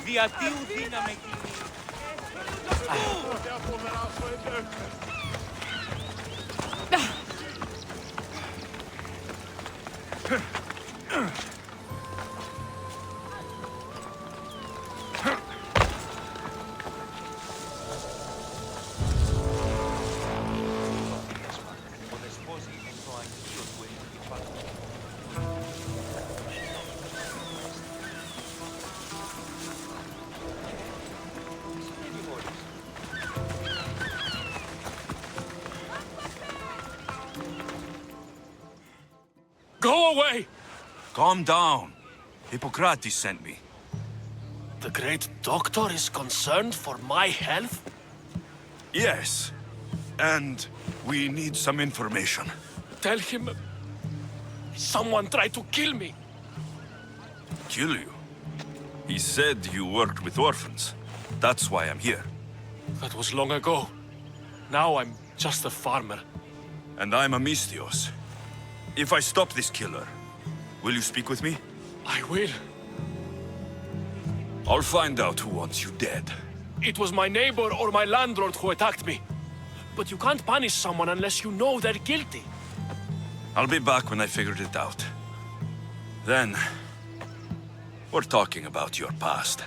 Διατίου δύναμη κοινή. Go away! Calm down. Hippocrates sent me. The great doctor is concerned for my health? Yes. And we need some information. Tell him... someone tried to kill me. Kill you? He said you worked with orphans. That's why I'm here. That was long ago. Now I'm just a farmer. And I'm a Mystios. If I stop this killer, will you speak with me? I will. I'll find out who wants you dead. It was my neighbor or my landlord who attacked me. But you can't punish someone unless you know they're guilty. I'll be back when I figured it out. Then, we're talking about your past.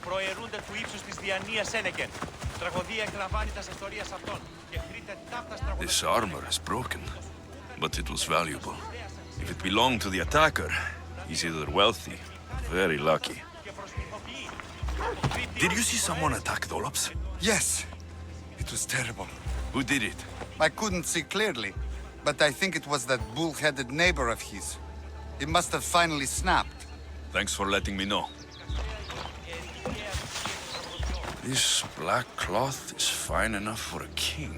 Προαιρούνται του ύψους της διανοίας Σένεκεν. Τραγωδία εκλαμβάνει τα ιστορίας αυτών και χρείται ταύτας τραγωδίας. This armor is broken, but it was valuable. If it belonged to the attacker, he's either wealthy or very lucky. Did you see someone attack Dolops? Yes. It was terrible. Who did it? I couldn't see clearly, but I think it was that bull-headed neighbor of his. He must have finally snapped. Thanks for letting me know. This black cloth is fine enough for a king.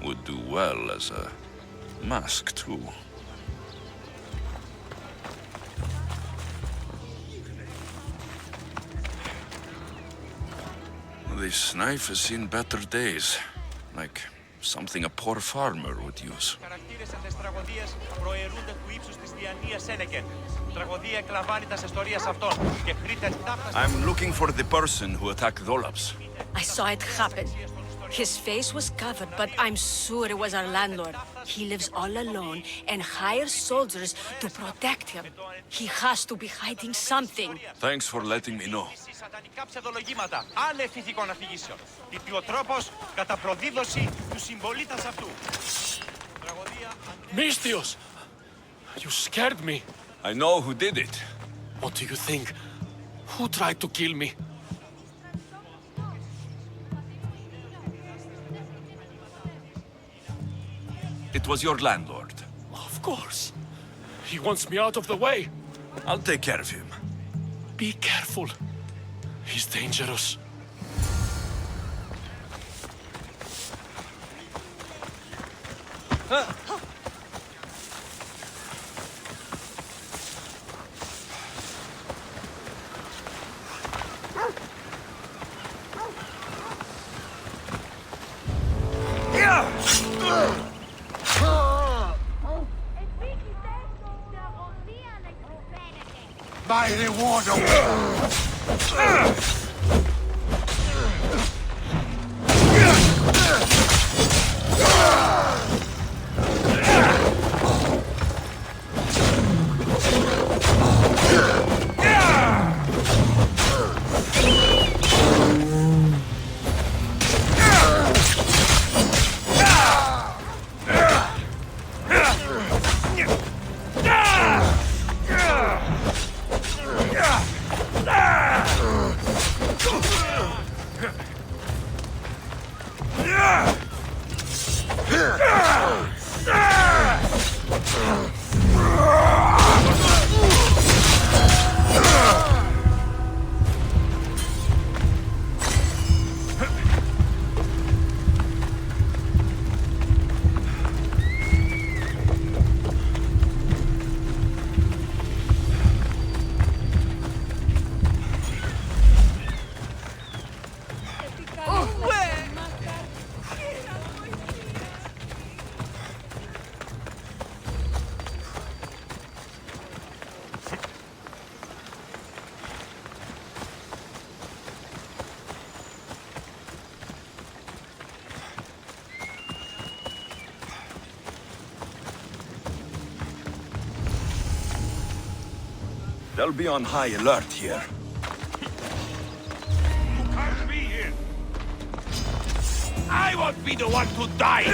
Would do well as a mask, too. This knife has seen better days. Like something a poor farmer would use. Χαρακτήρες αυτές τις τραγωδίες προαιρούνται του ύψους της διανοίας Σένεκεν. Τραγωδία εκλαμβάνει τα ιστορίας αυτών και χρείται ταύτας. I'm looking for the person who attacked Dolops. I saw it happen. His face was covered, but I'm sure it was our landlord. He lives all alone and hires soldiers to protect him. He has to be hiding something. Thanks for letting me know. Σατανικά ψευδολογήματα, άνευ ηθικών αφηγήσεων. Τυπιοτρόπος κατά προδίδωση του συμπολίτας αυτού. Τραγωδία... Mystios! You scared me. I know who did it. What do you think? Who tried to kill me? It was your landlord. Of course. He wants me out of the way. I'll take care of him. Be careful. He's dangerous. By the water. They'll be on high alert here. You can't be here. I won't be the one to die.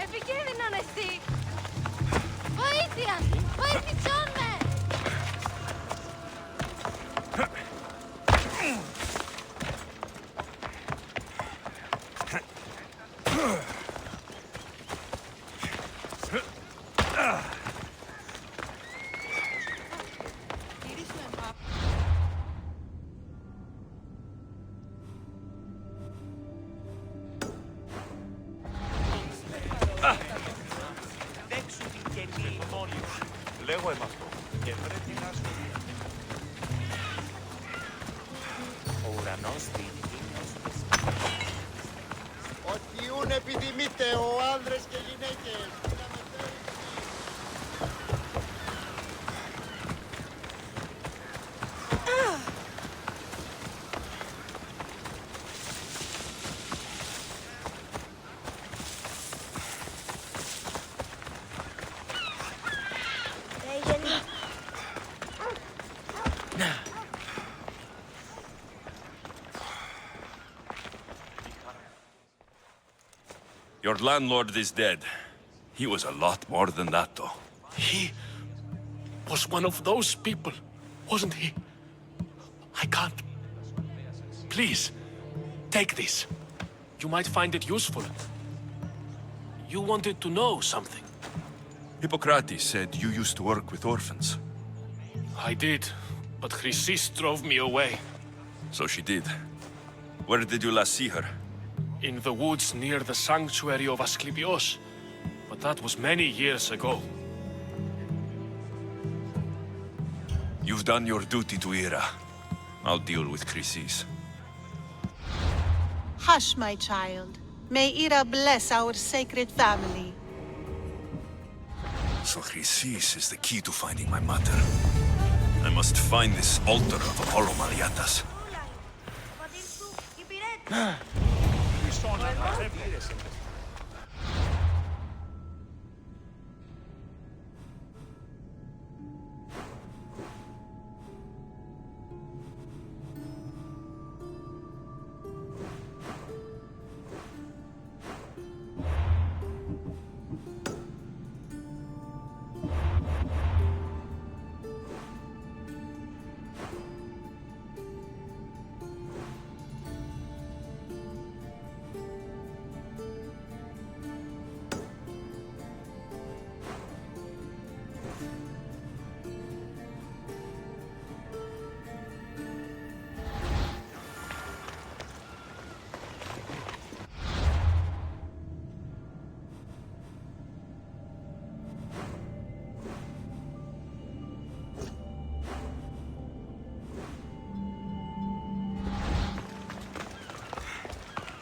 Επικίνδυνο εσύ! Βοήθεια! Βοήθησόν με! Δέξου την καινή μόνη σου. Λέγω εμ' αυτό. Και πρέπει να σου πει. Ο ουρανός δίνει. Ότι ούν επιδημείτε ο άνδρες και γυναίκες. Your landlord is dead. He was a lot more than that, though. He was one of those people, wasn't he? I can't. Please, take this. You might find it useful. You wanted to know something. Hippocrates said you used to work with orphans. I did, but Chrysis drove me away. So she did. Where did you last see her? In the woods near the sanctuary of Asclepios. But that was many years ago. You've done your duty to Ira. I'll deal with Chrysis. Hush, my child. May Ira bless our sacred family. So Chrysis is the key to finding my mother. I must find this altar of Apollo Maliatas.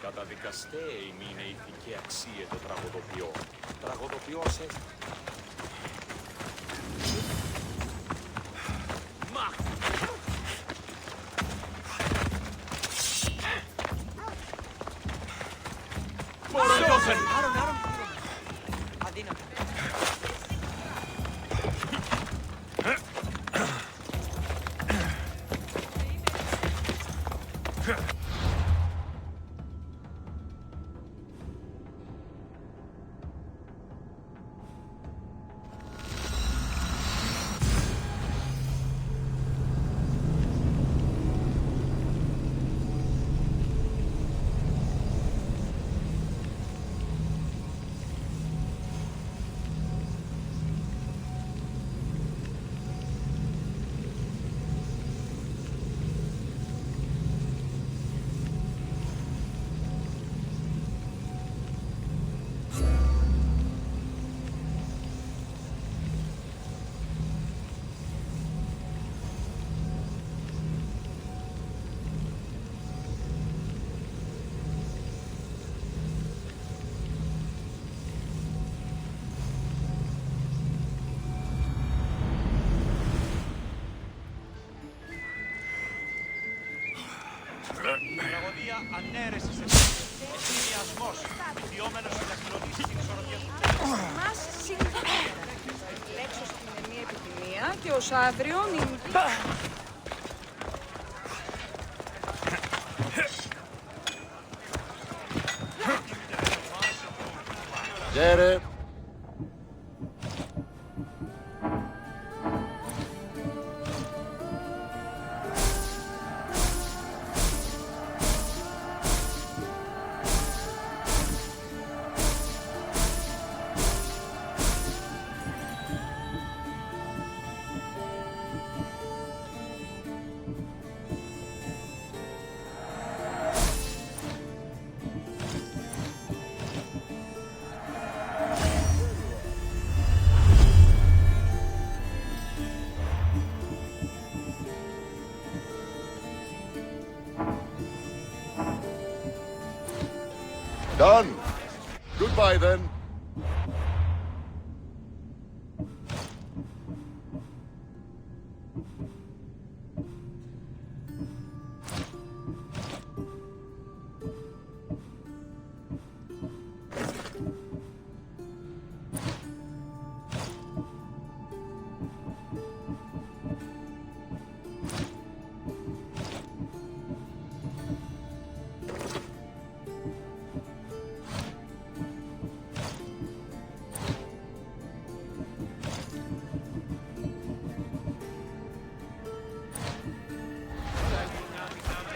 Καταδικαστέ είναι ηθική αξία το τραγωδοποιό. Τραγωδοποιός έτσι. Τραγωδία ανέρεση σε συνδυασμός, βιόμενος να κλονίσει την ισορροπία του. Μας συγχωρείτε. Λέξω στην μία επιδημία και ως αύριο μην... Γέρε. Done. Goodbye then.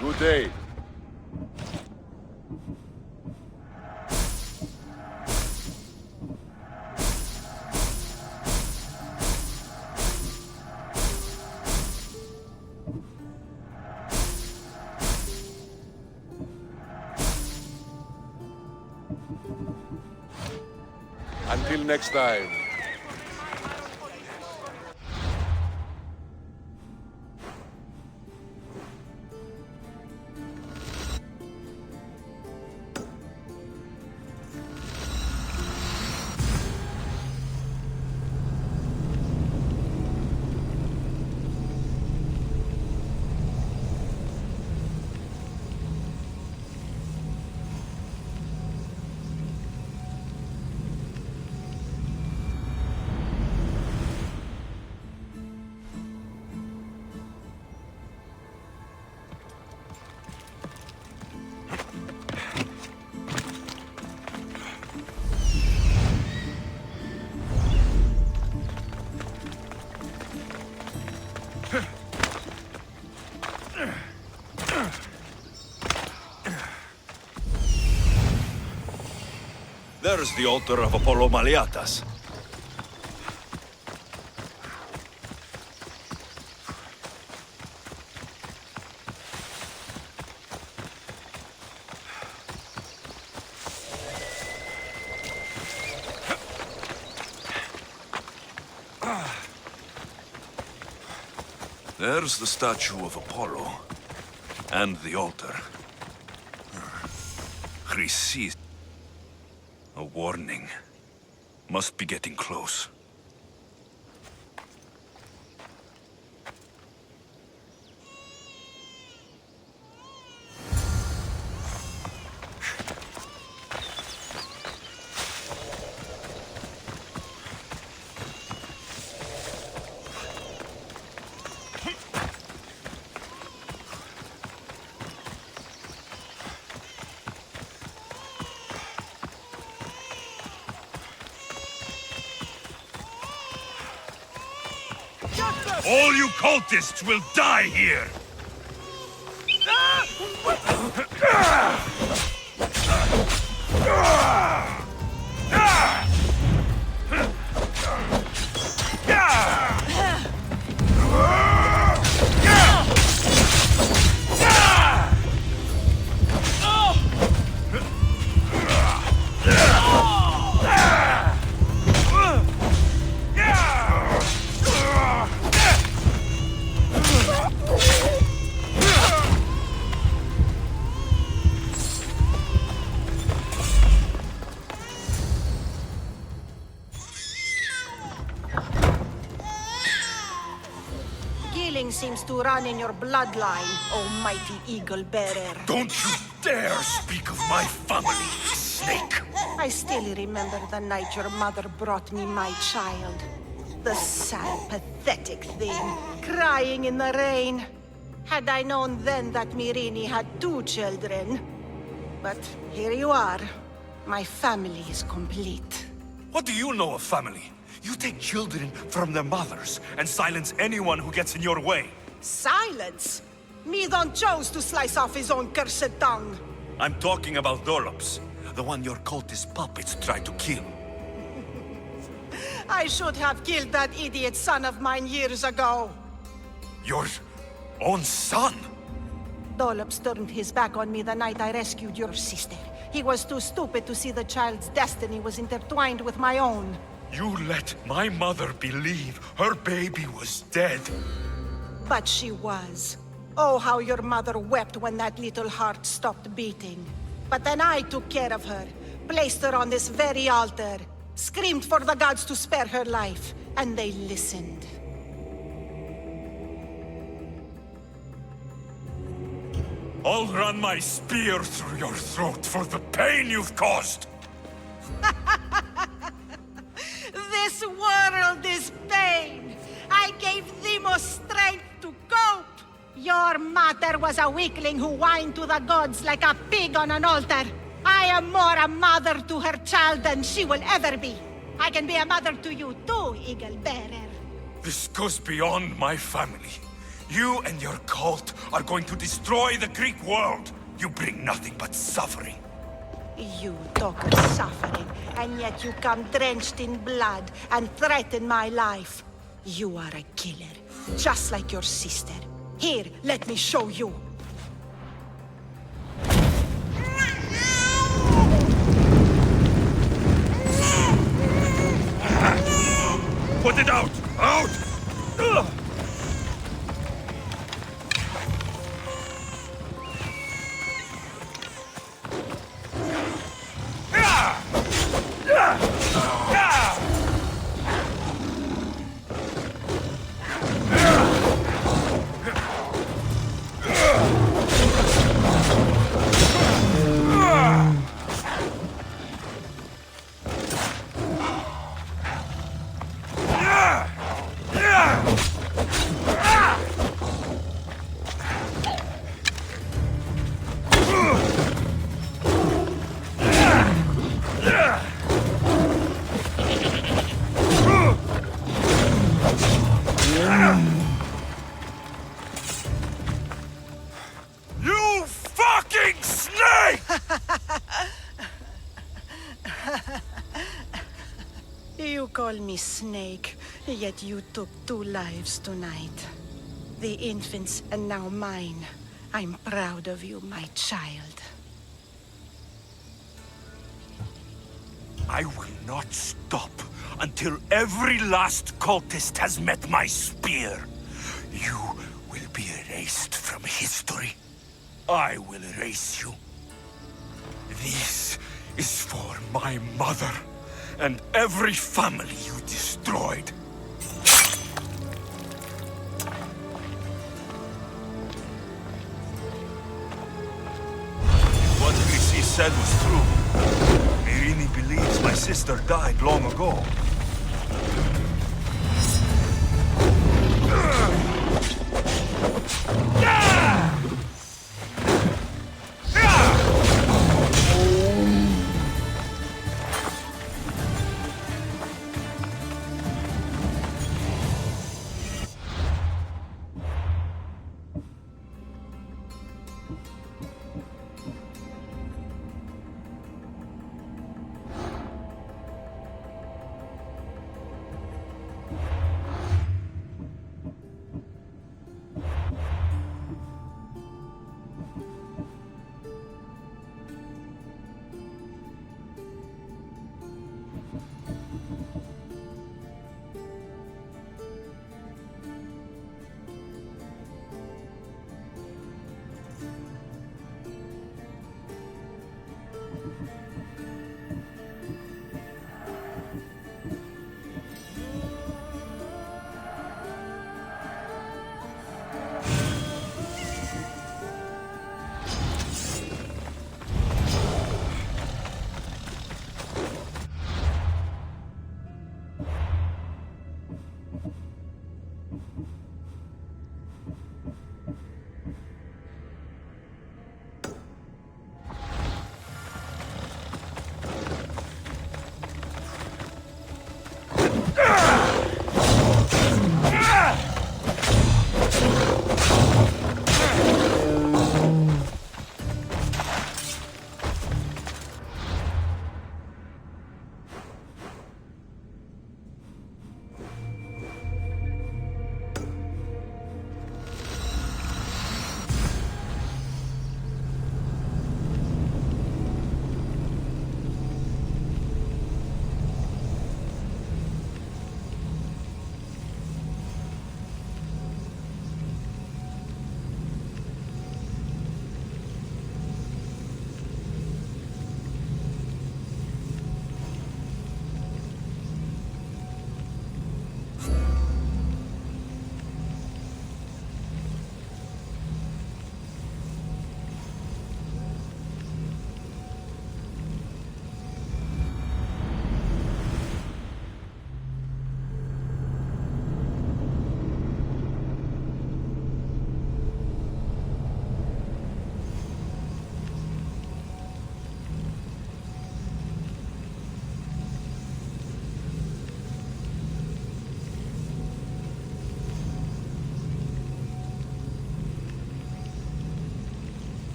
Good day. Until next time. There's the altar of Apollo Maliatas. There's the statue of Apollo. And the altar. Chrysis. A warning. Must be getting close. All you cultists will die here! Seems to run in your bloodline, almighty eagle bearer. Don't you dare speak of my family, snake! I still remember the night your mother brought me my child. The sad, pathetic thing, crying in the rain. Had I known then that Myrini had 2 children. But here you are. My family is complete. What do you know of family? You take children from their mothers and silence anyone who gets in your way. Silence? Midon chose to slice off his own cursed tongue. I'm talking about Dolops, the one your cultist puppets tried to kill. I should have killed that idiot son of mine years ago. Your own son? Dolops turned his back on me the night I rescued your sister. He was too stupid to see the child's destiny was intertwined with my own. You let my mother believe her baby was dead. But she was. Oh, how your mother wept when that little heart stopped beating. But then I took care of her, placed her on this very altar, screamed for the gods to spare her life, and they listened. I'll run my spear through your throat for the pain you've caused. This world is pain. I gave Demos strength to cope. Your mother was a weakling who whined to the gods like a pig on an altar. I am more a mother to her child than she will ever be. I can be a mother to you too, Eagle Bearer. This goes beyond my family. You and your cult are going to destroy the Greek world. You bring nothing but suffering. You talk of suffering, and yet you come drenched in blood and threaten my life. You are a killer, just like your sister. Here, let me show you. Put it out! Out! Ugh! call me Snake, yet you took 2 lives tonight. The infant's and now mine. I'm proud of you, my child. I will not stop until every last cultist has met my spear. You will be erased from history. I will erase you. This is for my mother and every family you destroyed. What Chrissy said was true. Irini believes my sister died long ago.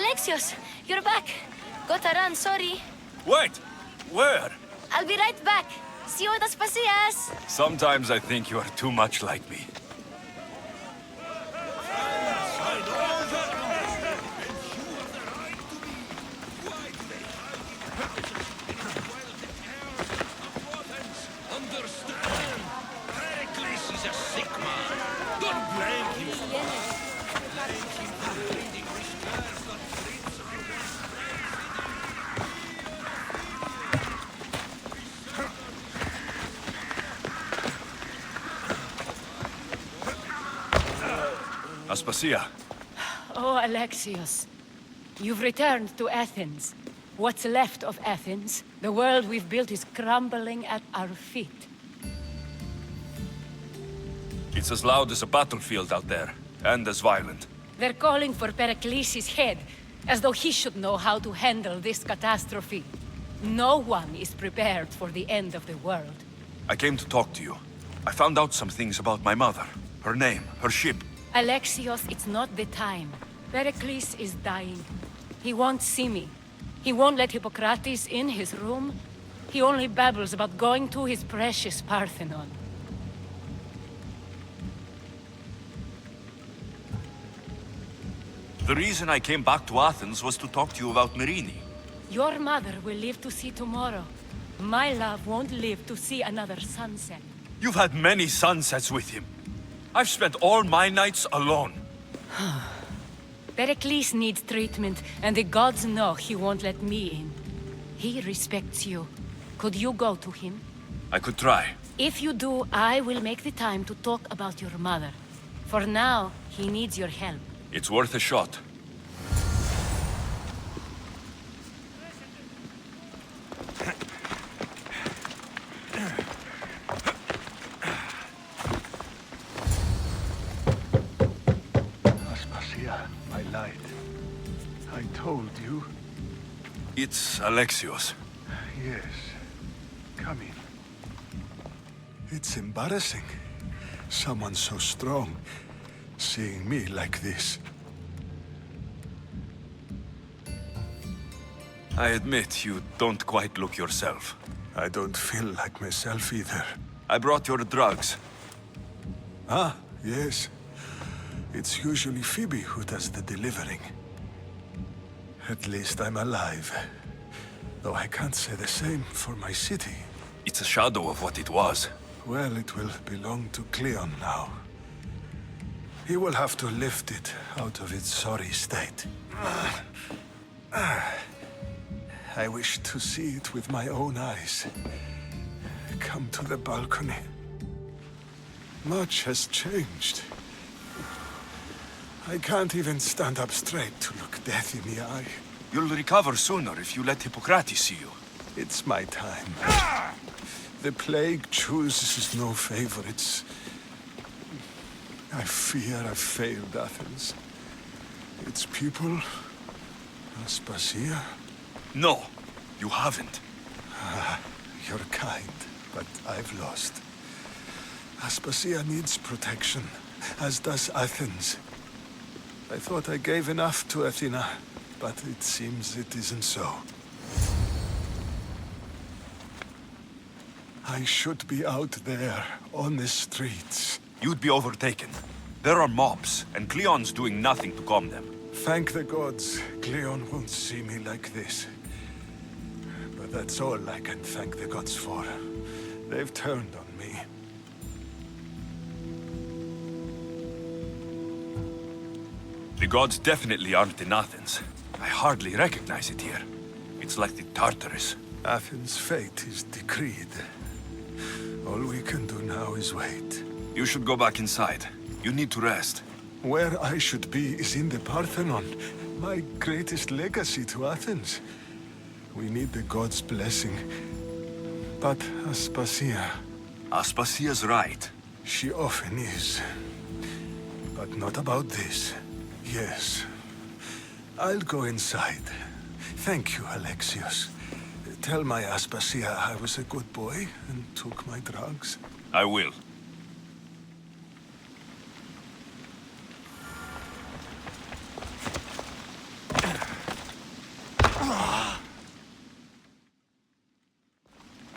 Alexios, you're back. Gotta run, sorry. Wait! Where? I'll be right back. See you at Aspasias. Sometimes I think you are too much like me. Aspasia. Oh, Alexios. You've returned to Athens. What's left of Athens? The world we've built is crumbling at our feet. It's as loud as a battlefield out there, and as violent. They're calling for Pericles' head, as though he should know how to handle this catastrophe. No one is prepared for the end of the world. I came to talk to you. I found out some things about my mother. Her name, her ship. Alexios, it's not the time. Pericles is dying. He won't see me. He won't let Hippocrates in his room. He only babbles about going to his precious Parthenon. The reason I came back to Athens was to talk to you about Myrine. Your mother will live to see tomorrow. My love won't live to see another sunset. You've had many sunsets with him. I've spent all my nights alone. Pericles needs treatment, and the gods know he won't let me in. He respects you. Could you go to him? I could try. If you do, I will make the time to talk about your mother. For now, he needs your help. It's worth a shot. Aspasia, my light. I told you. It's Alexios. Yes. Come in. It's embarrassing. Someone so strong, seeing me like this. I admit you don't quite look yourself. I don't feel like myself either. I brought your drugs. Ah, yes. It's usually Phoebe who does the delivering. At least I'm alive. Though I can't say the same for my city. It's a shadow of what it was. Well, it will belong to Cleon now. He will have to lift it out of its sorry state. I wish to see it with my own eyes. Come to the balcony. Much has changed. I can't even stand up straight to look death in the eye. You'll recover sooner if you let Hippocrates see you. It's my time. The plague chooses no favorites. I fear I've failed Athens. Its people, Aspasia. No, you haven't. You're kind, but I've lost. Aspasia needs protection, as does Athens. I thought I gave enough to Athena, but it seems it isn't so. I should be out there, on the streets. You'd be overtaken. There are mobs, and Cleon's doing nothing to calm them. Thank the gods, Cleon won't see me like this. But that's all I can thank the gods for. They've turned on me. The gods definitely aren't in Athens. I hardly recognize it here. It's like the Tartarus. Athens' fate is decreed. All we can do now is wait. You should go back inside. You need to rest. Where I should be is in the Parthenon, my greatest legacy to Athens. We need the gods' blessing. But Aspasia... Aspasia's right. She often is. But not about this. Yes. I'll go inside. Thank you, Alexios. Tell my Aspasia I was a good boy and took my drugs. I will.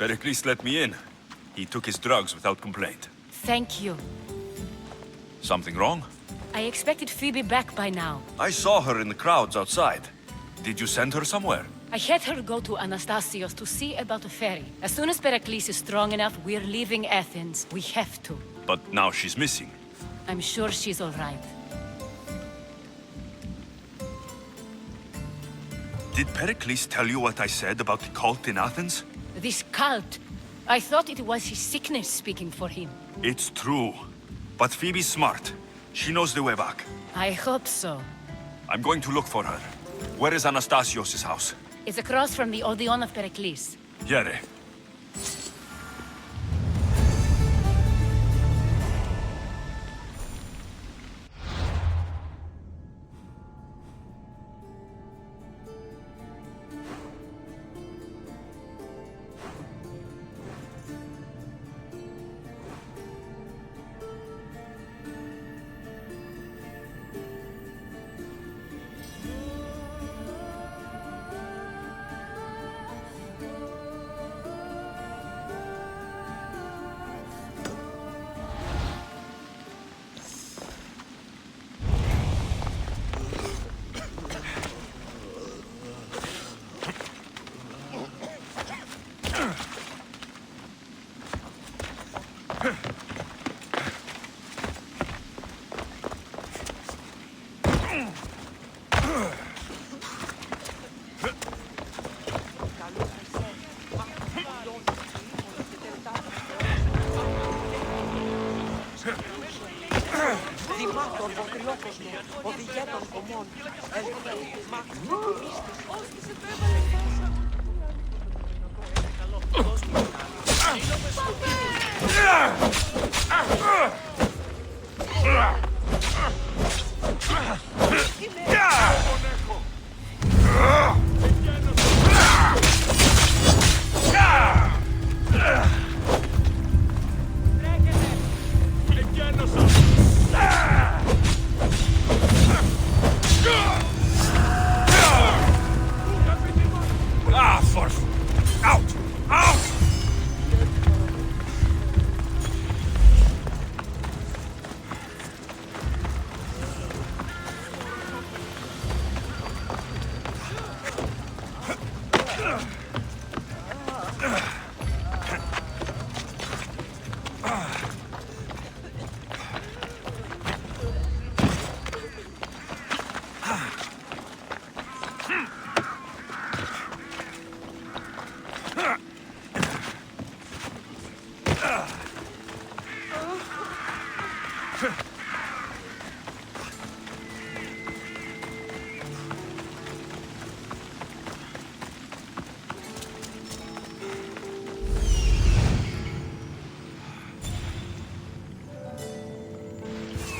Pericles let me in. He took his drugs without complaint. Thank you. Something wrong? I expected Phoebe back by now. I saw her in the crowds outside. Did you send her somewhere? I had her go to Anastasios to see about a ferry. As soon as Pericles is strong enough, we're leaving Athens. We have to. But now she's missing. I'm sure she's all right. Did Pericles tell you what I said about the cult in Athens? This cult. I thought it was his sickness speaking for him. It's true. But Phoebe's smart. She knows the way back. I hope so. I'm going to look for her. Where is Anastasios' house? It's across from the Odeon of Pericles. Yere.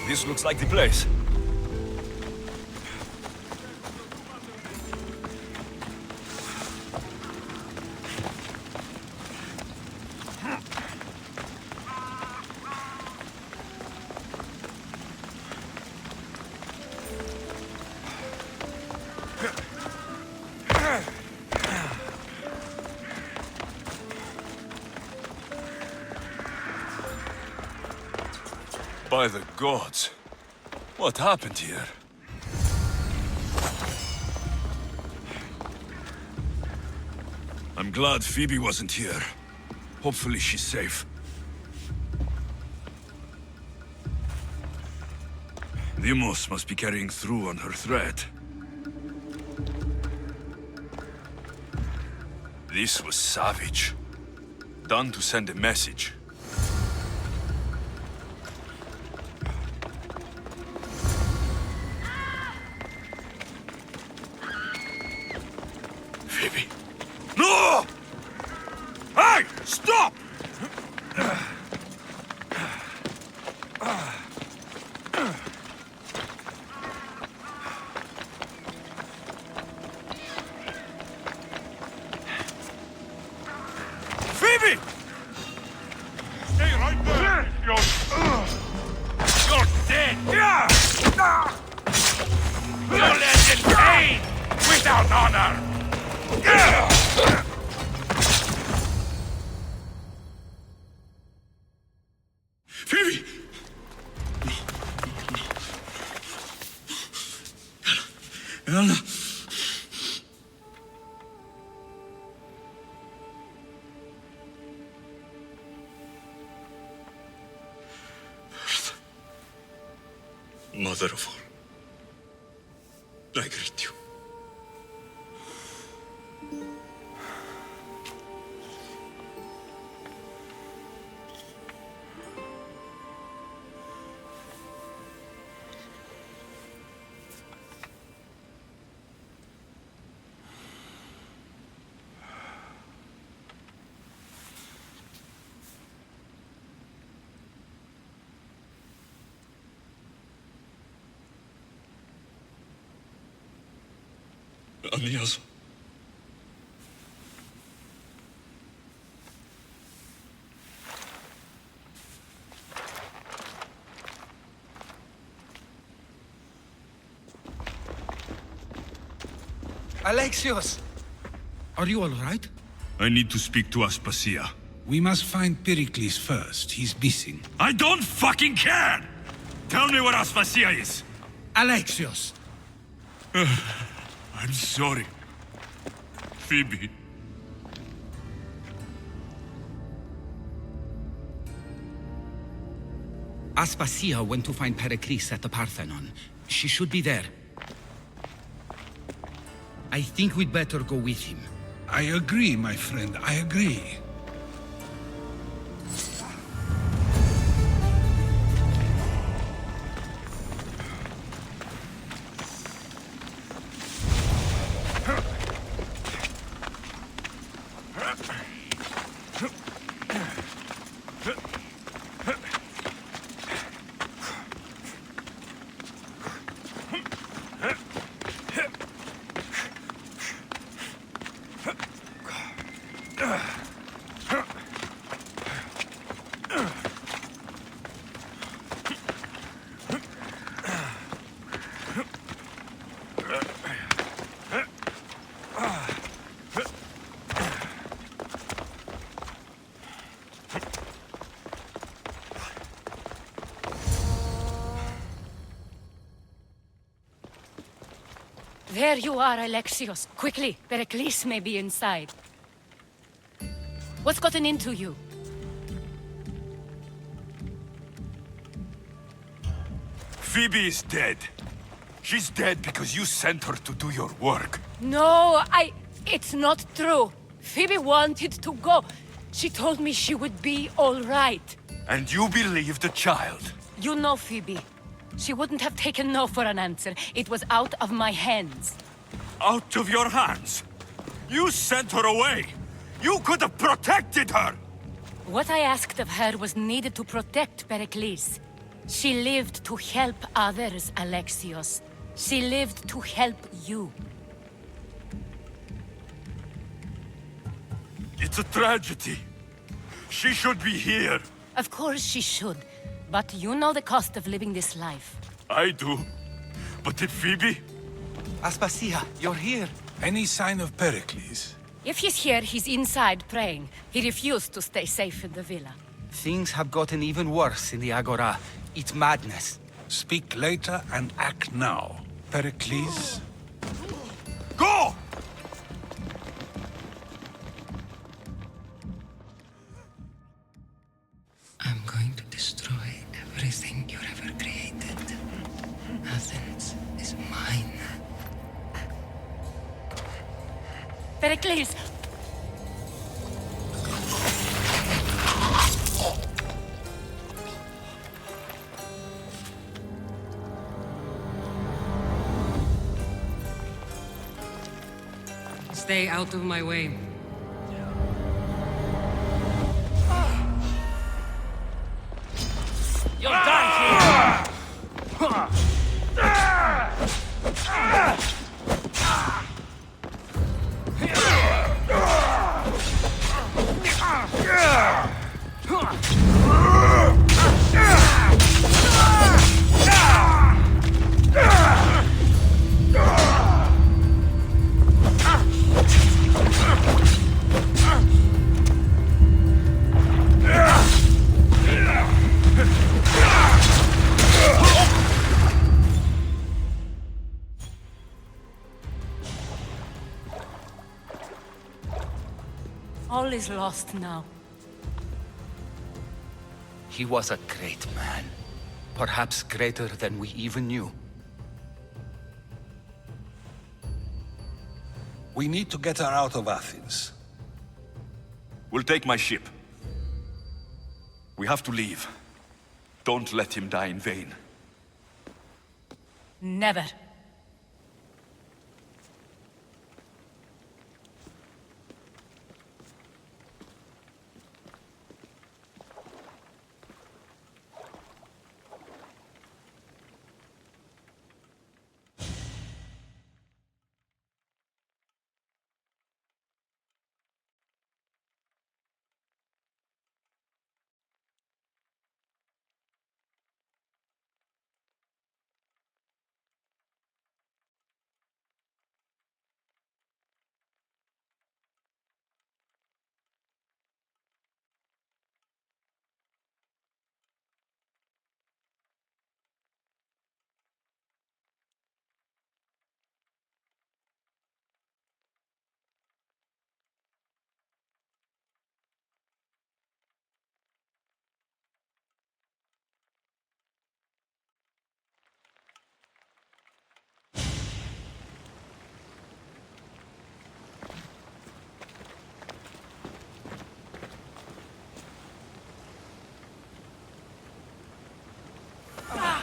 This looks like the place. By the gods, what happened here? I'm glad Phoebe wasn't here. Hopefully she's safe. Deimos must be carrying through on her threat. This was savage. Done to send a message. Phoebe. No! Hey! Stop! Phoebe! Stay right there! You're dead! No less in pain without honor! Mother of all, I greet you. Aniazo. Alexios! Are you all right? I need to speak to Aspasia. We must find Pericles first. He's missing. I don't fucking care! Tell me where Aspasia is! Alexios! I'm sorry. Phoebe. Aspasia went to find Pericles at the Parthenon. She should be there. I think we'd better go with him. I agree, my friend, I agree. There you are, Alexios. Quickly, Pericles may be inside. What's gotten into you? Phoebe is dead. She's dead because you sent her to do your work. No, it's not true. Phoebe wanted to go. She told me she would be all right. And you believe the child? You know Phoebe. She wouldn't have taken no for an answer. It was out of my hands. Out of your hands? You sent her away! You could have protected her! What I asked of her was needed to protect Pericles. She lived to help others, Alexios. She lived to help you. It's a tragedy. She should be here. Of course she should. But you know the cost of living this life. I do. But did Phoebe? Aspasia, you're here. Any sign of Pericles? If he's here, he's inside praying. He refused to stay safe in the villa. Things have gotten even worse in the Agora. It's madness. Speak later and act now. Pericles? Go! I'm going to destroy everything you've ever created. Athens is mine. Pericles! Stay out of my way. You'll die here! All is lost now. He was a great man. Perhaps greater than we even knew. We need to get her out of Athens. We'll take my ship. We have to leave. Don't let him die in vain. Never.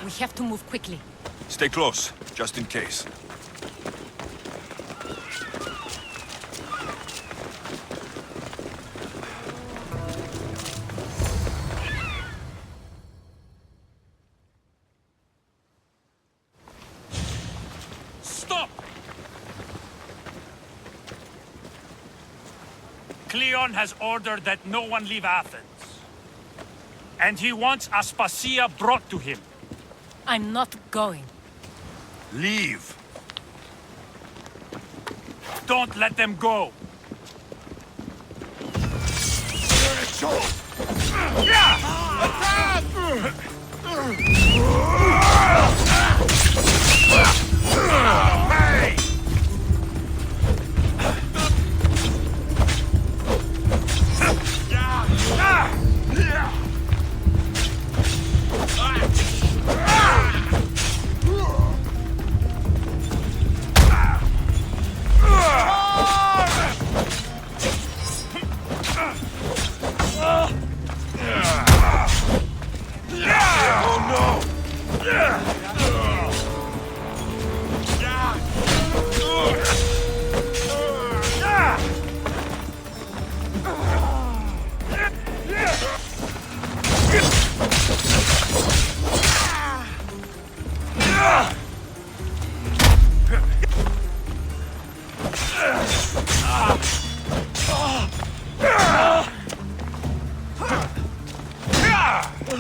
We have to move quickly. Stay close, just in case. Stop! Cleon has ordered that no one leave Athens. And he wants Aspasia brought to him. I'm not going. Leave. Don't let them go.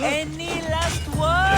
Any last word?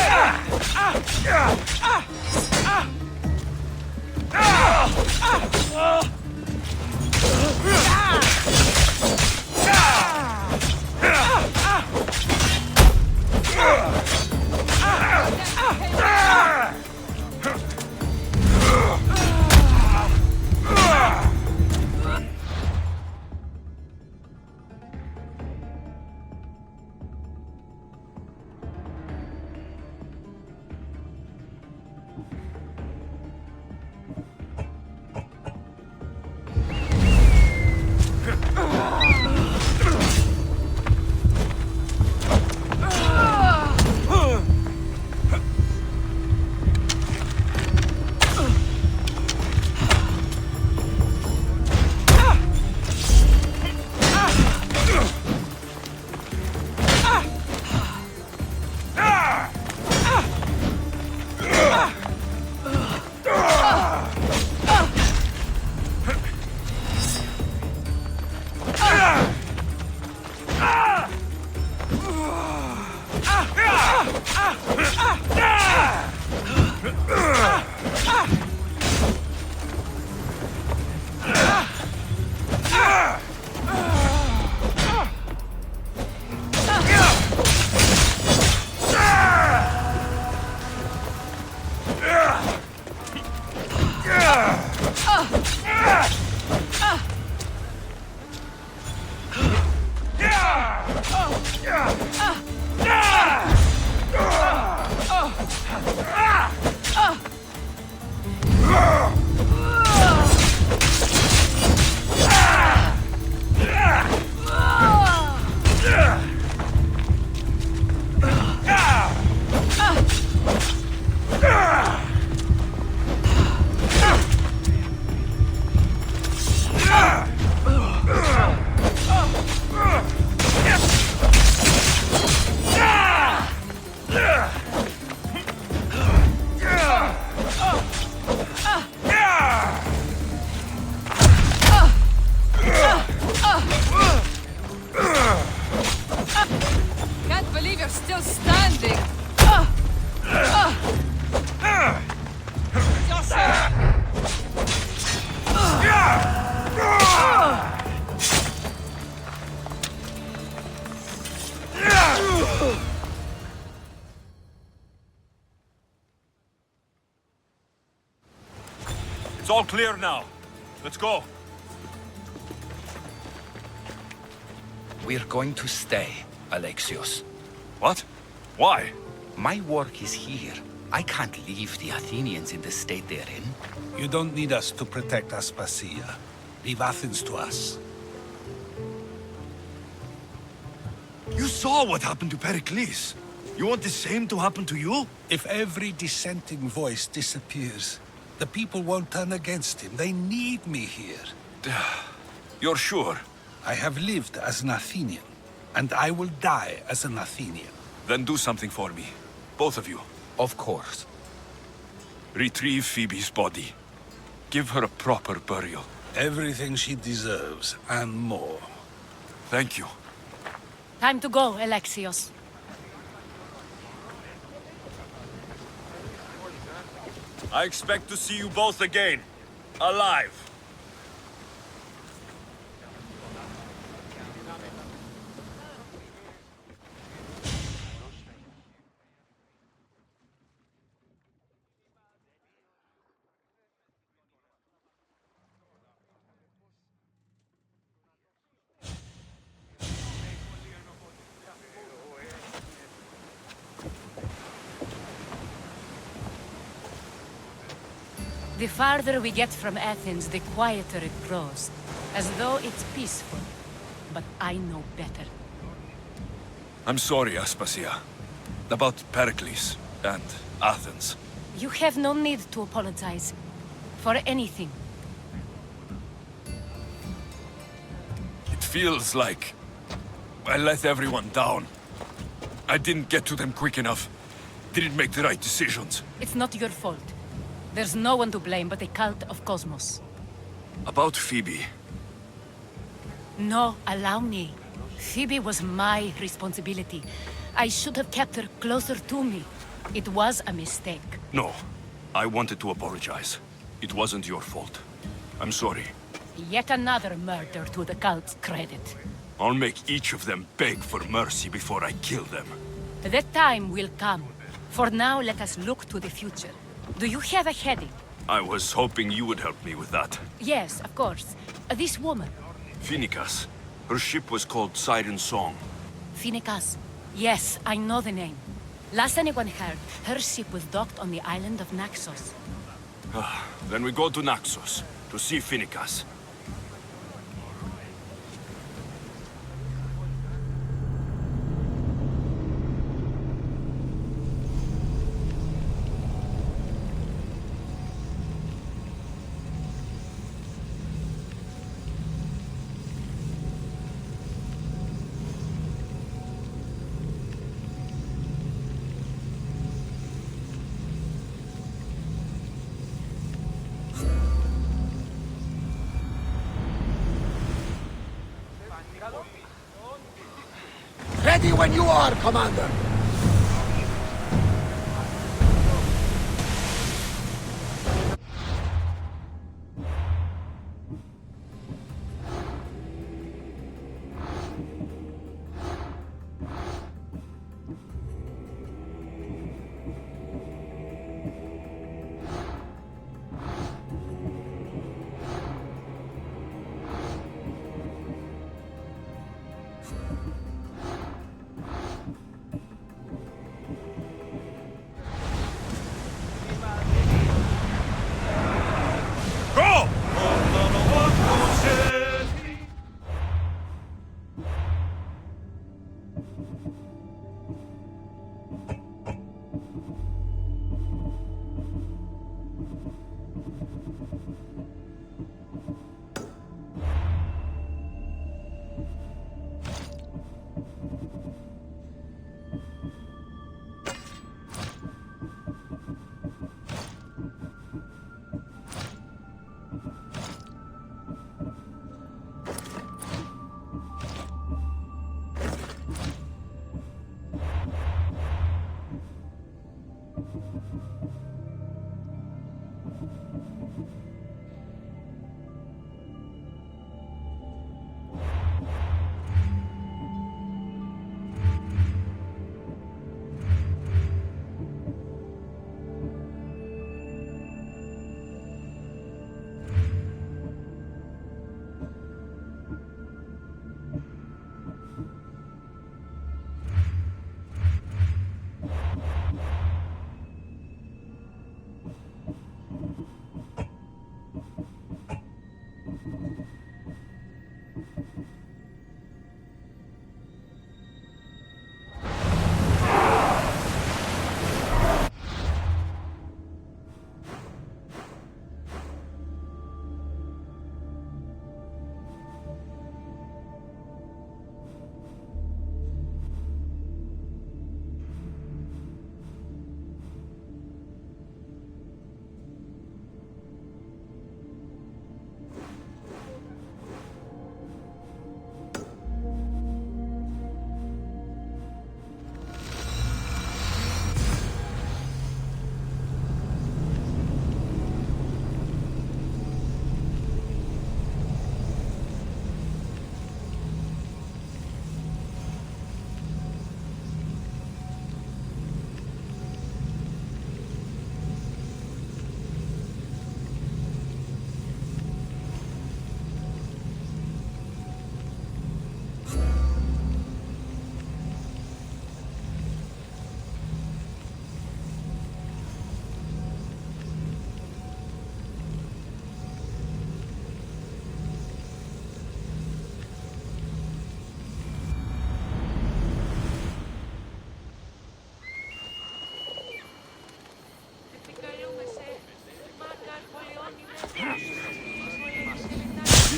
It's all clear now. Let's go. We're going to stay, Alexios. What? Why? My work is here. I can't leave the Athenians in the state they're in. You don't need us to protect Aspasia. Leave Athens to us. You saw what happened to Pericles. You want the same to happen to you? If every dissenting voice disappears, the people won't turn against him. They need me here. You're sure? I have lived as an Athenian, and I will die as an Athenian. Then do something for me. Both of you. Of course. Retrieve Phoebe's body. Give her a proper burial. Everything she deserves, and more. Thank you. Time to go, Alexios. I expect to see you both again. Alive. The farther we get from Athens, the quieter it grows. As though it's peaceful. But I know better. I'm sorry, Aspasia. About Pericles and Athens. You have no need to apologize. For anything. It feels like I let everyone down. I didn't get to them quick enough. Didn't make the right decisions. It's not your fault. There's no one to blame but the cult of Cosmos. About Phoebe. No, allow me. Phoebe was my responsibility. I should have kept her closer to me. It was a mistake. No. I wanted to apologize. It wasn't your fault. I'm sorry. Yet another murder to the cult's credit. I'll make each of them beg for mercy before I kill them. That time will come. For now, let us look to the future. Do you have a heading? I was hoping you would help me with that. Yes, of course. This woman. Phoenicas. Her ship was called Siren Song. Phoenicas. Yes, I know the name. Last anyone heard, her ship was docked on the island of Naxos. Then we go to Naxos, to see Phoenicas. Ready when you are, Commander!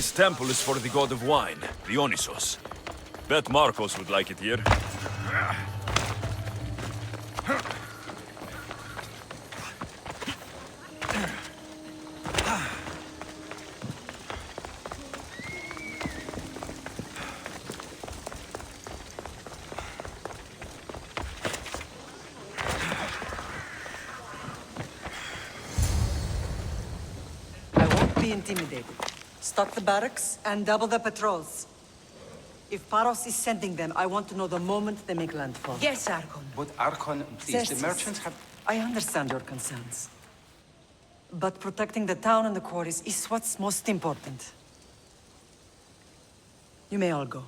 This temple is for the god of wine, Dionysos. Bet Marcos would like it here. Be intimidated. Stock the barracks and double the patrols. If Paros is sending them, I want to know the moment they make landfall. Yes, Archon. But Archon, please, the Xerxes, merchants have... I understand your concerns. But protecting the town and the quarries is what's most important. You may all go.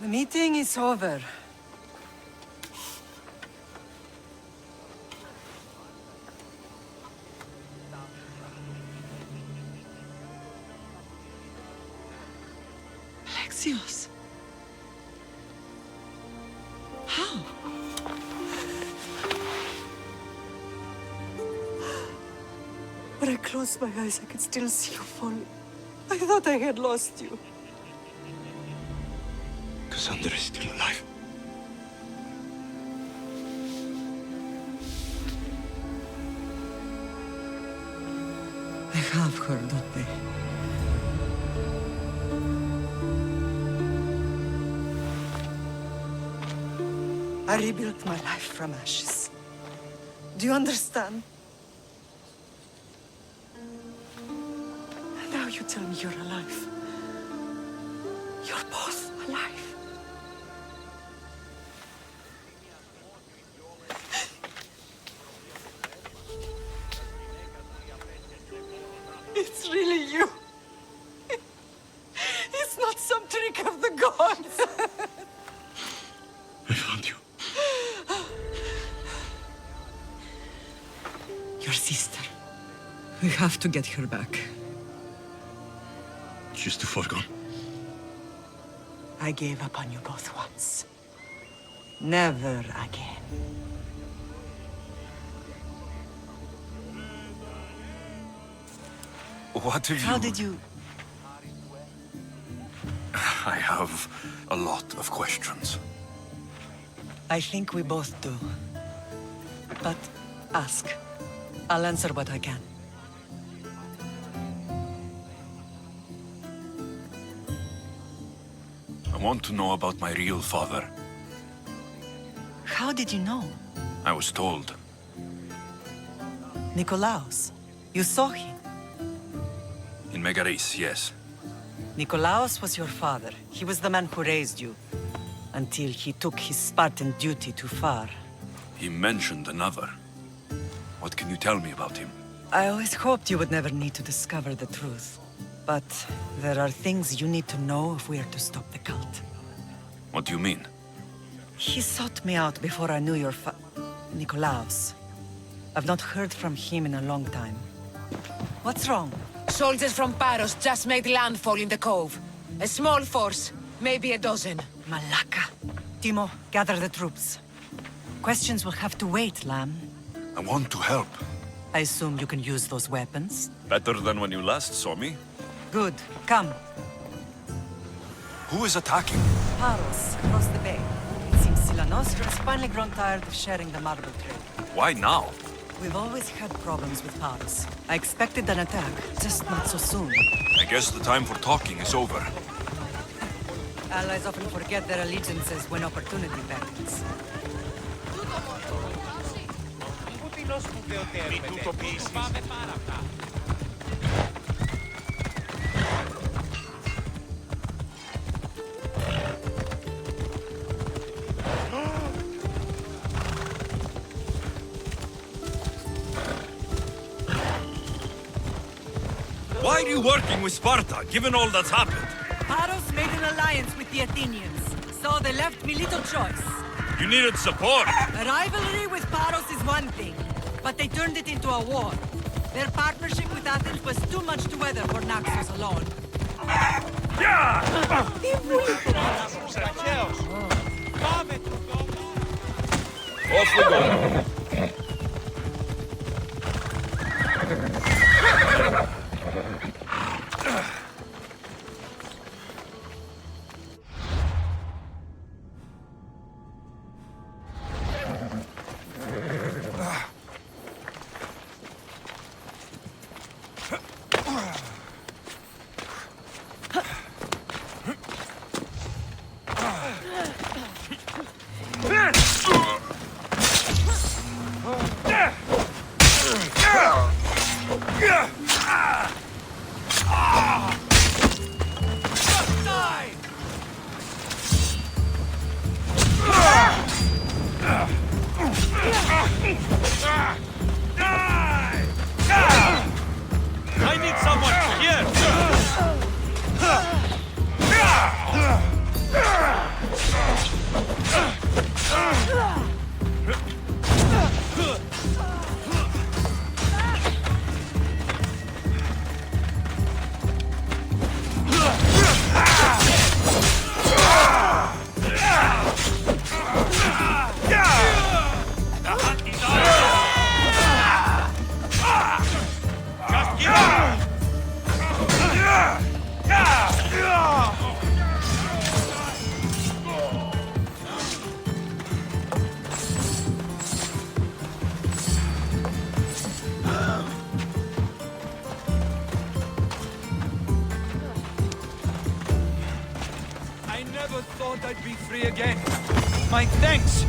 The meeting is over. Alexios. How? When I closed my eyes, I could still see you falling. I thought I had lost you. Cassandra is still alive. I have her, don't they? I rebuilt my life from ashes. Do you understand? Now you tell me you're alive. You're both alive. It's really you. It's not some trick of the gods. I found you. Your sister. We have to get her back. She's too far gone. I gave up on you both once. Never again. What have you... How did you... I have a lot of questions. I think we both do. But ask. I'll answer what I can. I want to know about my real father. How did you know? I was told. Nikolaos. You saw him. In Megaris, yes. Nikolaos was your father. He was the man who raised you. Until he took his Spartan duty too far. He mentioned another. What can you tell me about him? I always hoped you would never need to discover the truth. But there are things you need to know if we are to stop the cult. What do you mean? He sought me out before I knew your Nikolaos. I've not heard from him in a long time. What's wrong? Soldiers from Paros just made landfall in the cove. A small force, maybe a dozen. Malaka. Timo, gather the troops. Questions will have to wait, Lamb. I want to help. I assume you can use those weapons? Better than when you last saw me. Good. Come. Who is attacking? Paros, across the bay. It seems Sila Nostra has finally grown tired of sharing the marble trade. Why now? We've always had problems with Paros. I expected an attack, just not so soon. I guess the time for talking is over. Allies often forget their allegiances when opportunity beckons. Why are you working with Sparta, given all that's happened? Paros made an alliance with the Athenians, so they left me little choice. You needed support. A rivalry with Paros is one thing, but they turned it into a war. Their partnership with Athens was too much to weather for Naxos alone. Off we go. I need someone here! I never thought I'd be free again. My thanks!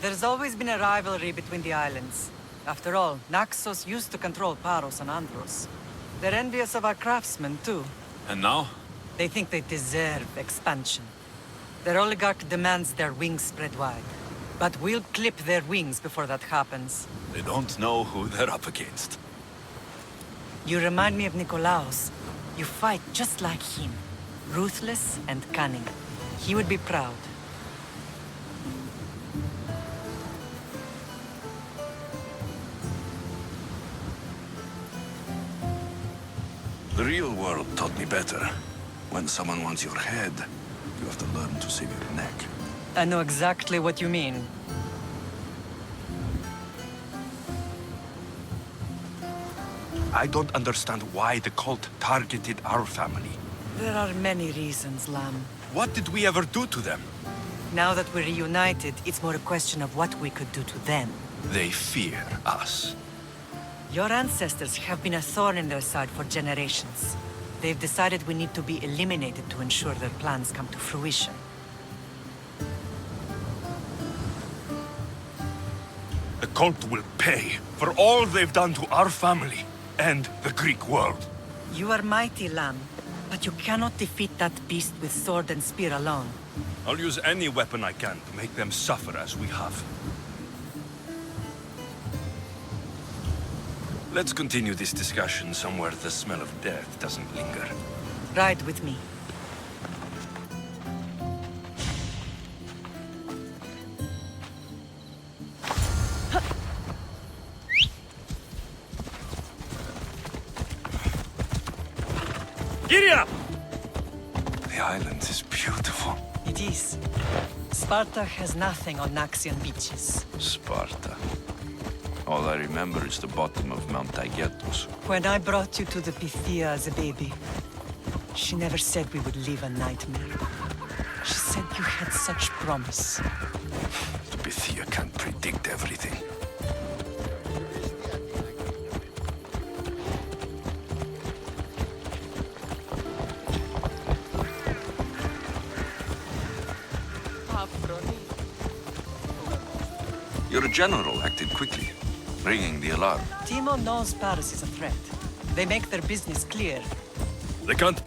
There's always been a rivalry between the islands. After all, Naxos used to control Paros and Andros. They're envious of our craftsmen, too. And now? They think they deserve expansion. Their oligarch demands their wings spread wide. But we'll clip their wings before that happens. They don't know who they're up against. You remind me of Nikolaos. You fight just like him. Ruthless and cunning. He would be proud. The real world taught me better. When someone wants your head, you have to learn to save your neck. I know exactly what you mean. I don't understand why the cult targeted our family. There are many reasons, Lam. What did we ever do to them? Now that we're reunited, it's more a question of what we could do to them. They fear us. Your ancestors have been a thorn in their side for generations. They've decided we need to be eliminated to ensure their plans come to fruition. The cult will pay for all they've done to our family and the Greek world. You are mighty, Lam, but you cannot defeat that beast with sword and spear alone. I'll use any weapon I can to make them suffer as we have. Let's continue this discussion somewhere the smell of death doesn't linger. Ride with me. Giddy up! The island is beautiful. It is. Sparta has nothing on Naxian beaches. Sparta. All I remember is the bottom of Mount Taygetos. When I brought you to the Pythia as a baby, she never said we would live a nightmare. She said you had such promise. Bithia can't predict everything. Your general acted quickly, ringing the alarm. Timo knows Paris is a threat. They make their business clear. They can't.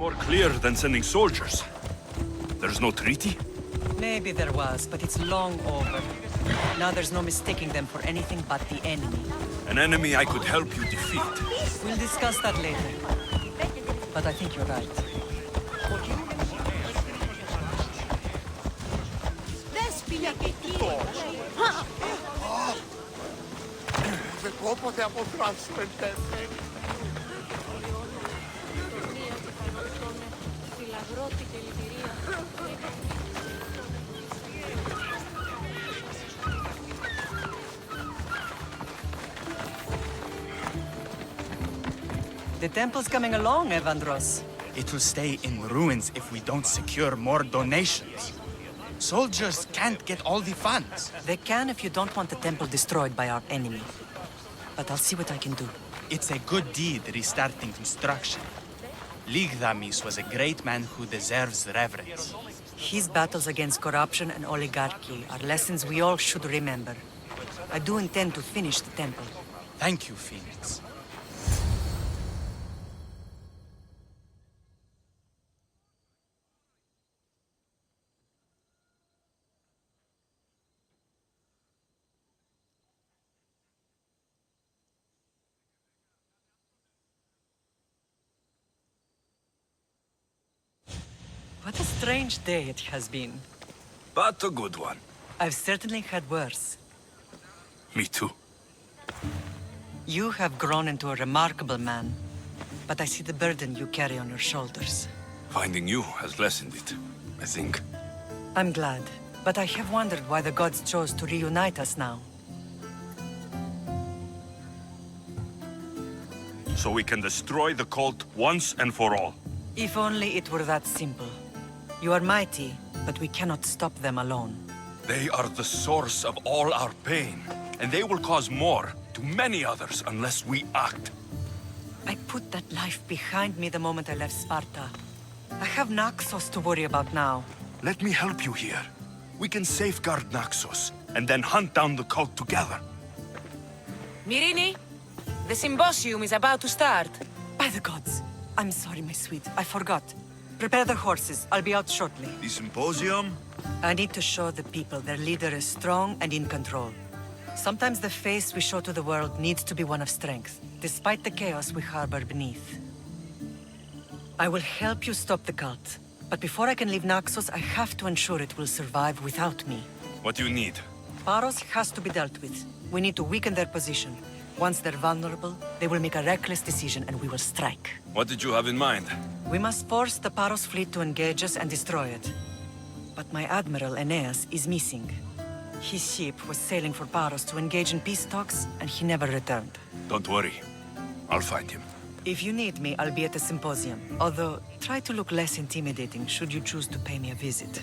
More clear than sending soldiers. There's no treaty? Maybe there was, but it's long over. Now there's no mistaking them for anything but the enemy. An enemy I could help you defeat. We'll discuss that later. But I think you're right. Δεν κόποτε από θράσουμε τέτοια. The temple's coming along, Evandros. It will stay in ruins if we don't secure more donations. Soldiers can't get all the funds. They can if you don't want the temple destroyed by our enemy. But I'll see what I can do. It's a good deed restarting construction. Ligdamis was a great man who deserves reverence. His battles against corruption and oligarchy are lessons we all should remember. I do intend to finish the temple. Thank you, Phoenix. What a strange day it has been. But a good one. I've certainly had worse. Me too. You have grown into a remarkable man, but I see the burden you carry on your shoulders. Finding you has lessened it, I think. I'm glad, but I have wondered why the gods chose to reunite us now. So we can destroy the cult once and for all. If only it were that simple. You are mighty, but we cannot stop them alone. They are the source of all our pain, and they will cause more to many others unless we act. I put that life behind me the moment I left Sparta. I have Naxos to worry about now. Let me help you here. We can safeguard Naxos, and then hunt down the cult together. Myrrine, the symposium is about to start. By the gods. I'm sorry, my sweet. I forgot. Prepare the horses. I'll be out shortly. The symposium? I need to show the people their leader is strong and in control. Sometimes the face we show to the world needs to be one of strength, despite the chaos we harbor beneath. I will help you stop the cult. But before I can leave Naxos, I have to ensure it will survive without me. What do you need? Paros has to be dealt with. We need to weaken their position. Once they're vulnerable, they will make a reckless decision and we will strike. What did you have in mind? We must force the Paros fleet to engage us and destroy it. But my admiral, Aeneas, is missing. His ship was sailing for Paros to engage in peace talks, and he never returned. Don't worry. I'll find him. If you need me, I'll be at the symposium. Although, try to look less intimidating should you choose to pay me a visit.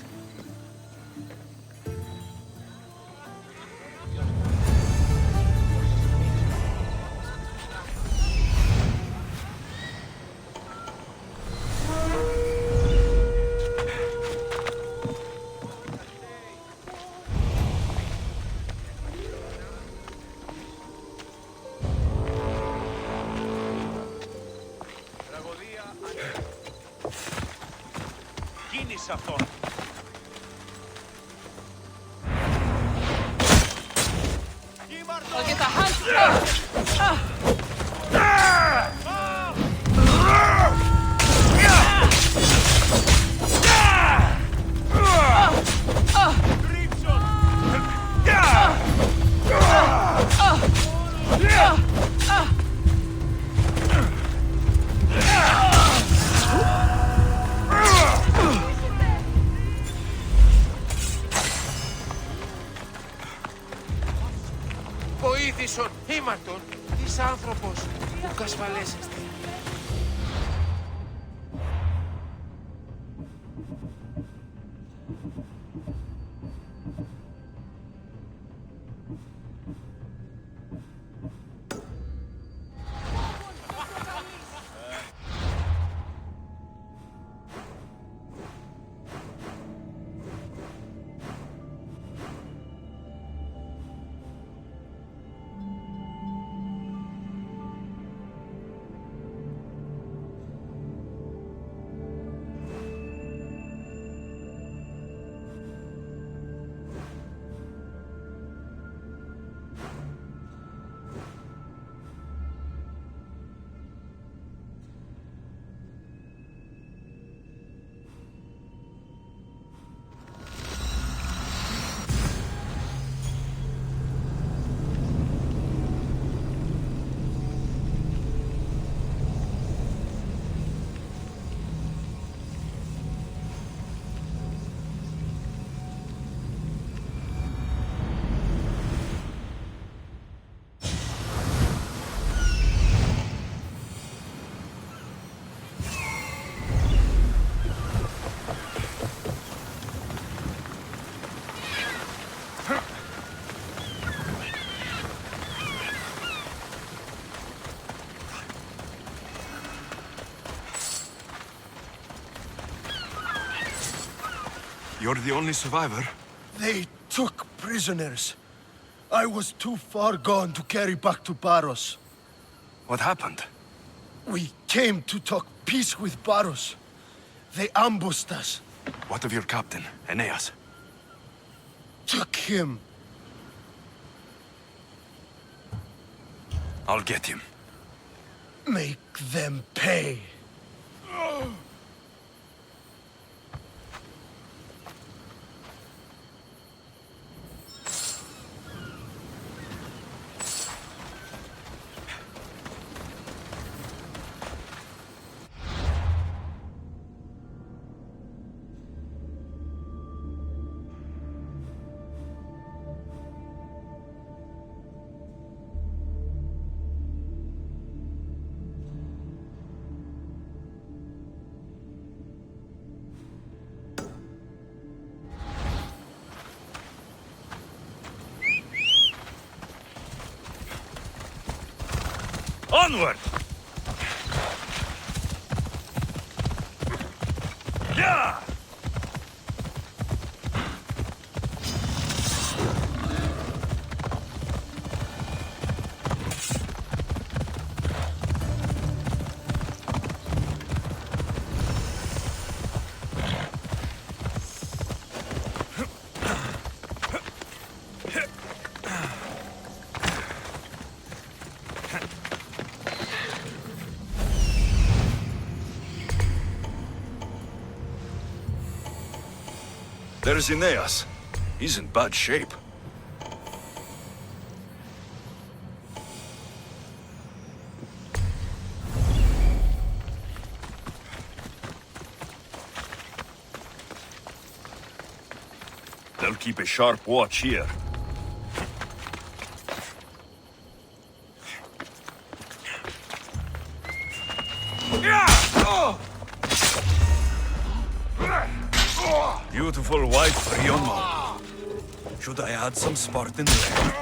Κίνησε αυτόν. I'll get a hand. Βοήθησον, ήμαρτον, της άνθρωπος που κασφαλέσαστε. You're the only survivor? They took prisoners. I was too far gone to carry back to Paros. What happened? We came to talk peace with Paros. They ambushed us. What of your captain, Aeneas? Took him. I'll get him. Make them pay. Onward! Yeah! There's Aeneas. He's in bad shape. They'll keep a sharp watch here. Beautiful wife for Yonmo. Should I add some Spartan there?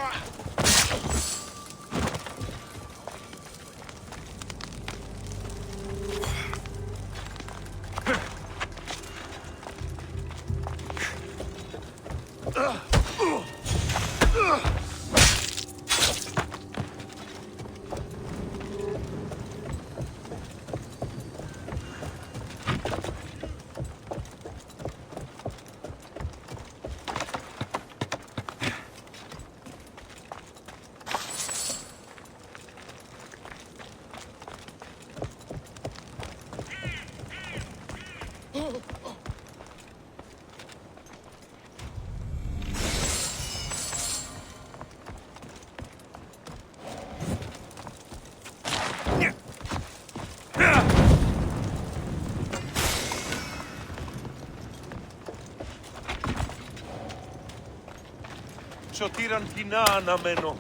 Σωτήραν δεινά αναμένω.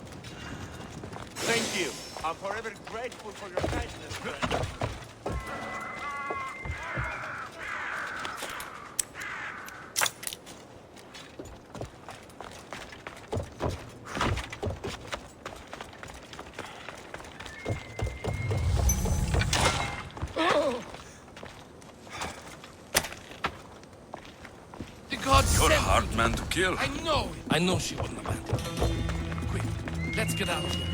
Thank you. I'm forever grateful for your kindness, friend. You're a hard man to kill. I know it. I know she wouldn't abandon me. Quick, let's get out of here.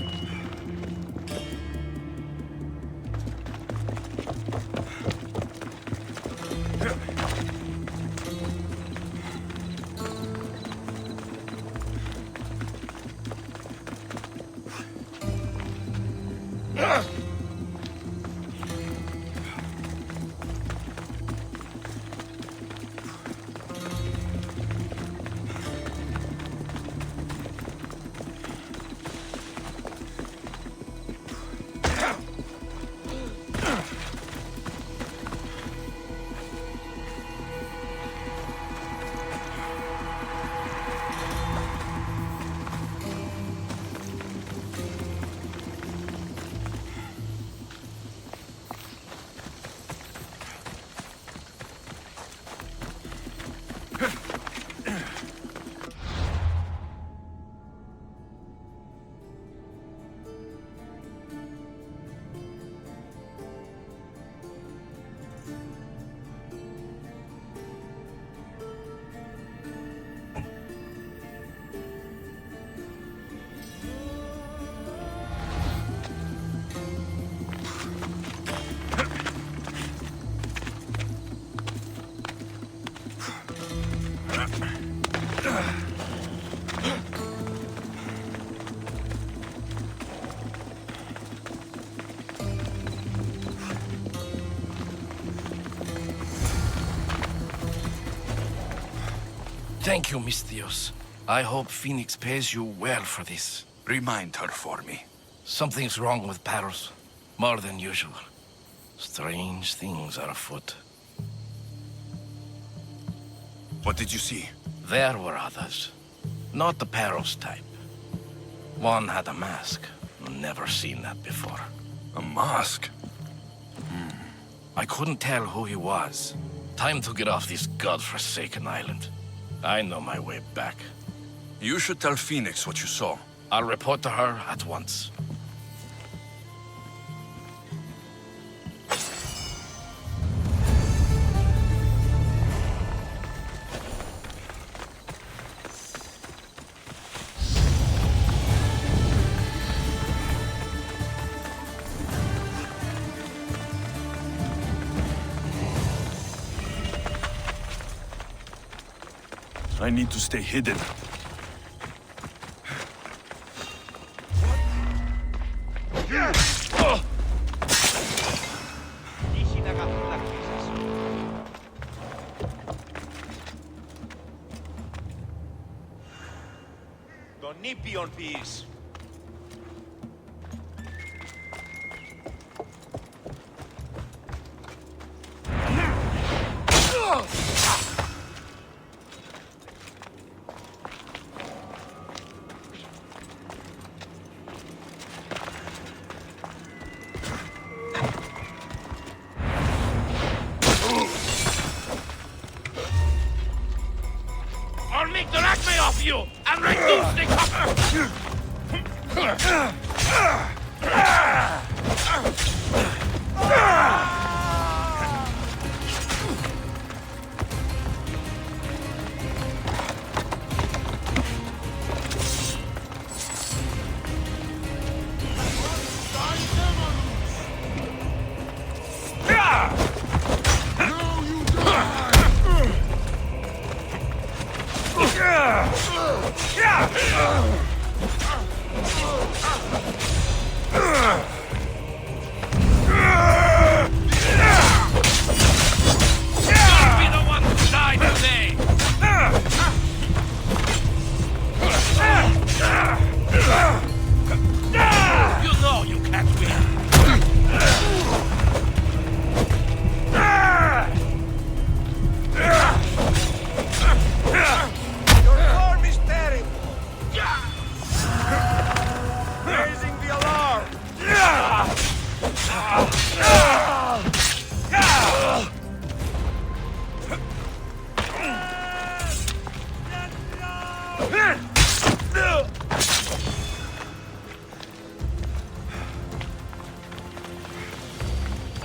Thank you, Misthios. I hope Phoenix pays you well for this. Remind her for me. Something's wrong with Paros. More than usual. Strange things are afoot. What did you see? There were others. Not the Paros type. One had a mask. Never seen that before. A mask? I couldn't tell who he was. Time to get off this godforsaken island. I know my way back. You should tell Phoenix what you saw. I'll report to her at once. I need to stay hidden. Τον νήπιον ποιείς. I'll make the acme off you and reduce the copper!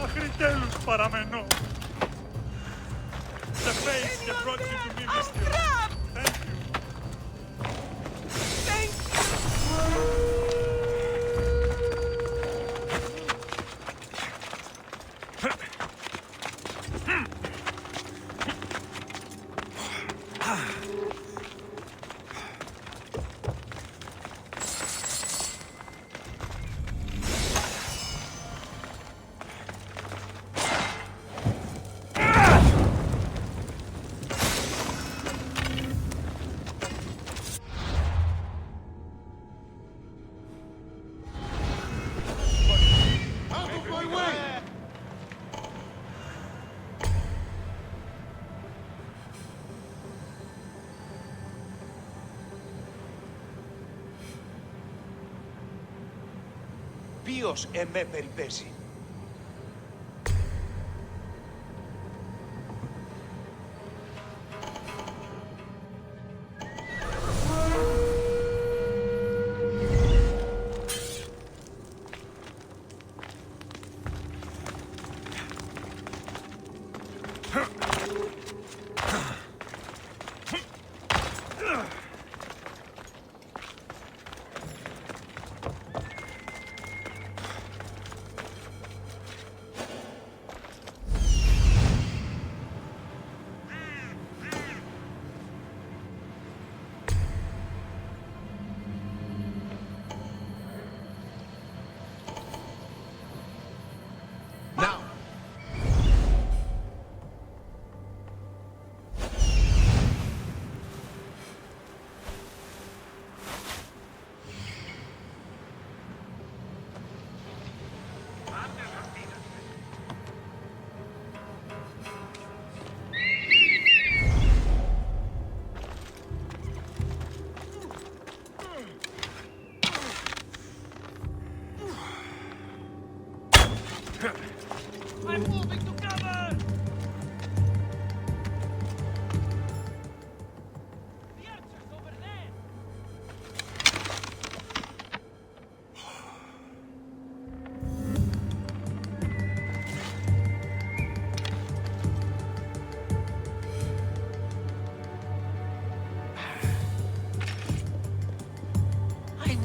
Aχριτέλους παραμένω. The face that brought you to me, Mr. Thank you. Thank Ποιος εμέ περιπέσει.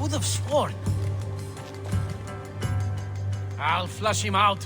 Who'd have sworn? I'll flush him out.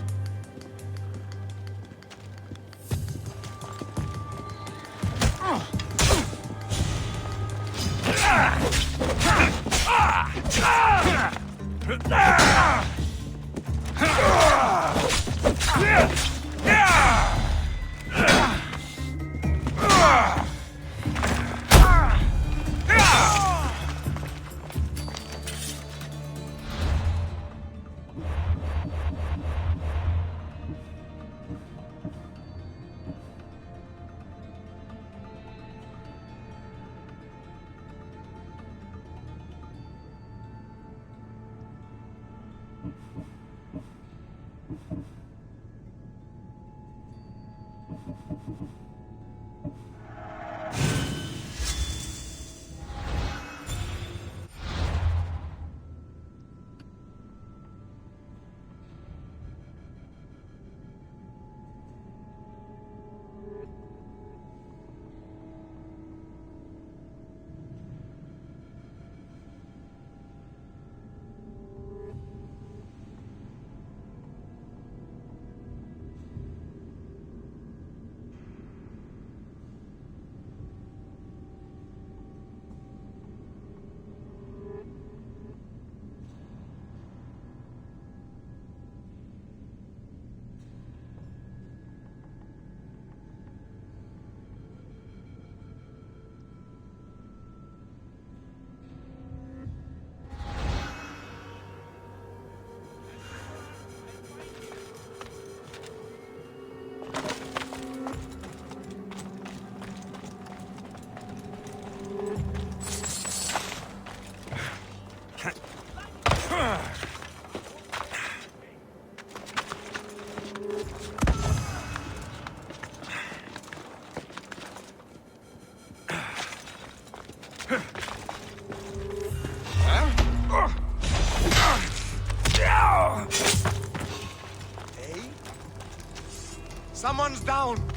Someone's down!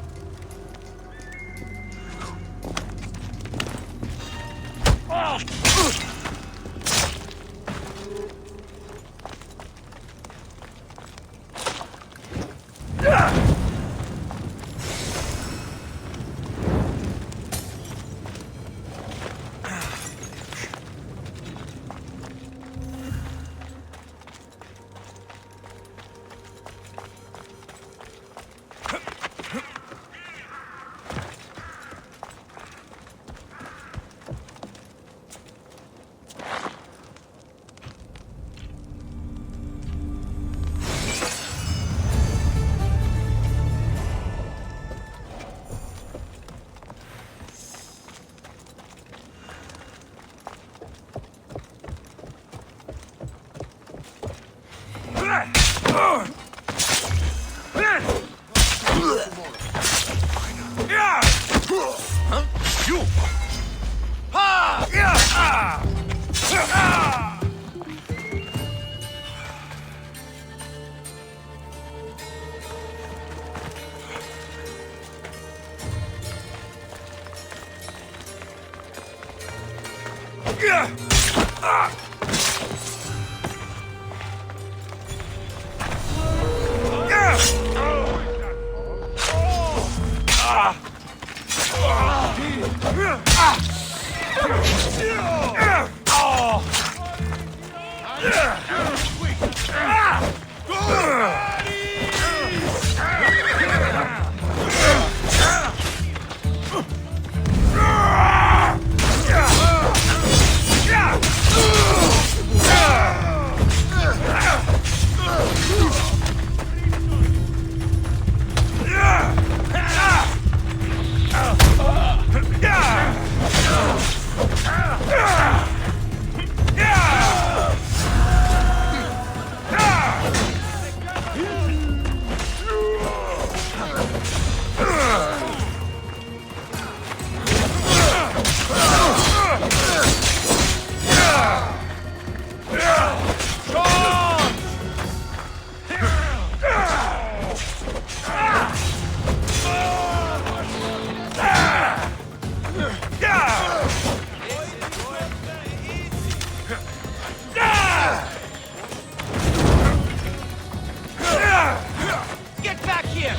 Get back here!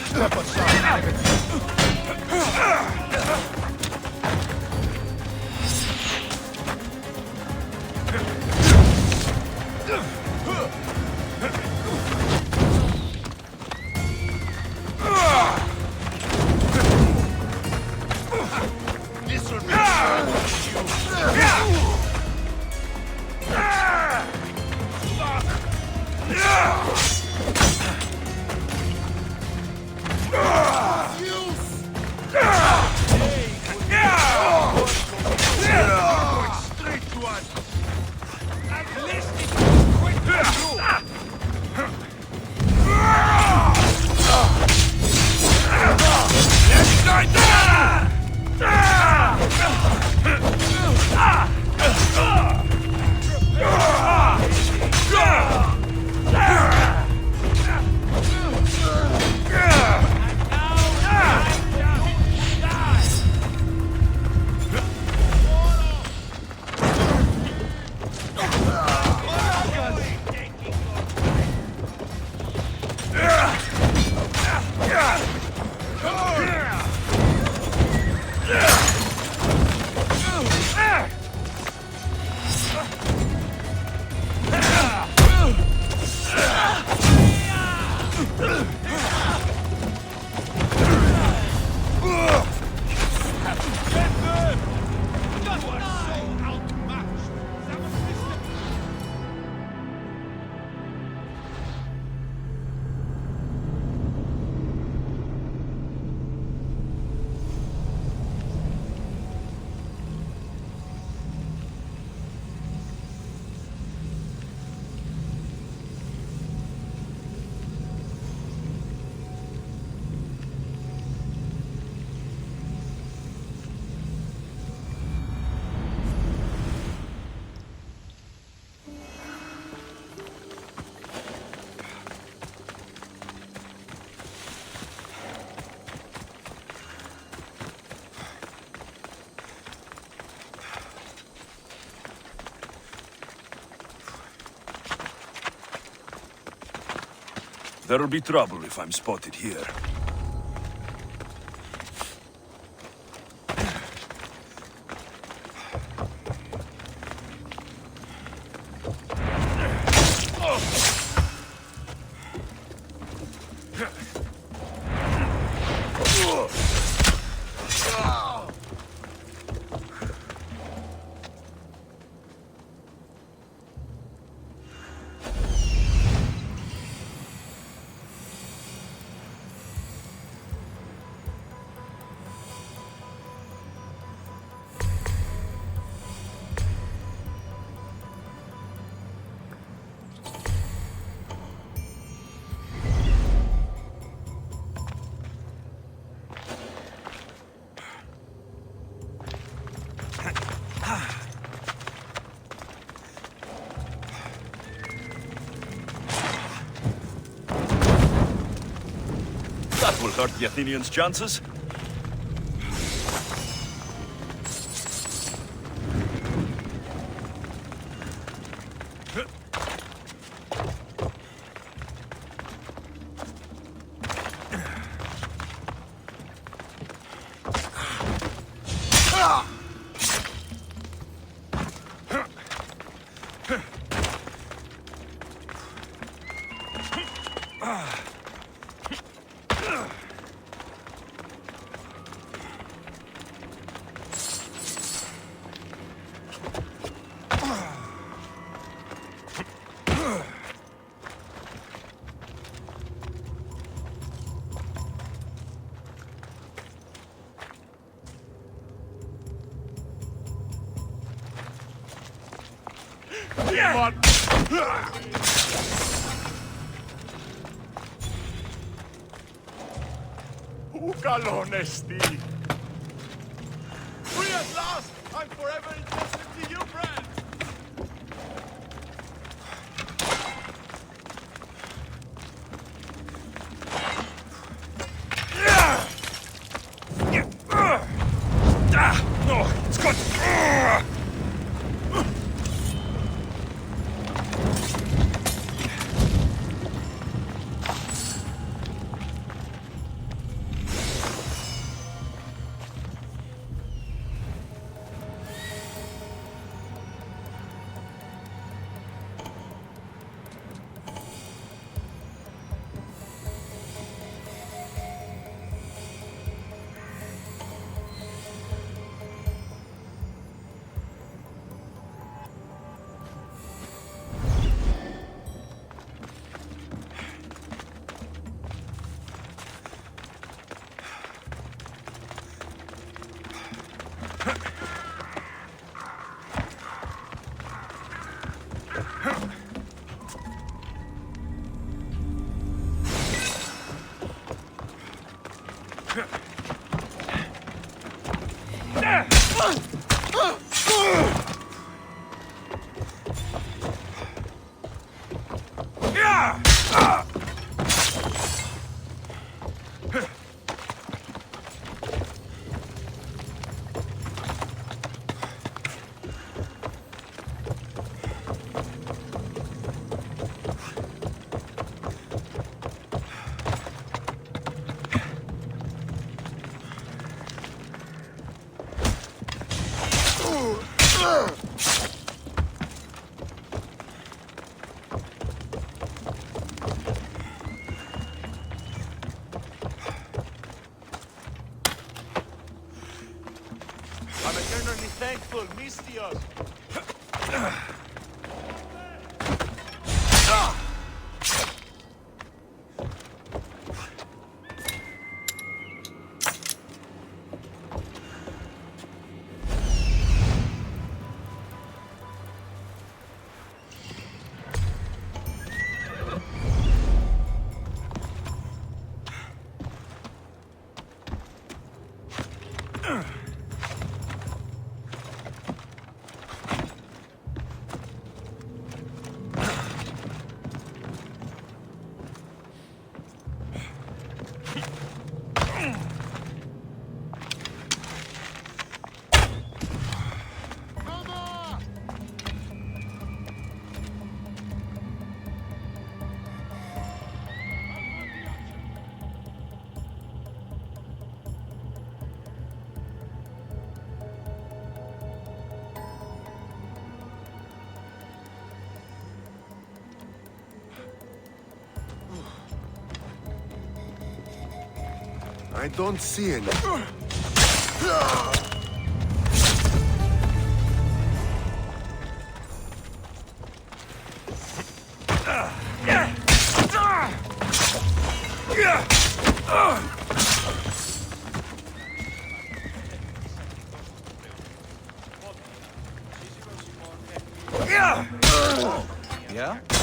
Step aside. There'll be trouble if I'm spotted here. That will hurt the Athenians' chances. Free at last! I'm forever indebted to you, friend! Careful, Mistios! I don't see any. Yeah?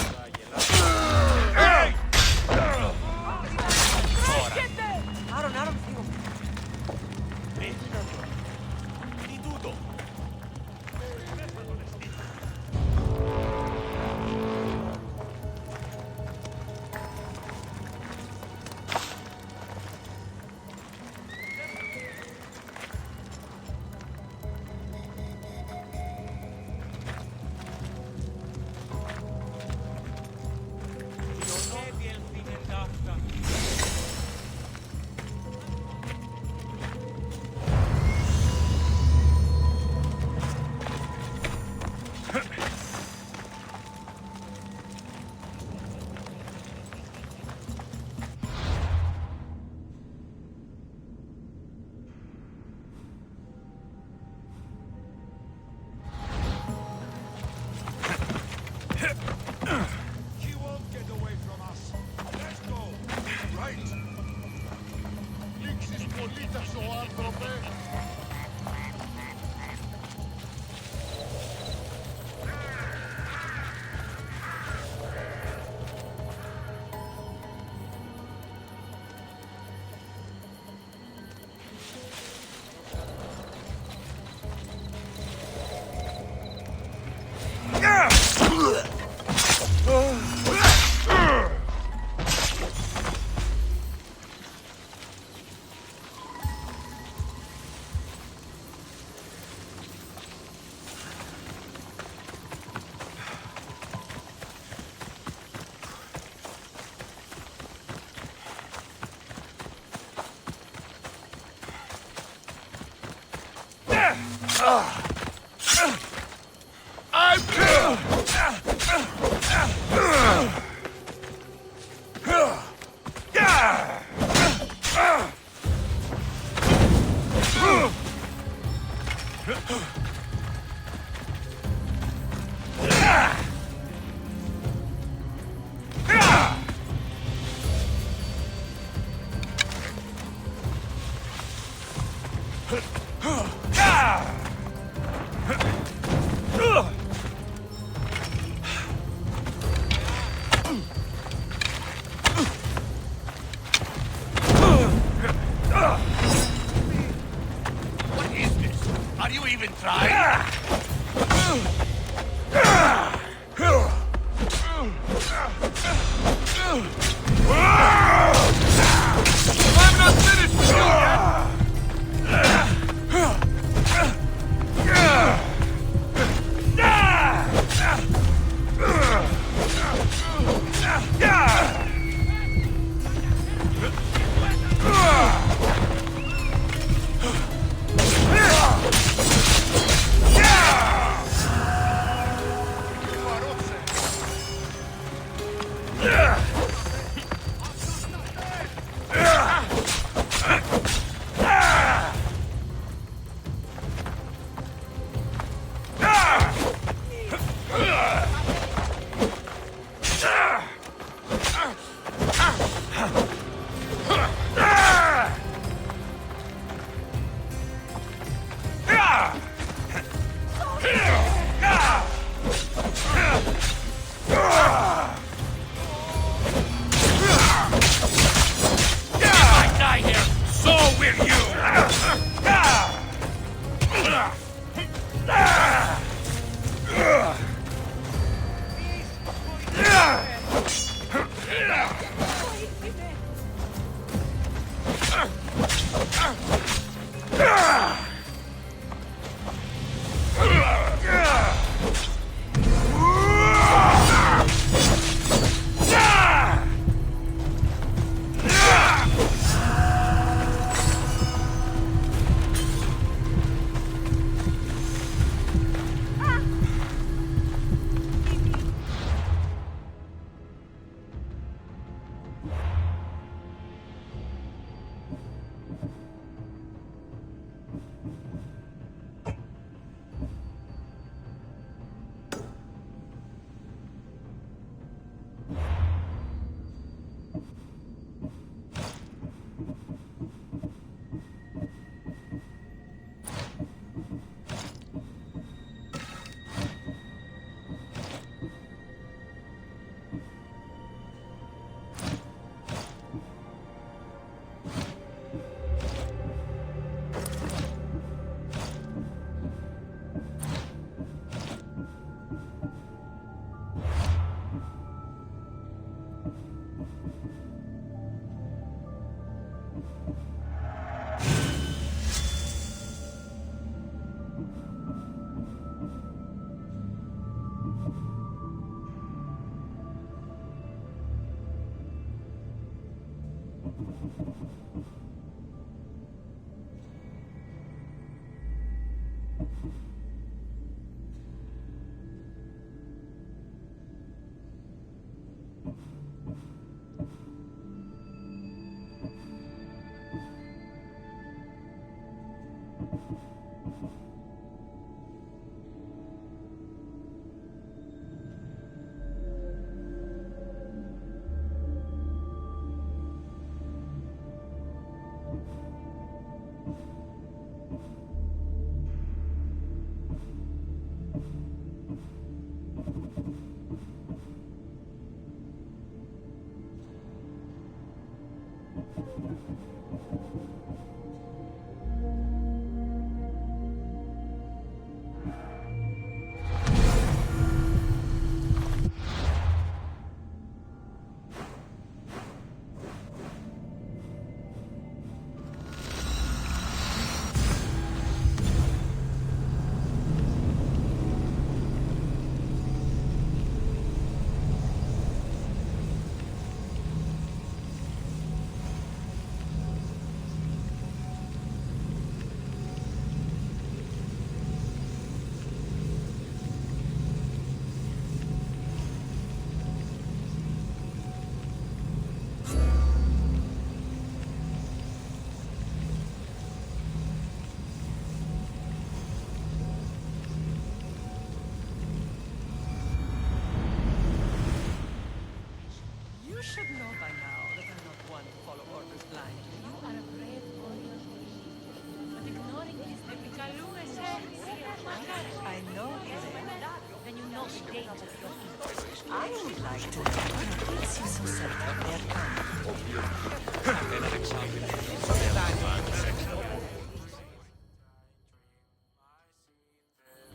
I would like to know what makes you so certain they're coming.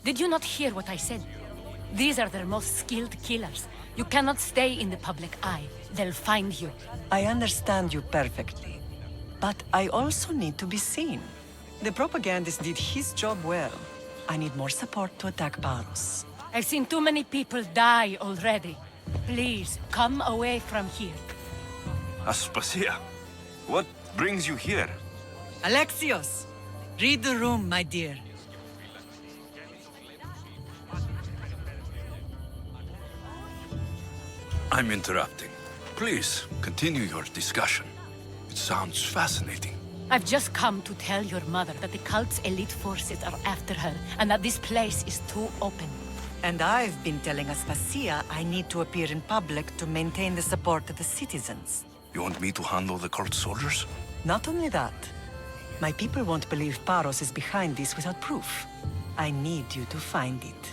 Did you not hear what I said? These are their most skilled killers. You cannot stay in the public eye. They'll find you. I understand you perfectly. But I also need to be seen. The propagandist did his job well. I need more support to attack Paros. I've seen too many people die already. Please, come away from here. Aspasia, what brings you here? Alexios! Read the room, my dear. I'm interrupting. Please, continue your discussion. It sounds fascinating. I've just come to tell your mother that the cult's elite forces are after her, and that this place is too open. And I've been telling Aspasia I need to appear in public to maintain the support of the citizens. You want me to handle the cult soldiers? Not only that. My people won't believe Paros is behind this without proof. I need you to find it.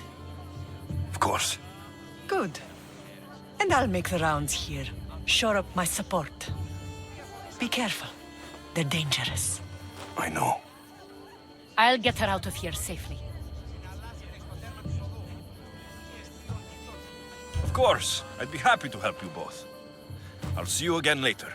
Of course. Good. And I'll make the rounds here. Shore up my support. Be careful. They're dangerous. I know. I'll get her out of here safely. Of course. I'd be happy to help you both. I'll see you again later.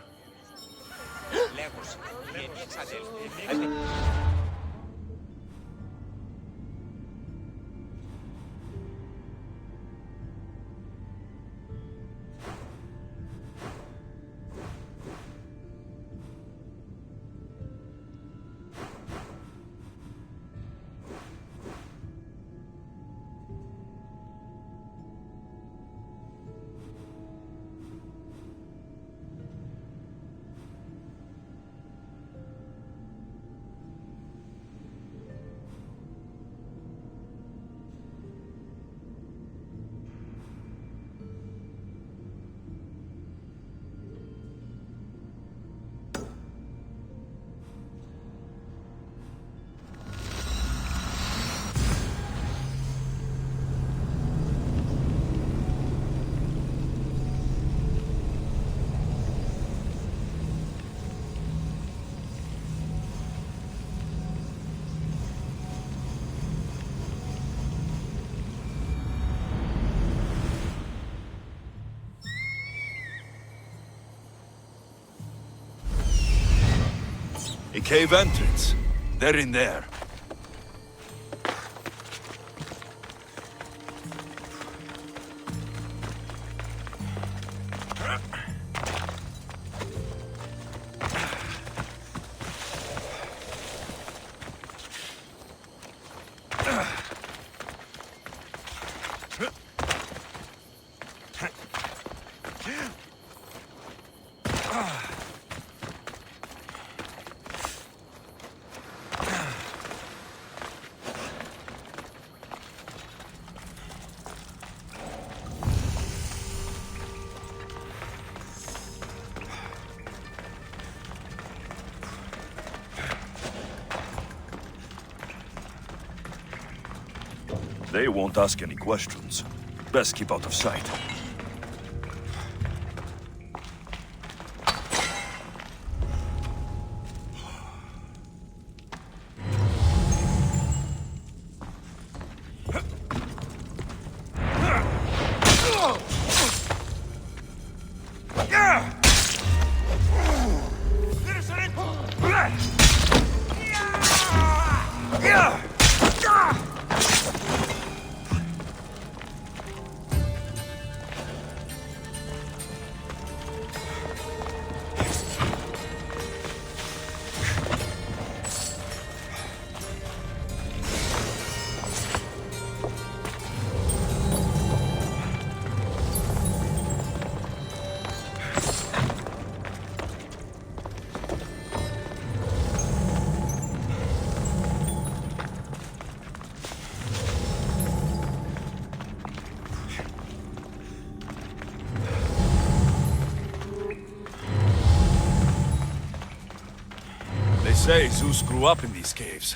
A cave entrance. They're in there. They won't ask any questions. Best keep out of sight. They say Zeus grew up in these caves.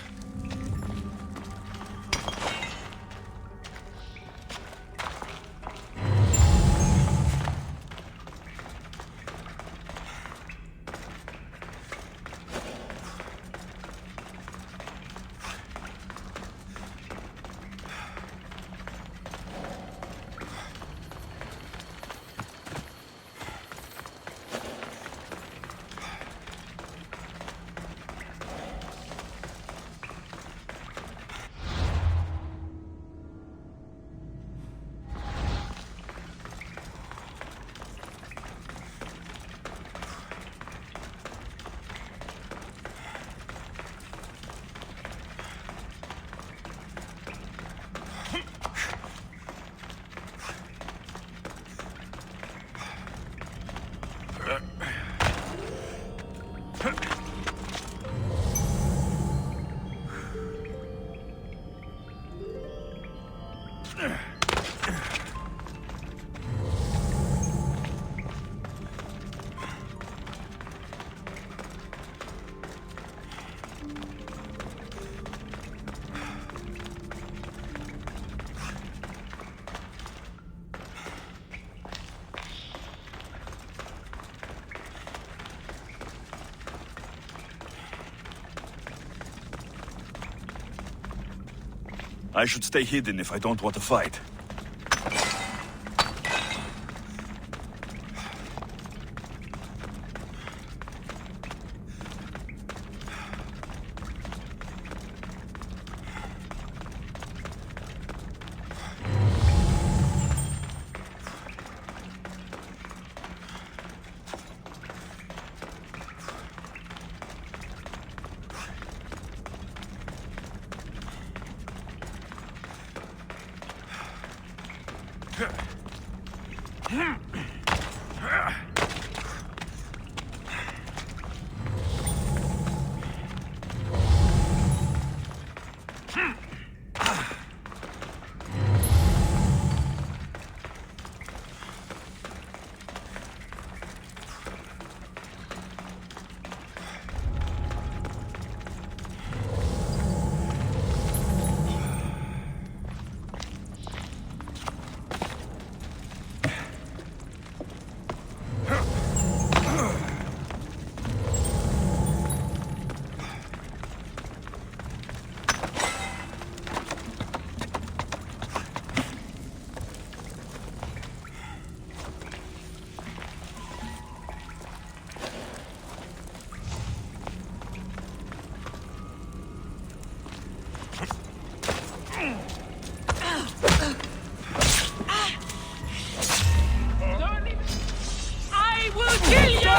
I should stay hidden if I don't want to fight. I will kill you!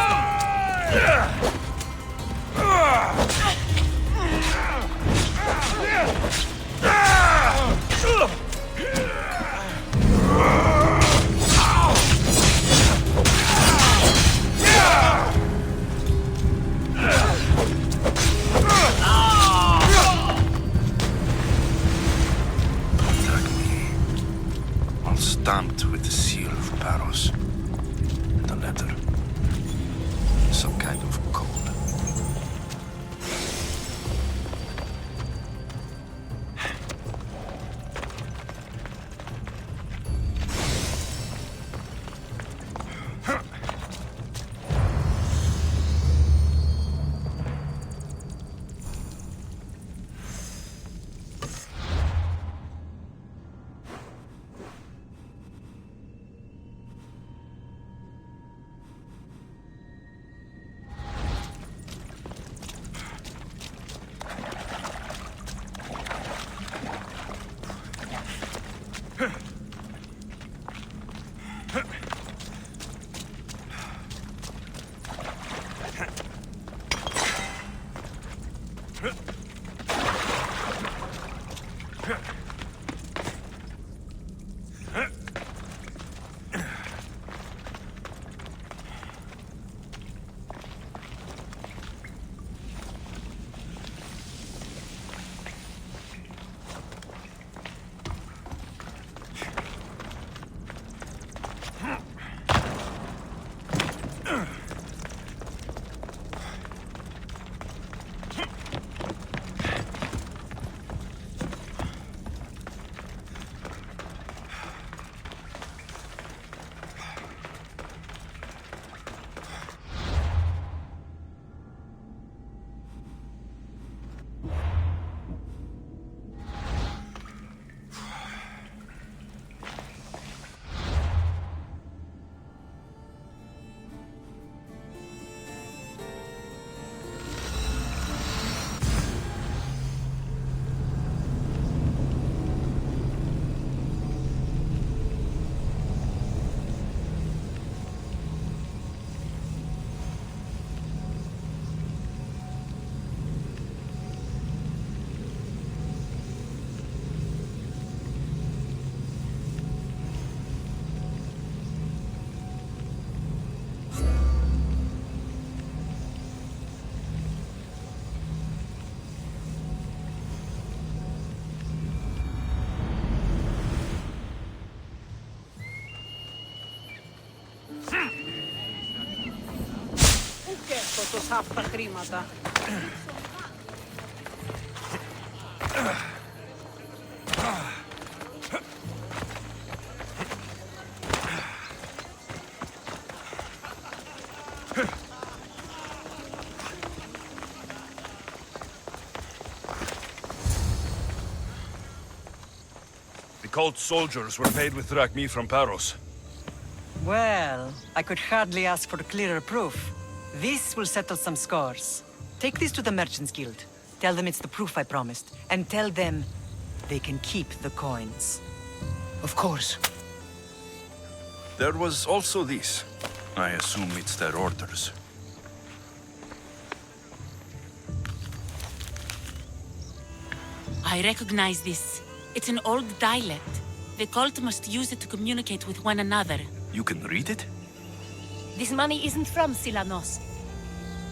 All stamped with the seal of Paros. The letter. Some kind of code. τους αυτά χρήματα. The cult soldiers were paid with drachmi from Paros. Well, I could hardly ask for clearer proof. This will settle some scores. Take this to the Merchants Guild. Tell them it's the proof I promised. And tell them they can keep the coins. Of course. There was also this. I assume it's their orders. I recognize this. It's an old dialect. The cult must use it to communicate with one another. You can read it? This money isn't from Silanos.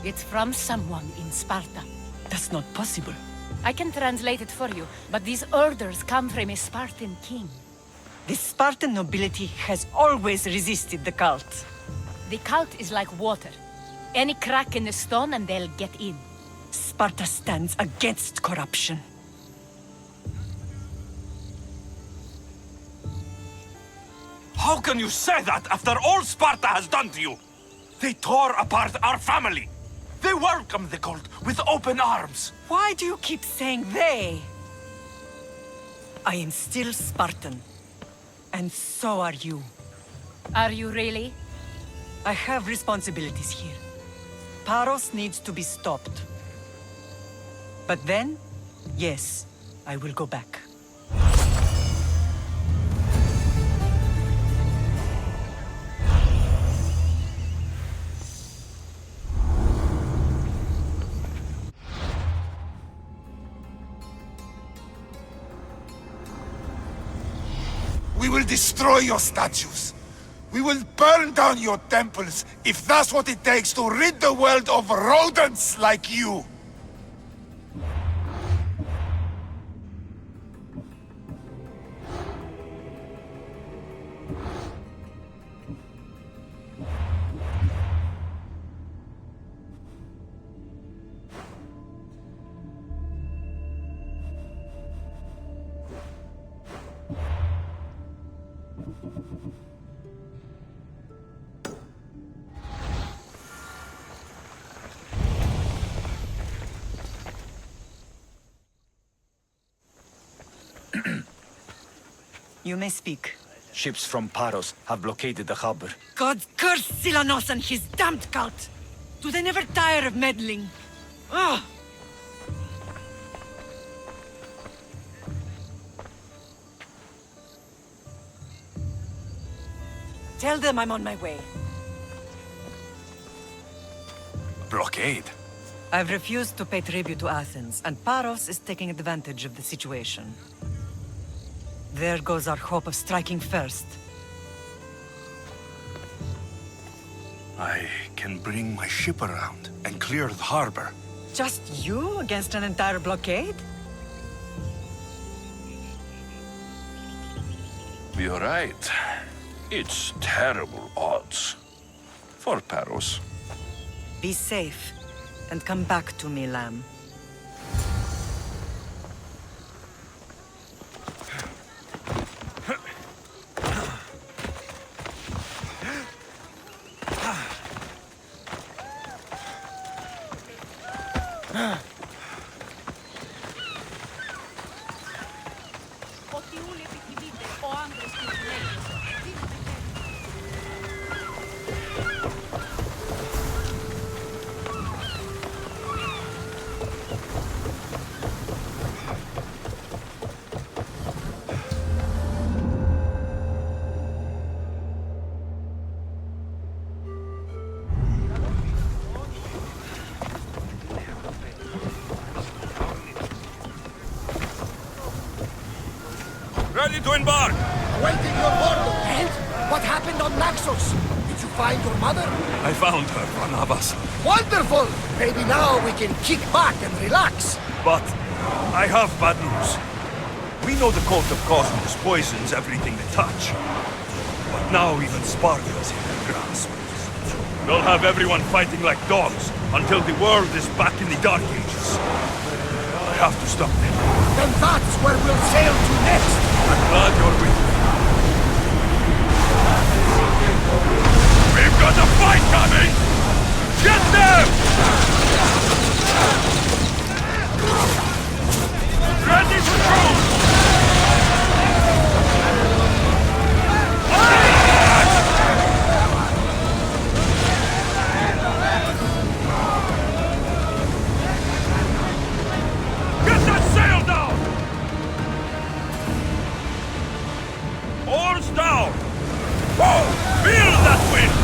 It's from someone in Sparta. That's not possible. I can translate it for you, but these orders come from a Spartan king. The Spartan nobility has always resisted the cult. The cult is like water. Any crack in the stone and they'll get in. Sparta stands against corruption. How can you say that after all Sparta has done to you? They tore apart our family. They welcomed the cult with open arms. Why do you keep saying they? I am still Spartan. And so are you. Are you really? I have responsibilities here. Paros needs to be stopped. But then, yes, I will go back. We will destroy your statues. We will burn down your temples if that's what it takes to rid the world of rodents like you. You may speak. Ships from Paros have blockaded the harbor. God curse Silanos and his damned cult! Do they never tire of meddling? Ugh! Tell them I'm on my way. Blockade? I've refused to pay tribute to Athens, and Paros is taking advantage of the situation. There goes our hope of striking first. I can bring my ship around and clear the harbor. Just you against an entire blockade? You're right. It's terrible odds. For Paros. Be safe, and come back to me, lamb. Ready to embark! Awaiting your order. And? What happened on Naxos? Did you find your mother? I found her, Barnabas. Wonderful! Maybe now we can kick back and relax. But I have bad news. We know the cult of Cosmos poisons everything they touch. But now even Sparta is in their grasp. They'll have everyone fighting like dogs until the world is back in the Dark Ages. I have to stop them. Then that's where we'll sail to next. I'm glad you're with me. We've got a fight coming! Get them! Ready to shoot! Get that sail down! Oars down! Whoa! Feel that wind!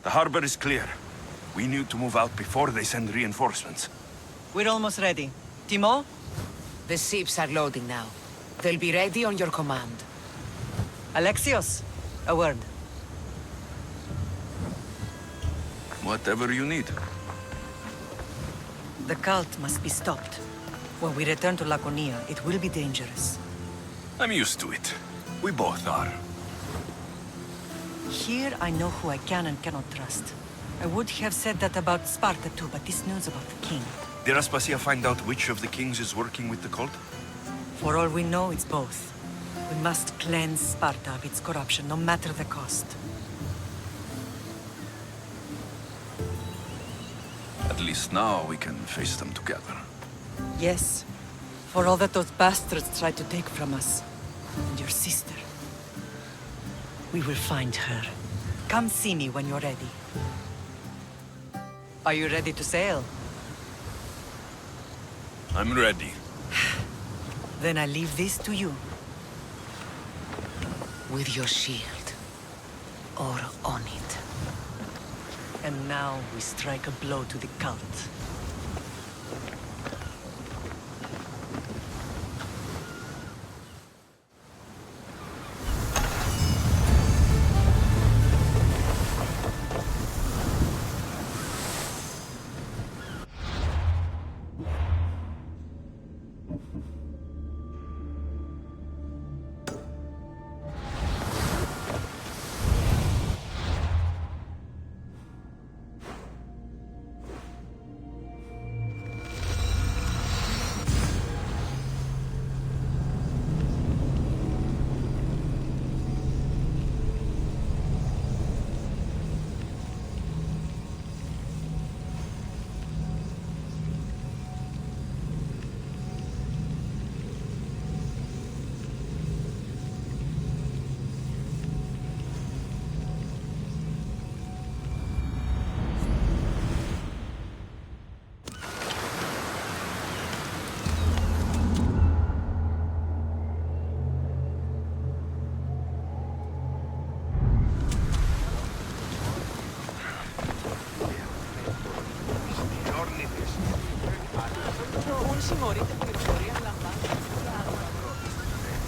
The harbor is clear. We need to move out before they send reinforcements. We're almost ready. Timo? The ships are loading now. They'll be ready on your command. Alexios, a word. Whatever you need. The cult must be stopped. When we return to Laconia, it will be dangerous. I'm used to it. We both are. Here I know who I can and cannot trust. I would have said that about Sparta too, but this news about the king. Did Aspasia find out which of the kings is working with the cult? For all we know, it's both. We must cleanse Sparta of its corruption, no matter the cost. At least now we can face them together. Yes. For all that those bastards tried to take from us. And your sister. We will find her. Come see me when you're ready. Are you ready to sail? I'm ready. Then I leave this to you. With your shield. Or on it. And now we strike a blow to the cult.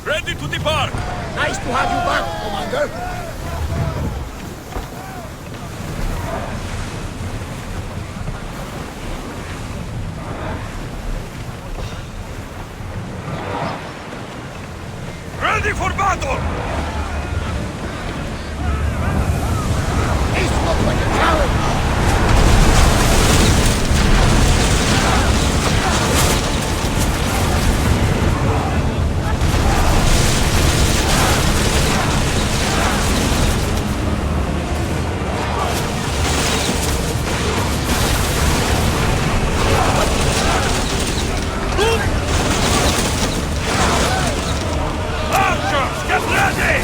Ready to depart! Nice to have you back, Commander. Ready for battle! This looks like a challenge. Archers, get ready!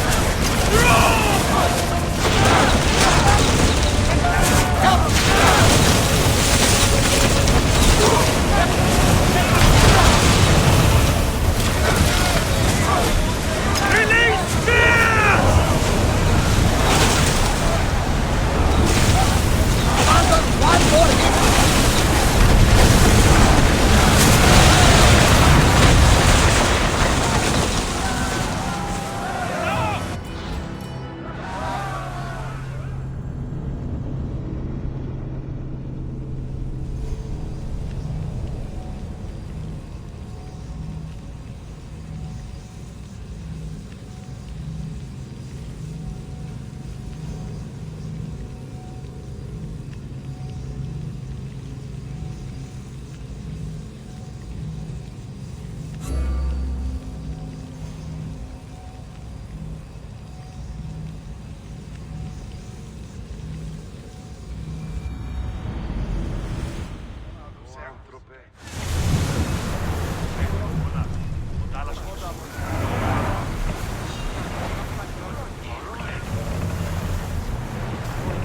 Release spears! Commander, one more hit.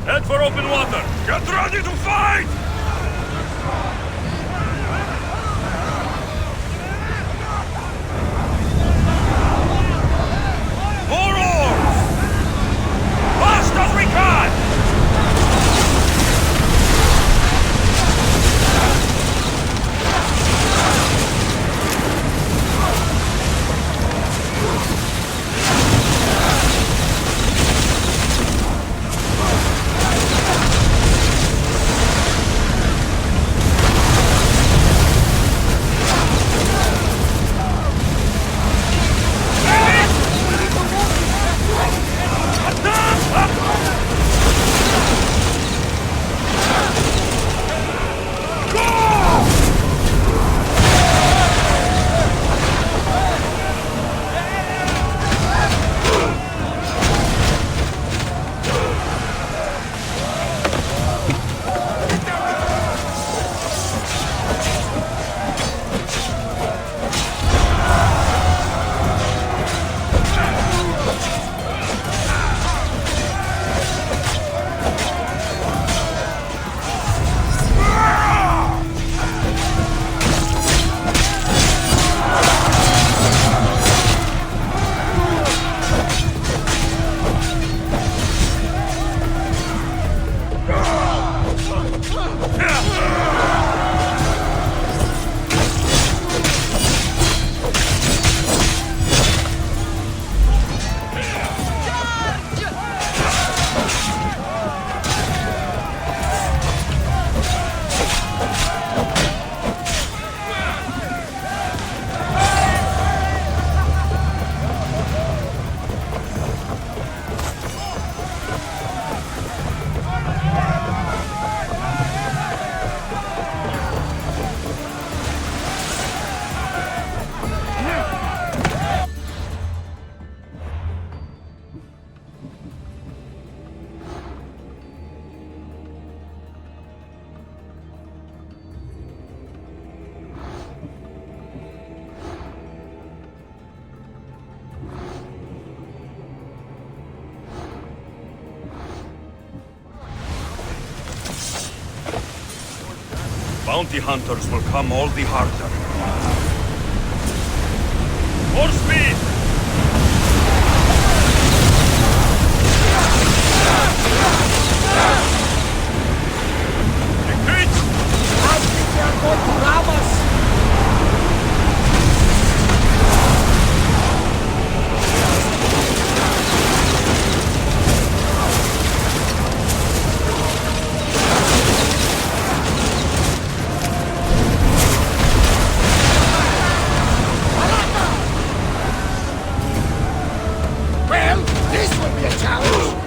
Head for open water! Get ready to fight! More oars! Fast as we can! bounty hunters will come all the harder. More speed! Retreat! I think they are going to rob us! Well, this will be a challenge.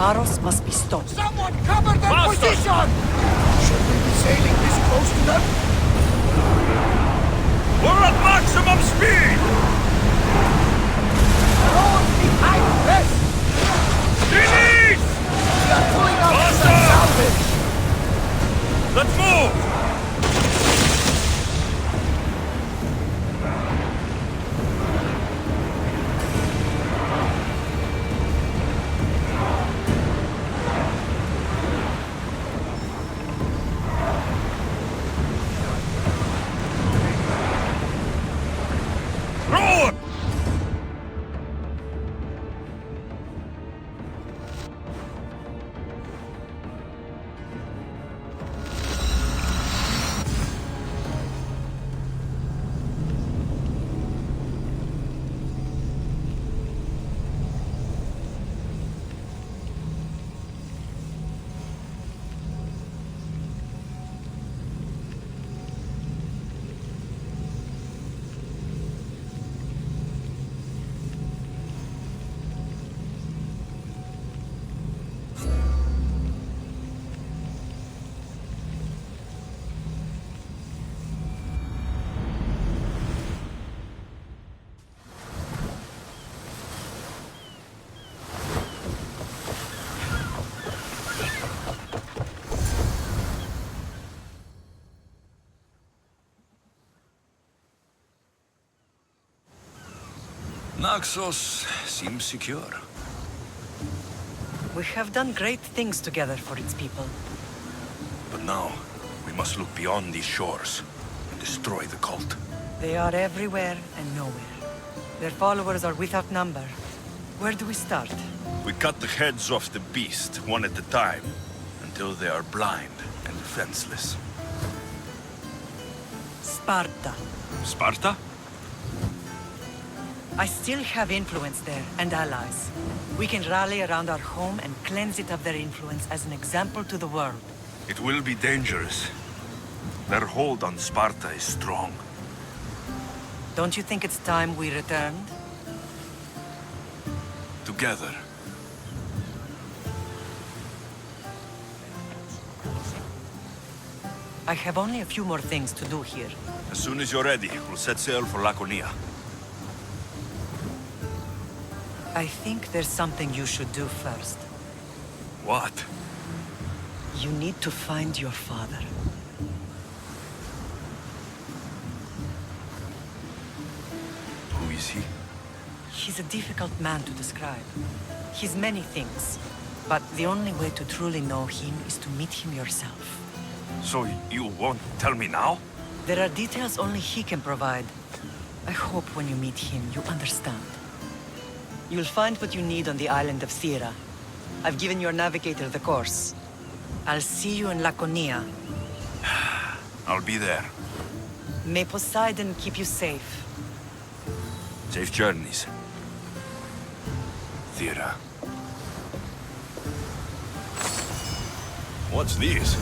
Paros must be stopped. Someone cover their position! Should we be sailing this close to them? We're at maximum speed! Roll behind this! Denise! We are pulling out Faster! the salvage! Let's move! Naxos seems secure. We have done great things together for its people. But now, we must look beyond these shores and destroy the cult. They are everywhere and nowhere. Their followers are without number. Where do we start? We cut the heads off the beast, one at a time, until they are blind and defenseless. Sparta. Sparta? I still have influence there, and allies. We can rally around our home and cleanse it of their influence as an example to the world. It will be dangerous. Their hold on Sparta is strong. Don't you think it's time we returned? Together. I have only a few more things to do here. As soon as you're ready, we'll set sail for Laconia. I think there's something you should do first. What? You need to find your father. Who is he? He's a difficult man to describe. He's many things, but the only way to truly know him is to meet him yourself. So you won't tell me now? There are details only he can provide. I hope when you meet him, you understand. You'll find what you need on the island of Thera. I've given your navigator the course. I'll see you in Laconia. I'll be there. May Poseidon keep you safe. Safe journeys. Thera. What's this?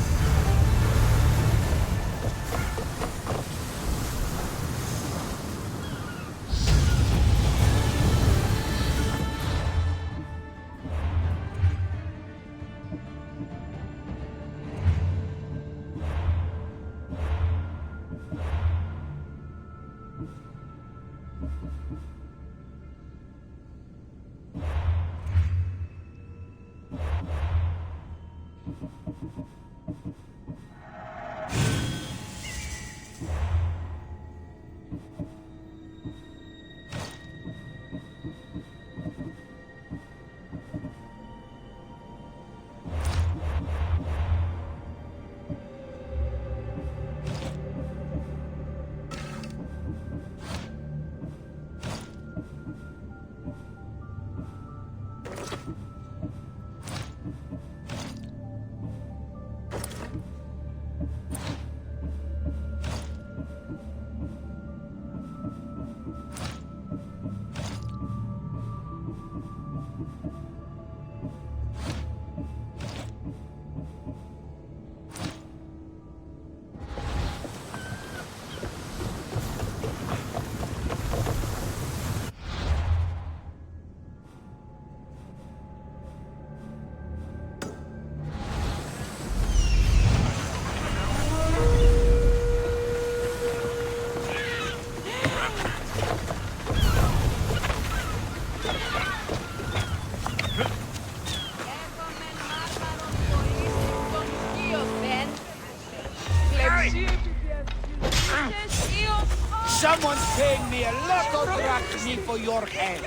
Someone's paying me a lot of drachmi for your head.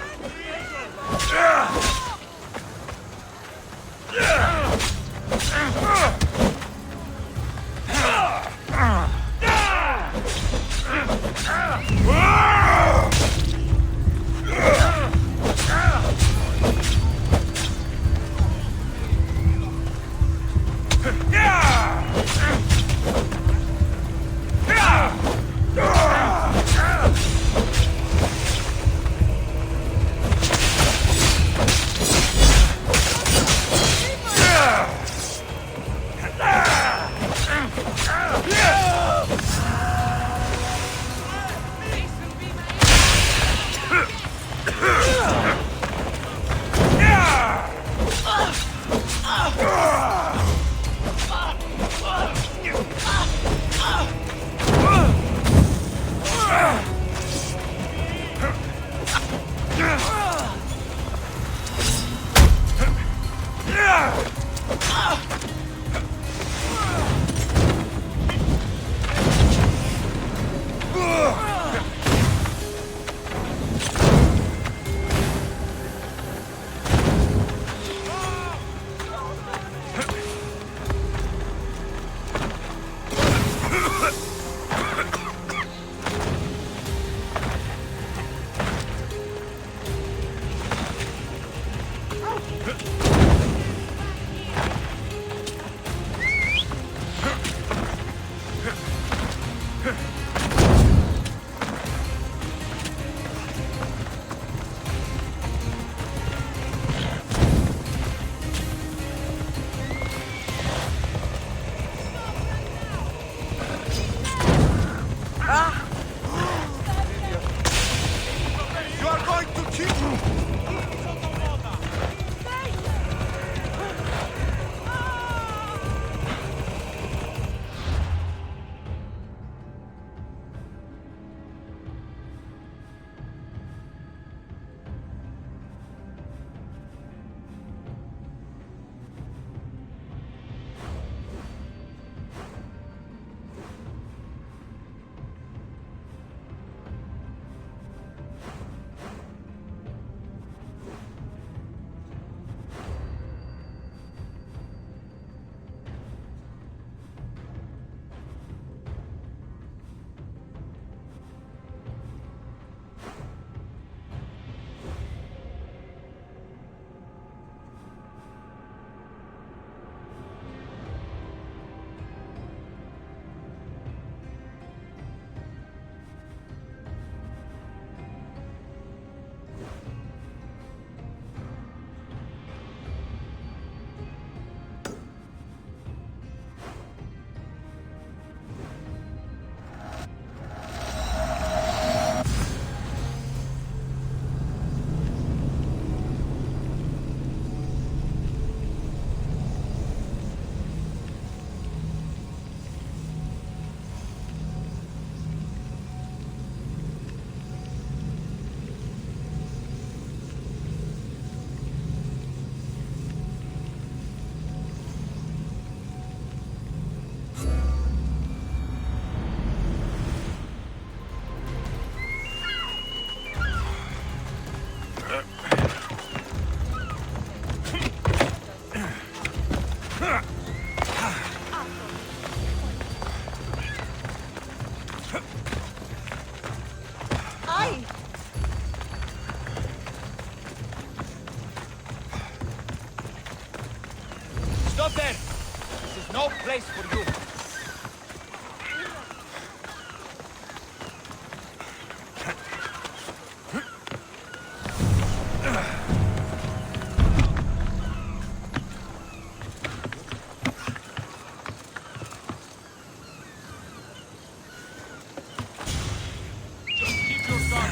Why? Stop there! This is no place for you.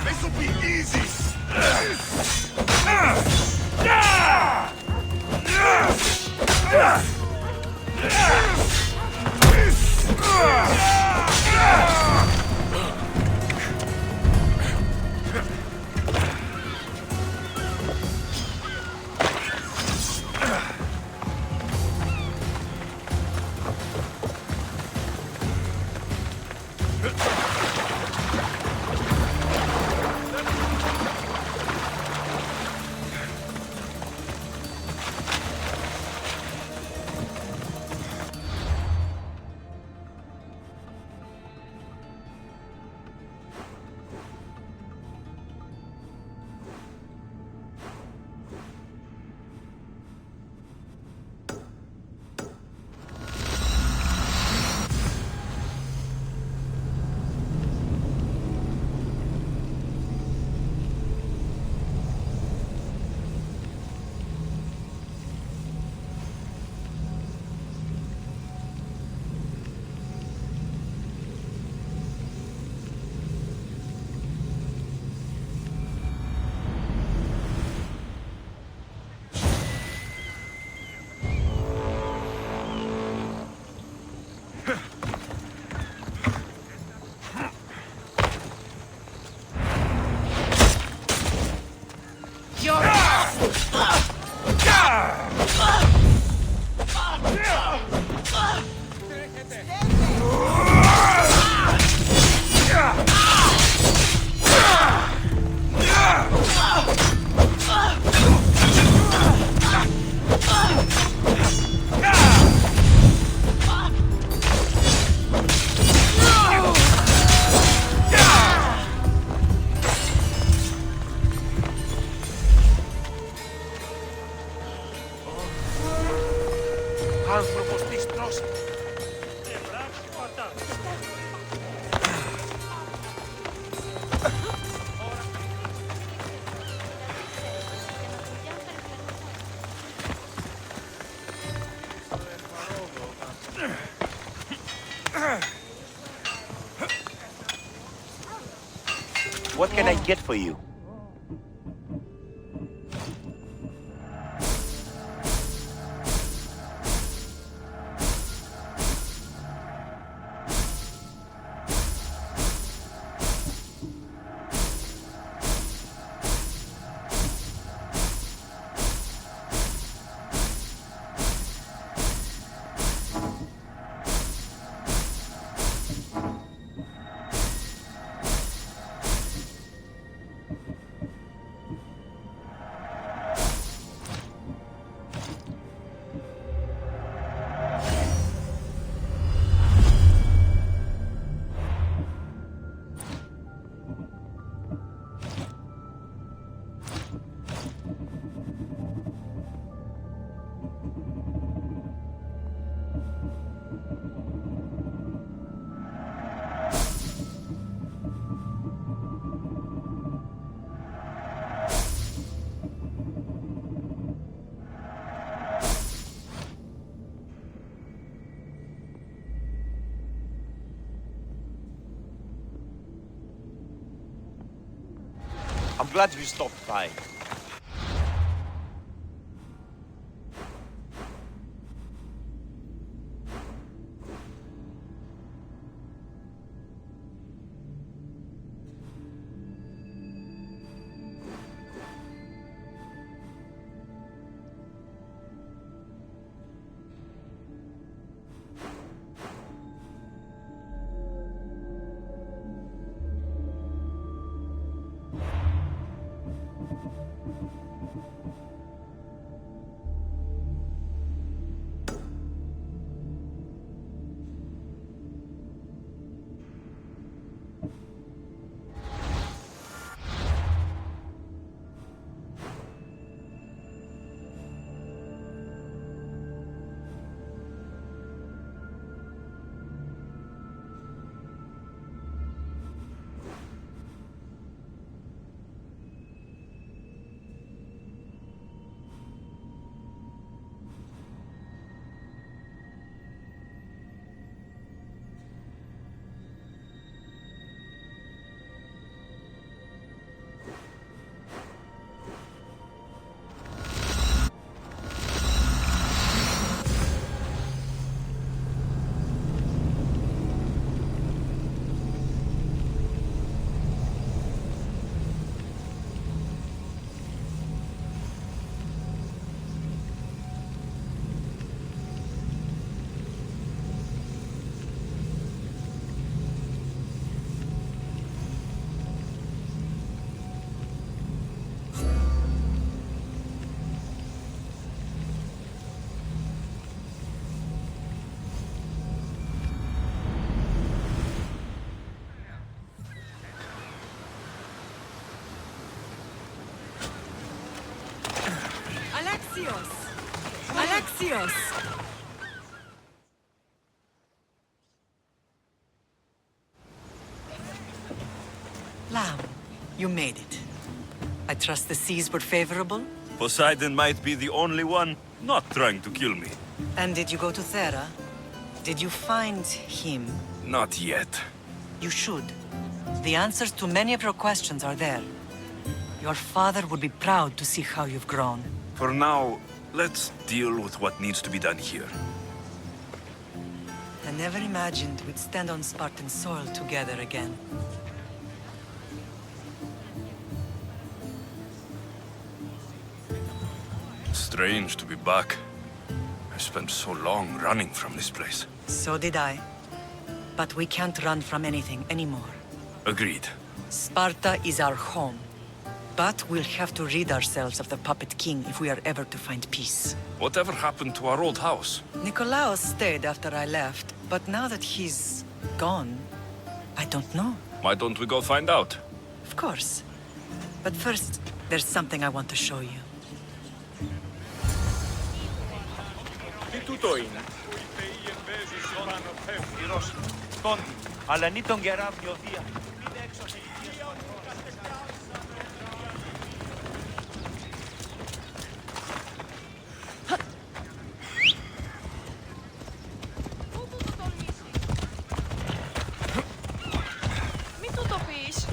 This'll be easy! What can I get for you? I'm glad you stopped by. Alexios! Alexios! Lamb, you made it. I trust the seas were favorable? Poseidon might be the only one not trying to kill me. And did you go to Thera? Did you find him? Not yet. You should. The answers to many of your questions are there. Your father would be proud to see how you've grown. For now, let's deal with what needs to be done here. I never imagined we'd stand on Spartan soil together again. Strange to be back. I spent so long running from this place. So did I. But we can't run from anything anymore. Agreed. Sparta is our home. But we'll have to rid ourselves of the Puppet King if we are ever to find peace. Whatever happened to our old house? Nikolaos stayed after I left, but now that he's gone, I don't know. Why don't we go find out? Of course. But first, there's something I want to show you. Τι τούτο είναι? Κόντι, αλλά νη τον κεράβιο δία. Είναι έξω σε Μην του το πεις.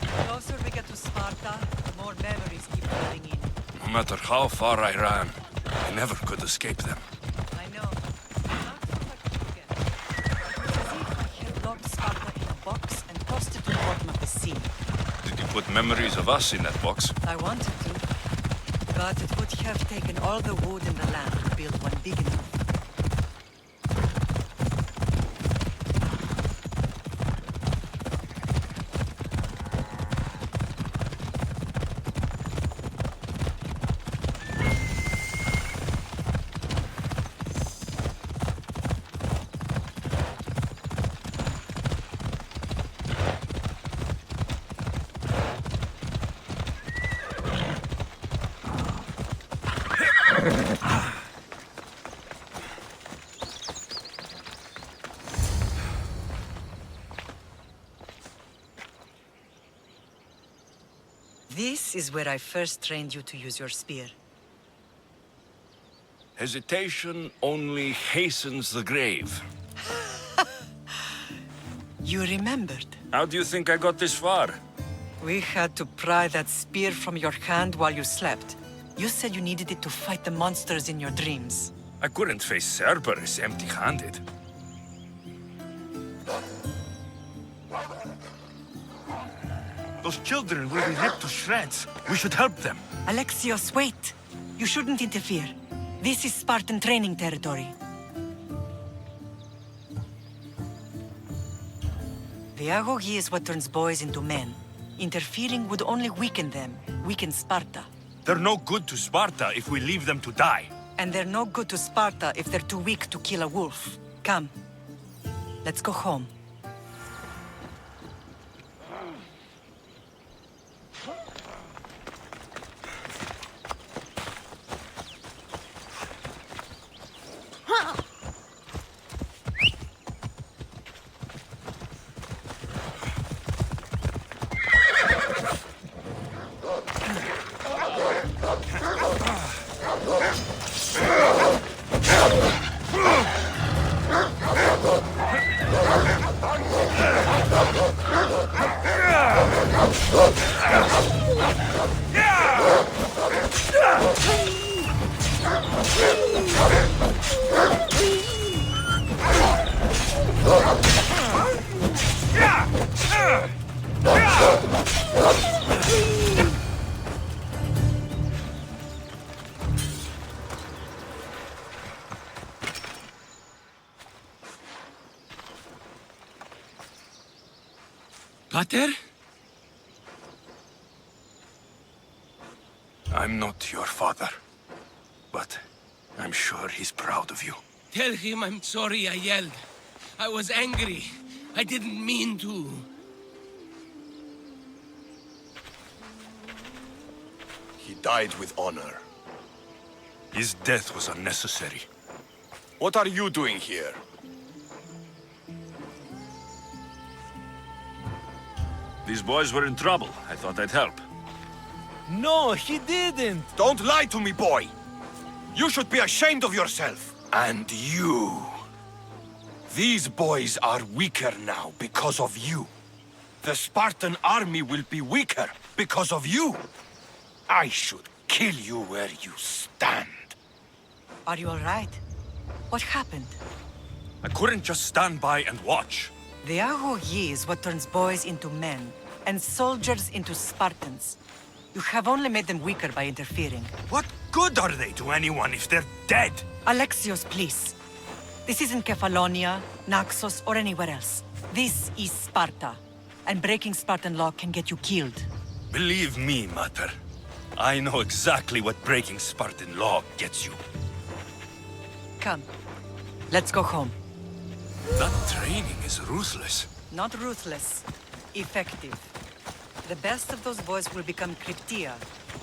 The closer we get to Sparta, the more memories keep flooding in. No matter how far I ran, I never could escape them. I know. Not so much again. It's as if I had locked Sparta in a box and tossed it to the bottom of the sea. Did you put memories of us in that box? I wanted to, but it would have taken all the wood in the land to build one big enough. This is where I first trained you to use your spear. Hesitation only hastens the grave. You remembered. How do you think I got this far? We had to pry that spear from your hand while you slept. You said you needed it to fight the monsters in your dreams. I couldn't face Cerberus empty-handed. Those children will be ripped to shreds. We should help them. Alexios, wait! You shouldn't interfere. This is Spartan training territory. The agogi is what turns boys into men. Interfering would only weaken them, weaken Sparta. They're no good to Sparta if we leave them to die. And they're no good to Sparta if they're too weak to kill a wolf. Come, let's go home. Pater? I'm not your father, but I'm sure he's proud of you. Tell him I'm sorry I yelled. I was angry. I didn't mean to. He died with honor. His death was unnecessary. What are you doing here? These boys were in trouble. I thought I'd help. No, he didn't! Don't lie to me, boy! You should be ashamed of yourself. And you. These boys are weaker now because of you. The Spartan army will be weaker because of you. I should kill you where you stand. Are you all right? What happened? I couldn't just stand by and watch. The Aho Yi is what turns boys into men, and soldiers into Spartans. You have only made them weaker by interfering. What good are they to anyone if they're dead? Alexios, please. This isn't Kefalonia, Naxos, or anywhere else. This is Sparta, and breaking Spartan law can get you killed. Believe me, Mater. I know exactly what breaking Spartan law gets you. Come, let's go home. That training is ruthless. Not ruthless, effective. The best of those boys will become Kryptia,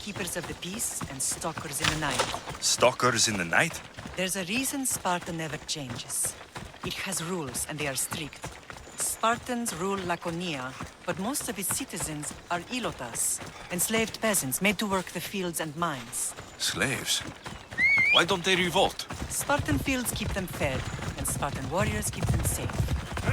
keepers of the peace and stalkers in the night. Stalkers in the night? There's a reason Sparta never changes. It has rules, and they are strict. Spartans rule Laconia, but most of its citizens are ilotas, enslaved peasants made to work the fields and mines. Slaves? Why don't they revolt? Spartan fields keep them fed, and Spartan warriors keep them safe.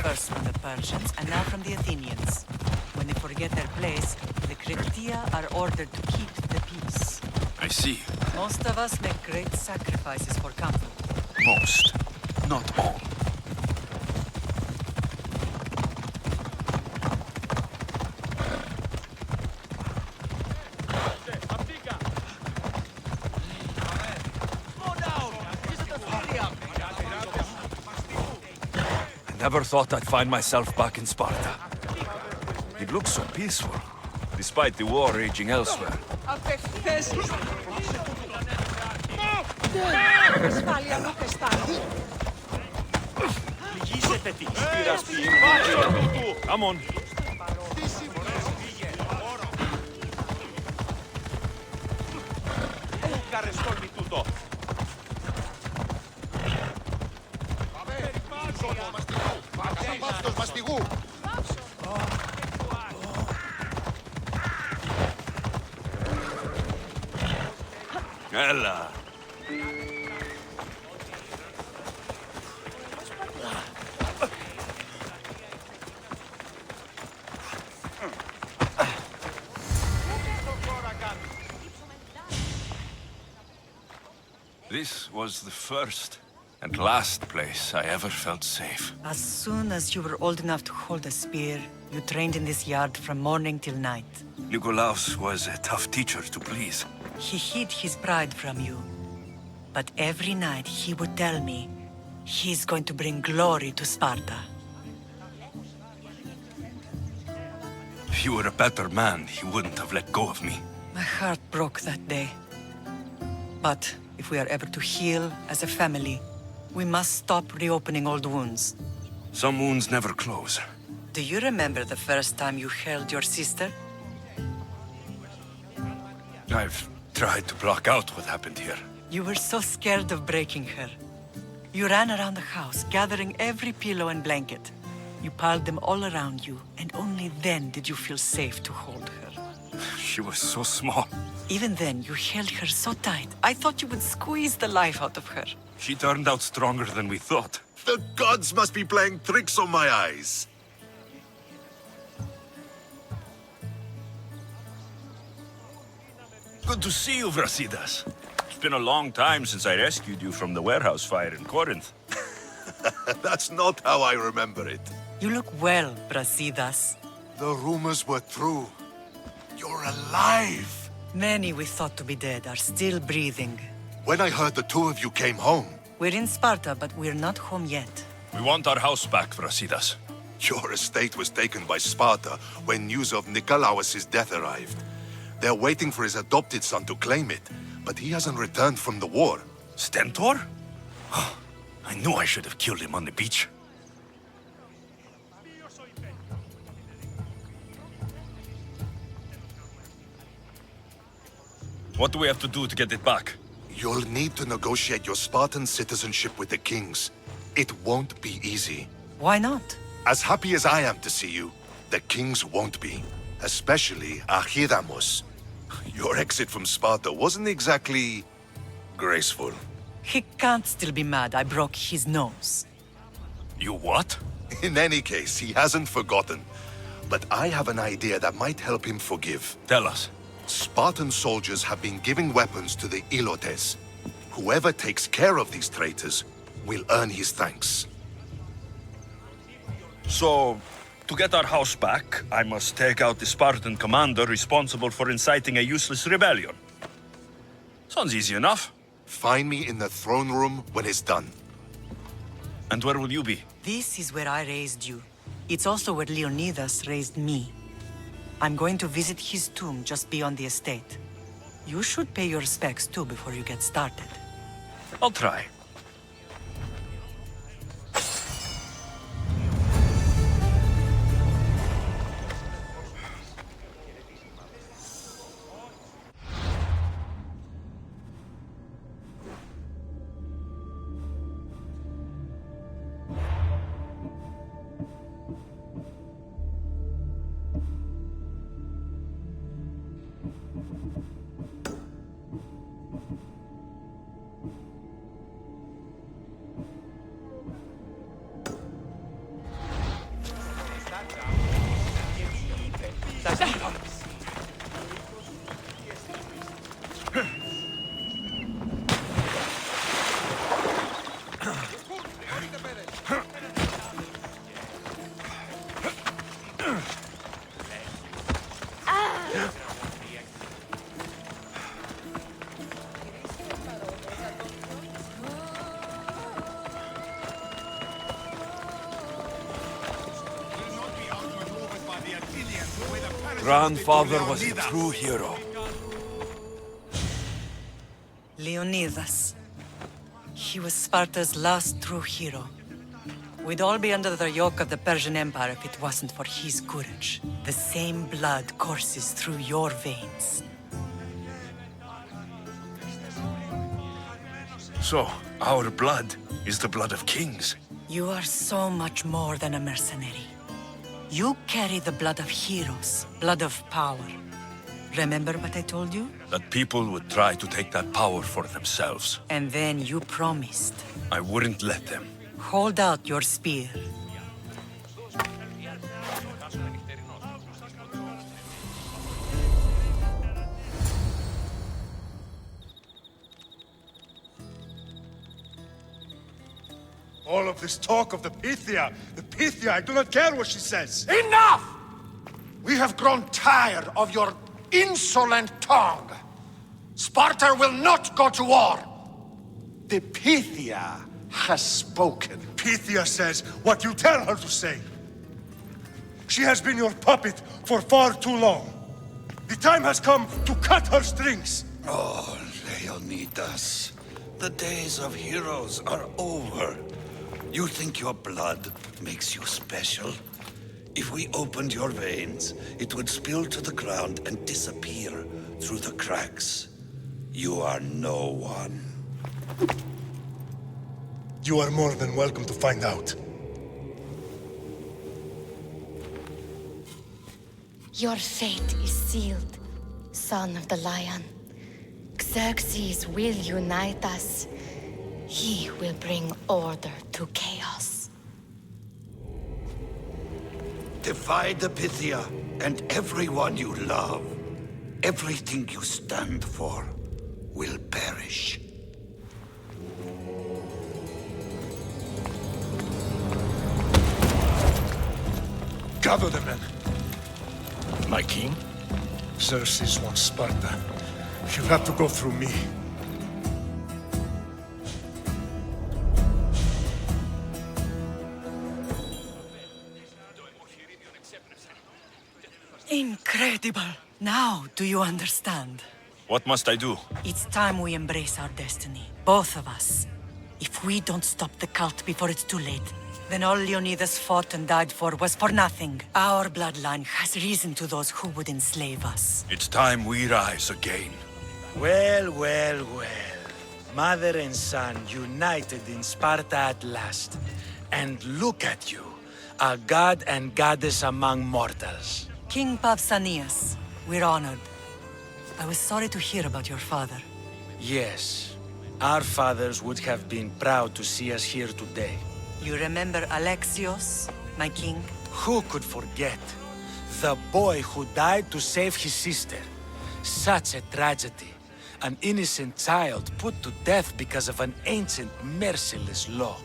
First from the Persians, and now from the Athenians. When they forget their place, the Kryptia are ordered to keep the peace. I see. Most of us make great sacrifices for comfort. Most, not all. Never thought I'd find myself back in Sparta. It looks so peaceful, despite the war raging elsewhere. Come on. Ella. This was the first and last place I ever felt safe. As soon as you were old enough to hold a spear, you trained in this yard from morning till night. Nikolaos was a tough teacher to please. He hid his pride from you. But every night he would tell me, he's going to bring glory to Sparta. If he were a better man, he wouldn't have let go of me. My heart broke that day. But if we are ever to heal as a family, we must stop reopening old wounds. Some wounds never close. Do you remember the first time you held your sister? I've tried to block out what happened here. You were so scared of breaking her. You ran around the house, gathering every pillow and blanket. You piled them all around you, and only then did you feel safe to hold her. She was so small. Even then, you held her so tight. I thought you would squeeze the life out of her. She turned out stronger than we thought. The gods must be playing tricks on my eyes. Good to see you, Brasidas. It's been a long time since I rescued you from the warehouse fire in Corinth. That's not how I remember it. You look well, Brasidas. The rumors were true. You're alive! Many we thought to be dead are still breathing. When I heard the two of you came home... We're in Sparta, but we're not home yet. We want our house back, Brasidas. Your estate was taken by Sparta when news of Nikolaos' death arrived. They're waiting for his adopted son to claim it, but he hasn't returned from the war. Stentor? I knew I should have killed him on the beach. What do we have to do to get it back? You'll need to negotiate your Spartan citizenship with the kings. It won't be easy. Why not? As happy as I am to see you, the kings won't be. Especially Archidamos. Your exit from Sparta wasn't exactly graceful. He can't still be mad I broke his nose. You what? In any case, he hasn't forgotten. But I have an idea that might help him forgive. Tell us. Spartan soldiers have been giving weapons to the Ilotes. Whoever takes care of these traitors will earn his thanks. So, to get our house back, I must take out the Spartan commander responsible for inciting a useless rebellion. Sounds easy enough. Find me in the throne room when it's done. And where will you be? This is where I raised you. It's also where Leonidas raised me. I'm going to visit his tomb just beyond the estate. You should pay your respects too before you get started. I'll try. Grandfather was a true hero. Leonidas. He was Sparta's last true hero. We'd all be under the yoke of the Persian Empire if it wasn't for his courage. The same blood courses through your veins. So, our blood is the blood of kings. You are so much more than a mercenary. You carry the blood of heroes, blood of power. Remember what I told you? That people would try to take that power for themselves. And then you promised. I wouldn't let them. Hold out your spear. All of this talk of the Pythia, I do not care what she says. Enough! We have grown tired of your insolent tongue. Sparta will not go to war. The Pythia has spoken. Pythia says what you tell her to say. She has been your puppet for far too long. The time has come to cut her strings. Oh, Leonidas, the days of heroes are over. You think your blood makes you special? If we opened your veins, it would spill to the ground and disappear through the cracks. You are no one. You are more than welcome to find out. Your fate is sealed, son of the lion. Xerxes will unite us. He will bring order to chaos. Divide the Pythia and everyone you love. Everything you stand for will perish. Gather the men. My king? Xerxes wants Sparta. You'll have to go through me. Incredible! Now, do you understand? What must I do? It's time we embrace our destiny, both of us. If we don't stop the cult before it's too late, then all Leonidas fought and died for was for nothing. Our bloodline has risen to those who would enslave us. It's time we rise again. Well, well, well. Mother and son united in Sparta at last. And look at you, a god and goddess among mortals. King Pausanias, we're honored. I was sorry to hear about your father. Yes, our fathers would have been proud to see us here today. You remember Alexios, my king? Who could forget? The boy who died to save his sister. Such a tragedy. An innocent child put to death because of an ancient, merciless law.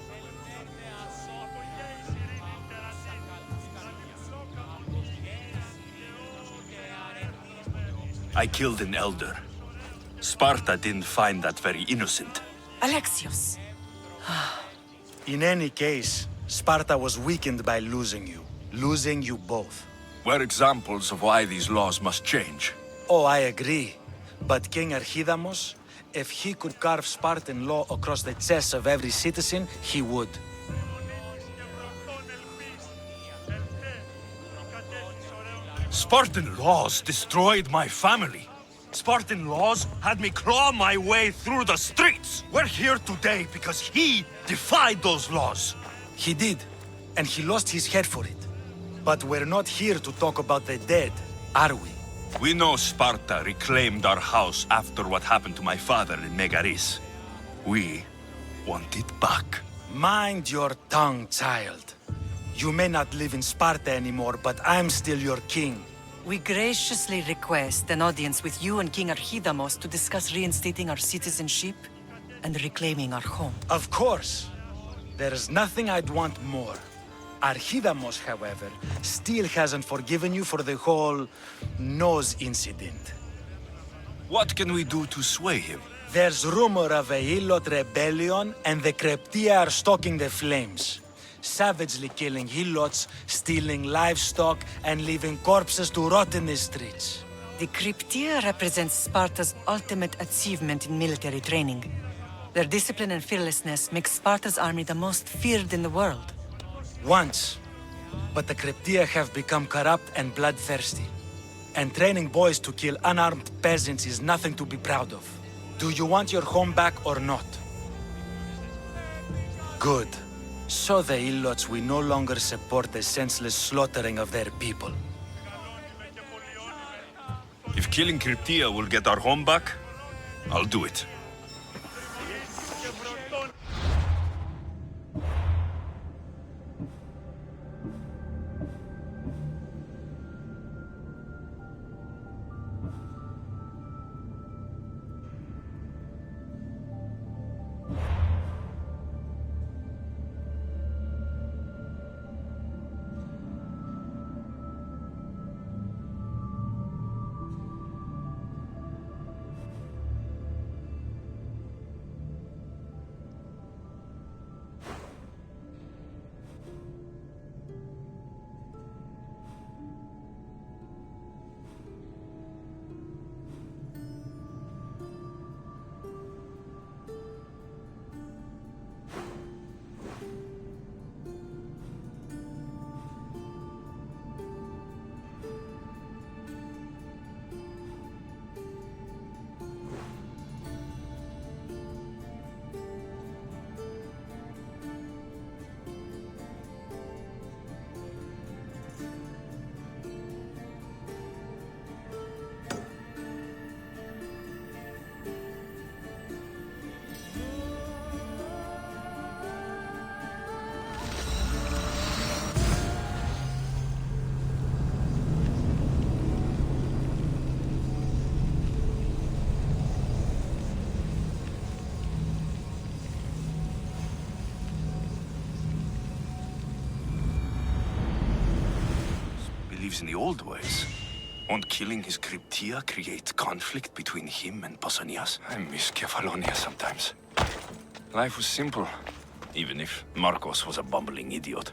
I killed an elder. Sparta didn't find that very innocent. Alexios! In any case, Sparta was weakened by losing you. Losing you both. We're examples of why these laws must change. Oh, I agree. But King Archidamos, if he could carve Spartan law across the chests of every citizen, he would. Spartan laws destroyed my family. Spartan laws had me claw my way through the streets. We're here today because he defied those laws. He did, and he lost his head for it. But we're not here to talk about the dead, are we? We know Sparta reclaimed our house after what happened to my father in Megaris. We want it back. Mind your tongue, child. You may not live in Sparta anymore, but I'm still your king. We graciously request an audience with you and King Archidamos to discuss reinstating our citizenship and reclaiming our home. Of course. There's nothing I'd want more. Archidamos, however, still hasn't forgiven you for the whole nose incident. What can we do to sway him? There's rumor of a Hilot rebellion, and the Kreptia are stalking the flames. Savagely killing Helots, stealing livestock, and leaving corpses to rot in the streets. The Cryptia represents Sparta's ultimate achievement in military training. Their discipline and fearlessness make Sparta's army the most feared in the world. Once. But the Cryptia have become corrupt and bloodthirsty. And training boys to kill unarmed peasants is nothing to be proud of. Do you want your home back or not? Good. So the Ilots will no longer support the senseless slaughtering of their people. If killing Cryptia will get our home back, I'll do it. In the old ways. Won't killing his Cryptia create conflict between him and Pausanias? I miss Kefalonia sometimes. Life was simple, even if Marcos was a bumbling idiot.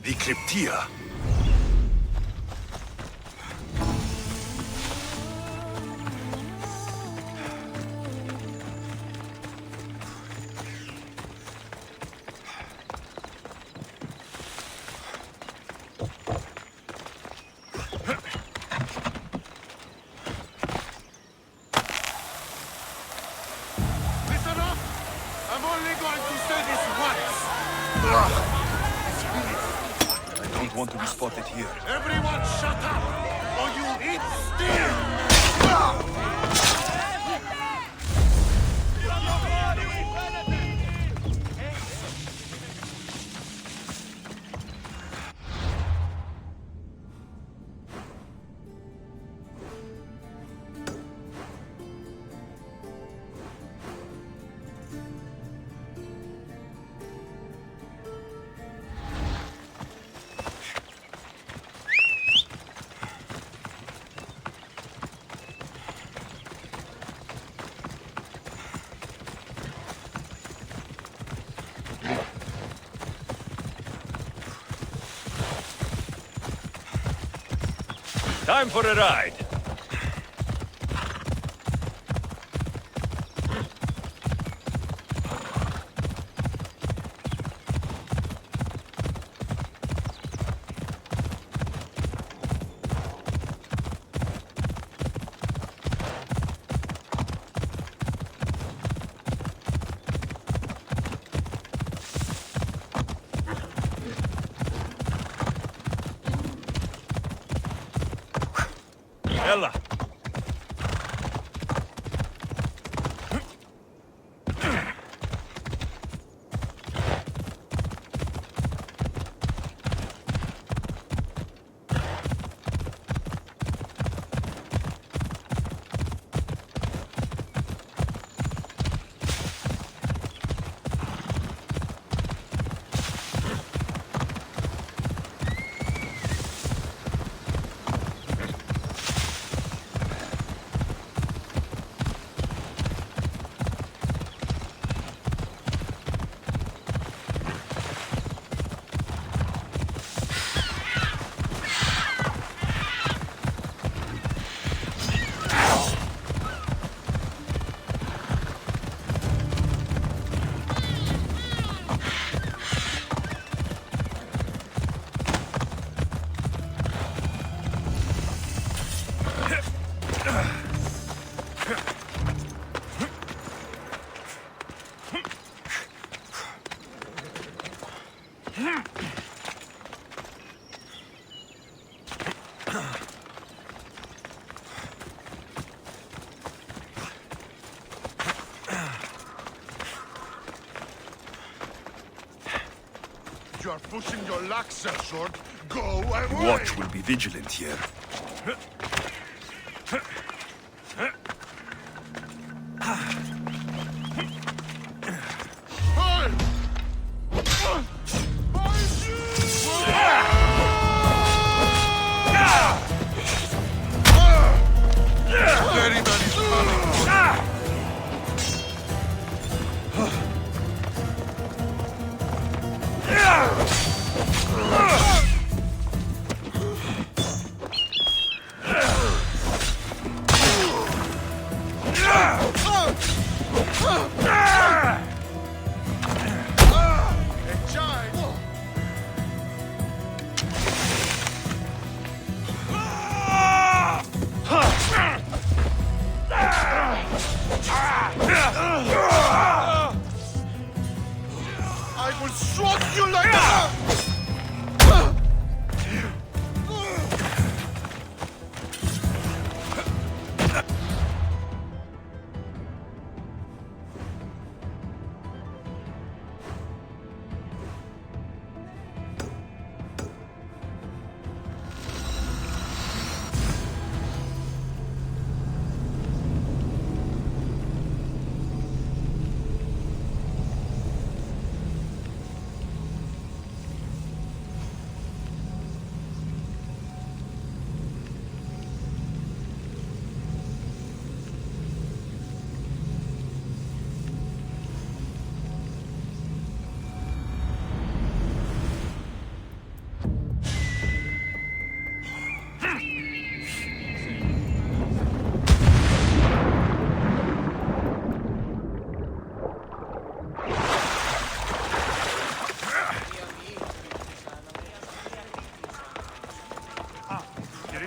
The Cryptia. Listen up! I'm only going to say this once! I don't want to be spotted here. Everyone shut up, or you'll eat steel! Time for a ride. Ella. You are pushing your luck, Sir Sword. Go away! Watch will be vigilant here.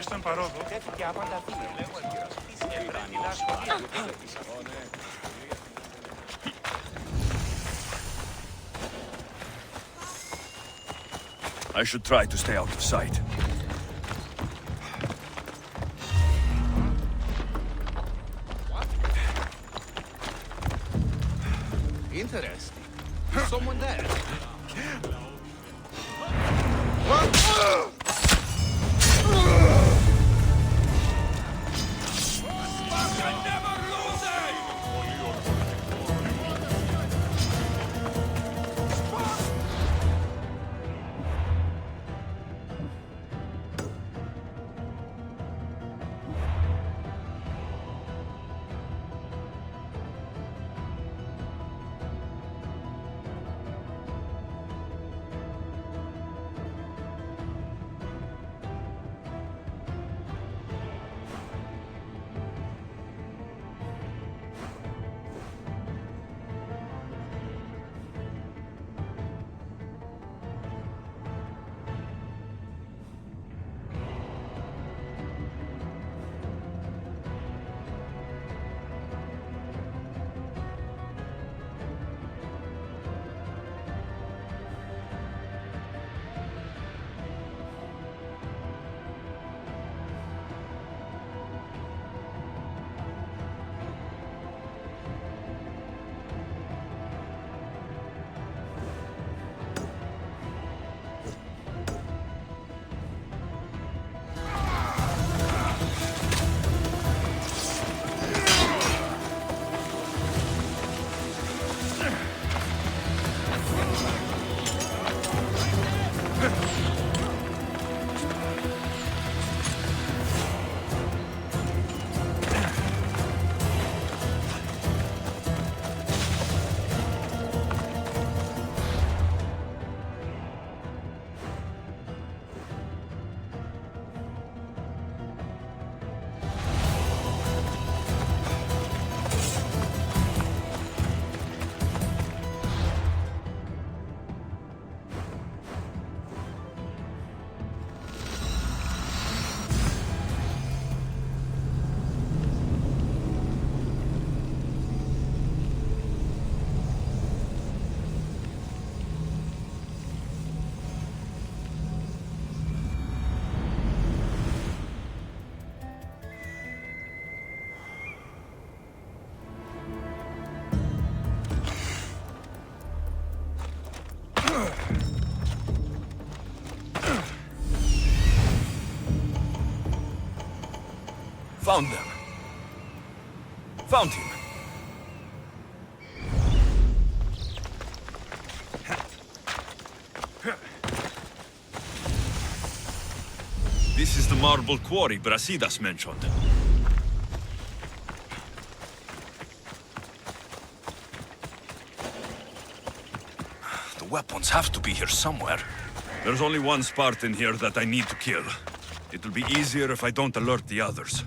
στον παρόδο. I should try to stay out of sight. Interesting. Is someone there? Found them. Found him. This is the marble quarry Brasidas mentioned. The weapons have to be here somewhere. There's only one Spartan here that I need to kill. It'll be easier if I don't alert the others.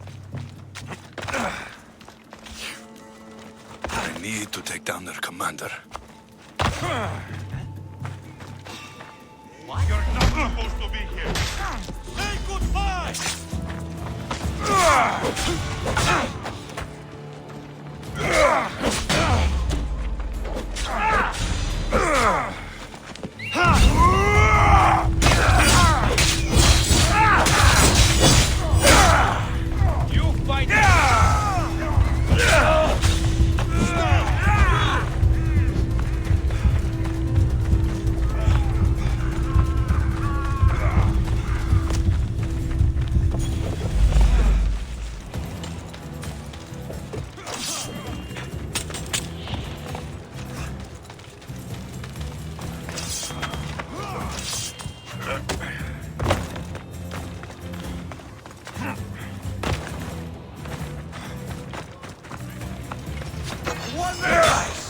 I need to take down their commander. What? You're not supposed to be here. Say goodbye! You fight!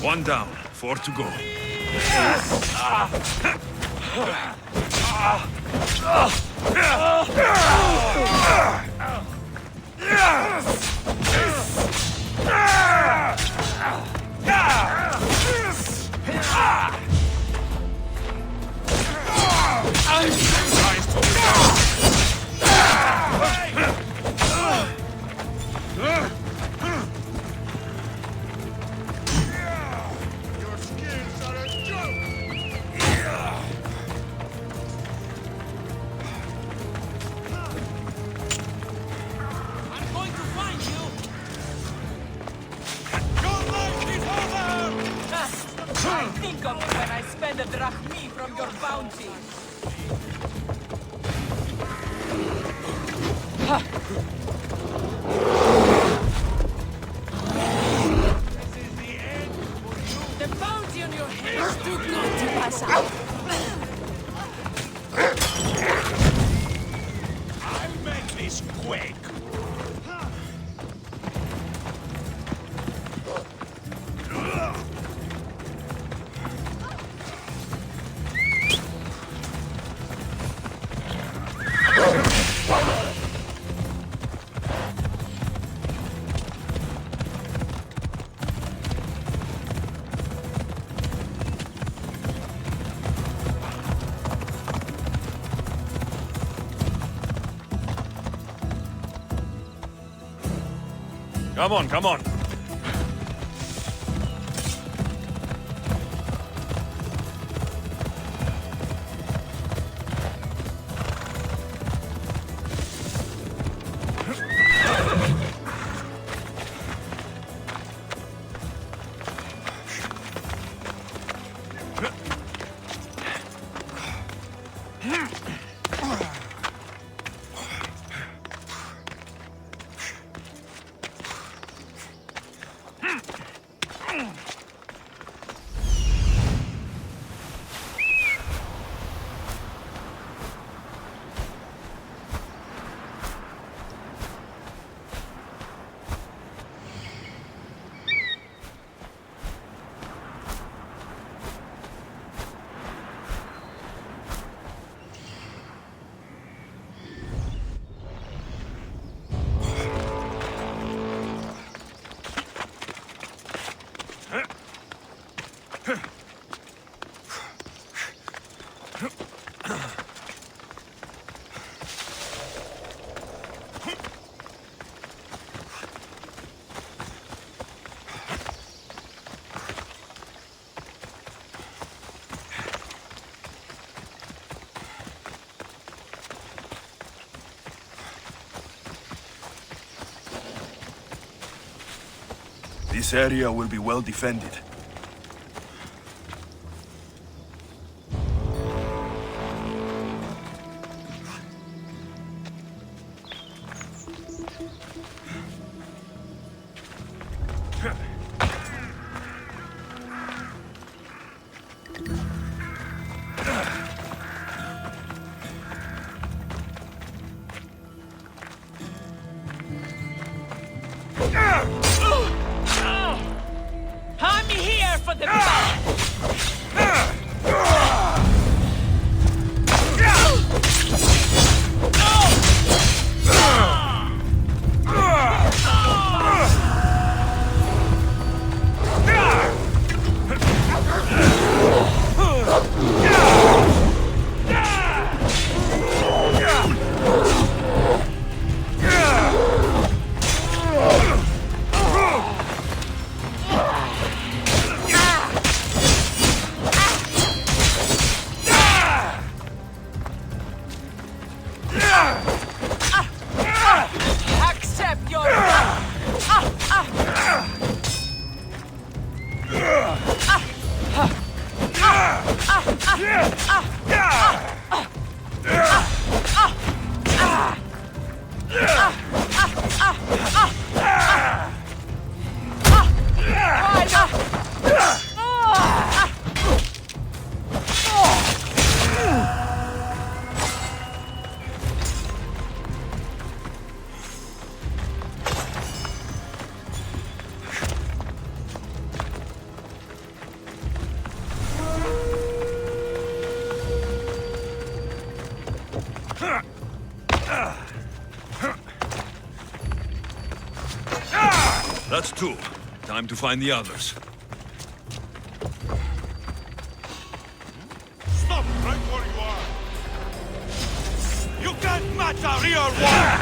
One down, 4 to go. your bounty. The bounty on your head is too good to pass up. I'll make this quick. Come on, come on. This area will be well defended. I'm here for the accept your That's two. Time to find the others. Stop right where you are! You can't match a real war!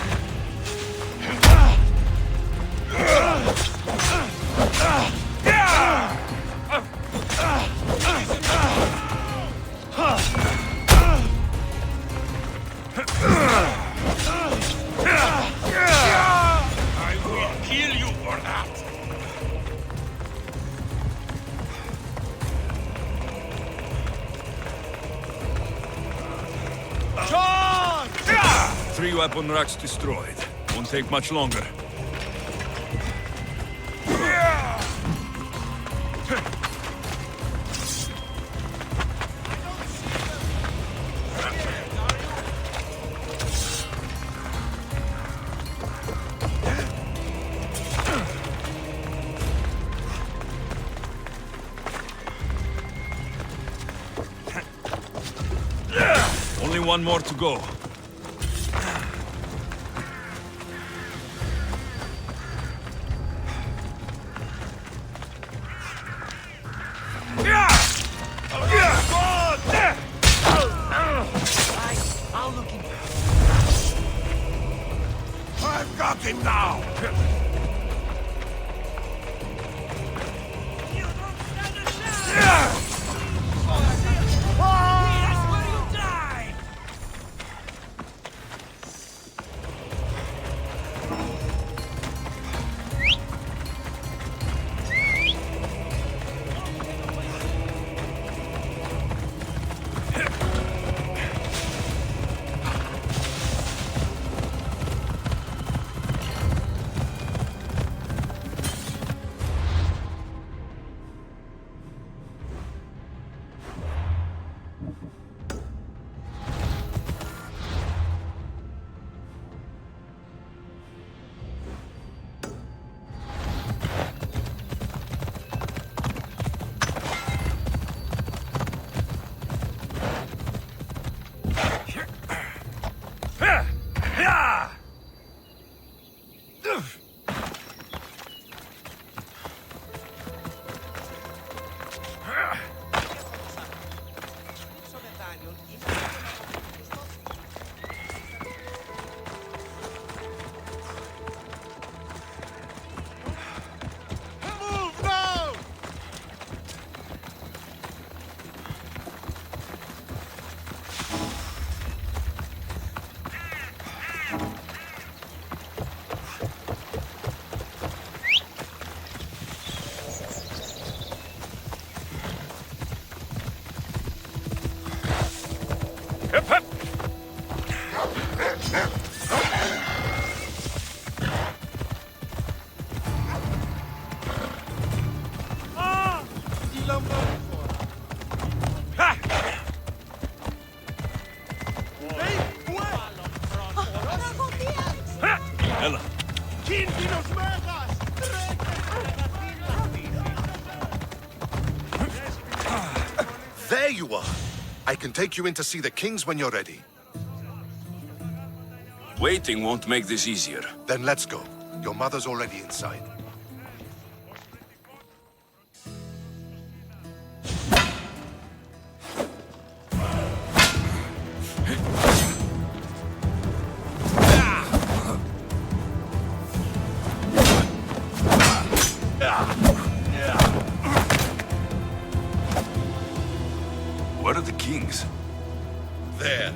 I will kill you for that! 3 weapon racks destroyed. Won't take much longer. Only one more to go. I've got him now! Ella. There you are. I can take you in to see the kings when you're ready. Waiting won't make this easier. Then let's go. Your mother's already inside. Where are the kings? There.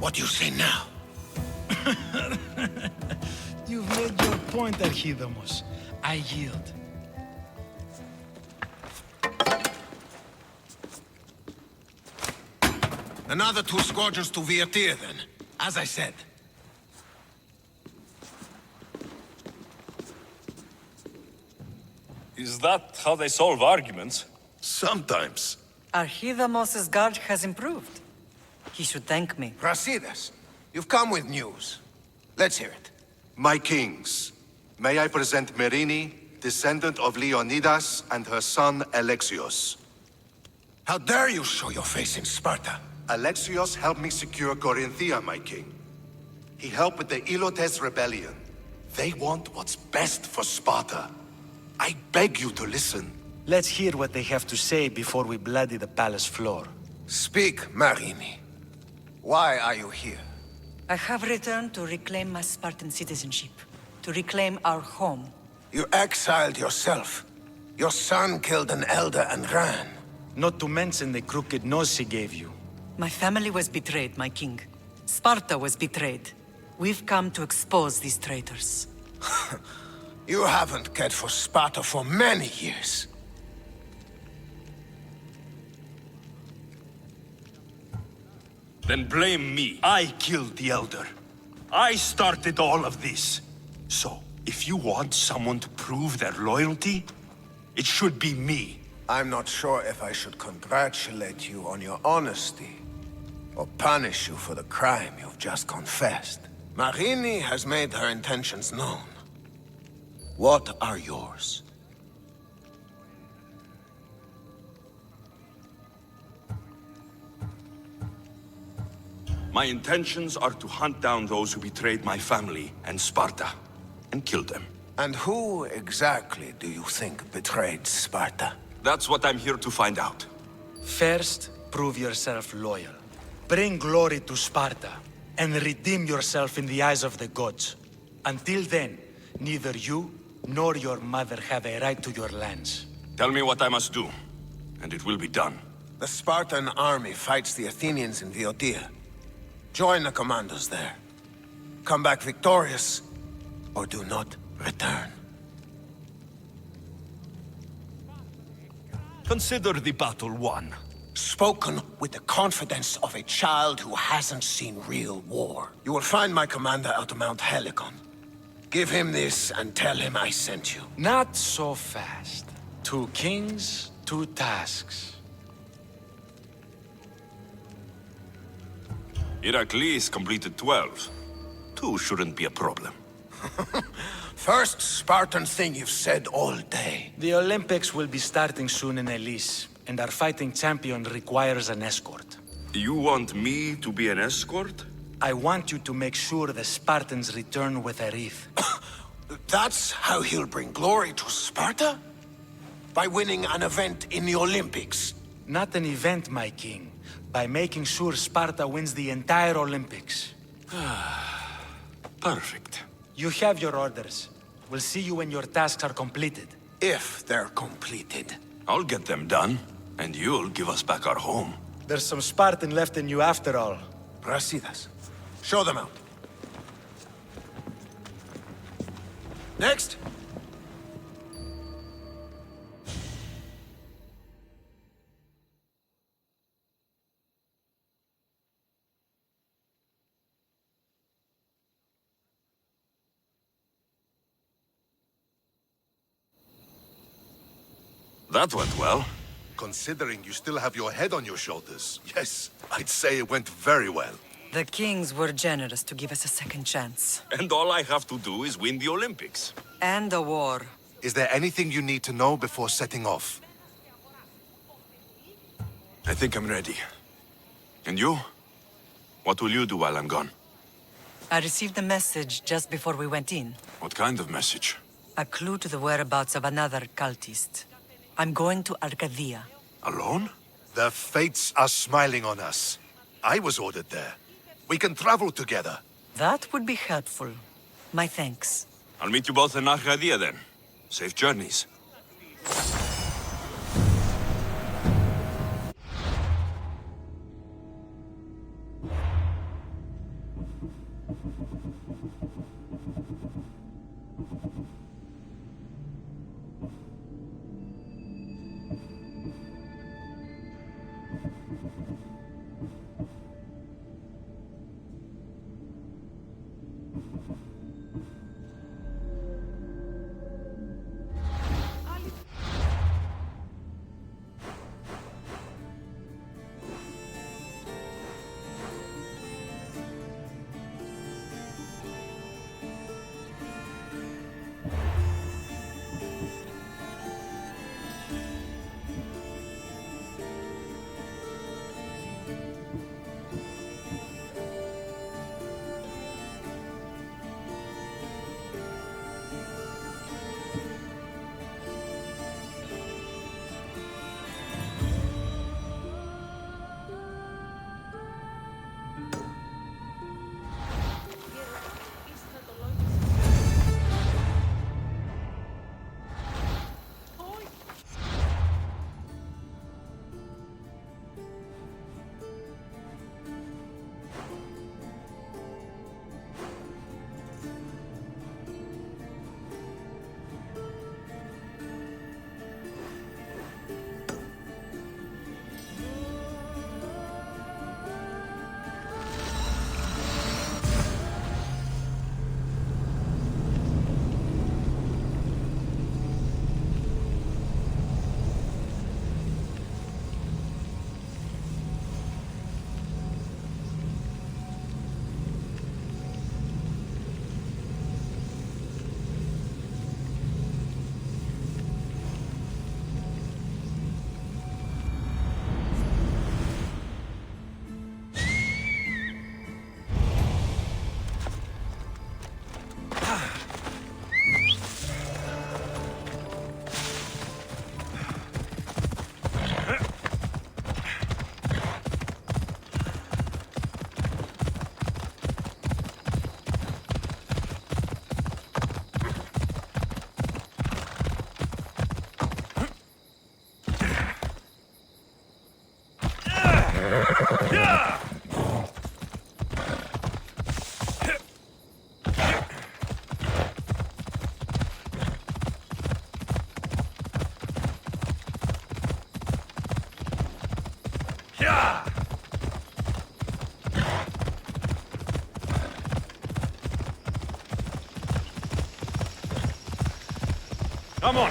What do you say now? You've made your point, Archidamos. I yield. Another 2 squadrons to Virtir, then. As I said. Is that how they solve arguments? Sometimes. Archidamos' guard has improved. He should thank me. Brasidas, you've come with news. Let's hear it. My kings, may I present Merini, descendant of Leonidas, and her son Alexios. How dare you show your face in Sparta? Alexios helped me secure Corinthia, my king. He helped with the Ilotes rebellion. They want what's best for Sparta. I beg you to listen. Let's hear what they have to say before we bloody the palace floor. Speak, Marini. Why are you here? I have returned to reclaim my Spartan citizenship, to reclaim our home. You exiled yourself. Your son killed an elder and ran. Not to mention the crooked nose he gave you. My family was betrayed, my king. Sparta was betrayed. We've come to expose these traitors. You haven't cared for Sparta for many years. Then blame me. I killed the Elder. I started all of this. So, if you want someone to prove their loyalty, it should be me. I'm not sure if I should congratulate you on your honesty, or punish you for the crime you've just confessed. Marini has made her intentions known. What are yours? My intentions are to hunt down those who betrayed my family and Sparta, and kill them. And who exactly do you think betrayed Sparta? That's what I'm here to find out. First, prove yourself loyal. Bring glory to Sparta, and redeem yourself in the eyes of the gods. Until then, neither you nor your mother have a right to your lands. Tell me what I must do, and it will be done. The Spartan army fights the Athenians in Viotia. Join the commandos there. Come back victorious, or do not return. Consider the battle won. Spoken with the confidence of a child who hasn't seen real war. You will find my commander at Mount Helicon. Give him this and tell him I sent you. Not so fast. 2 kings, 2 tasks. Heracles completed 12. 2 shouldn't be a problem. First Spartan thing you've said all day. The Olympics will be starting soon in Elise, and our fighting champion requires an escort. You want me to be an escort? I want you to make sure the Spartans return with a wreath. That's how he'll bring glory to Sparta? By winning an event in the Olympics? Not an event, my king. By making sure Sparta wins the entire Olympics. Perfect. You have your orders. We'll see you when your tasks are completed. If they're completed. I'll get them done, and you'll give us back our home. There's some Spartan left in you after all. Brasidas. Show them out. Next. That went well. Considering you still have your head on your shoulders, yes, I'd say it went very well. The kings were generous to give us a second chance. And all I have to do is win the Olympics. And a war. Is there anything you need to know before setting off? I think I'm ready. And you? What will you do while I'm gone? I received a message just before we went in. What kind of message? A clue to the whereabouts of another cultist. I'm going to Arcadia. Alone? The fates are smiling on us. I was ordered there. We can travel together. That would be helpful. My thanks. I'll meet you both in Arcadia then. Safe journeys. Come on.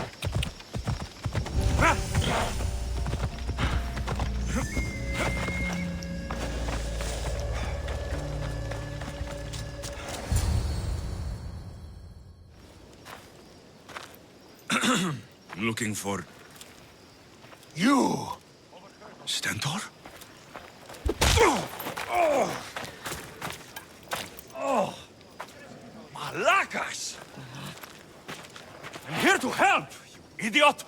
Looking for... You! Stentor? Malakas! I'm here to help, you idiot!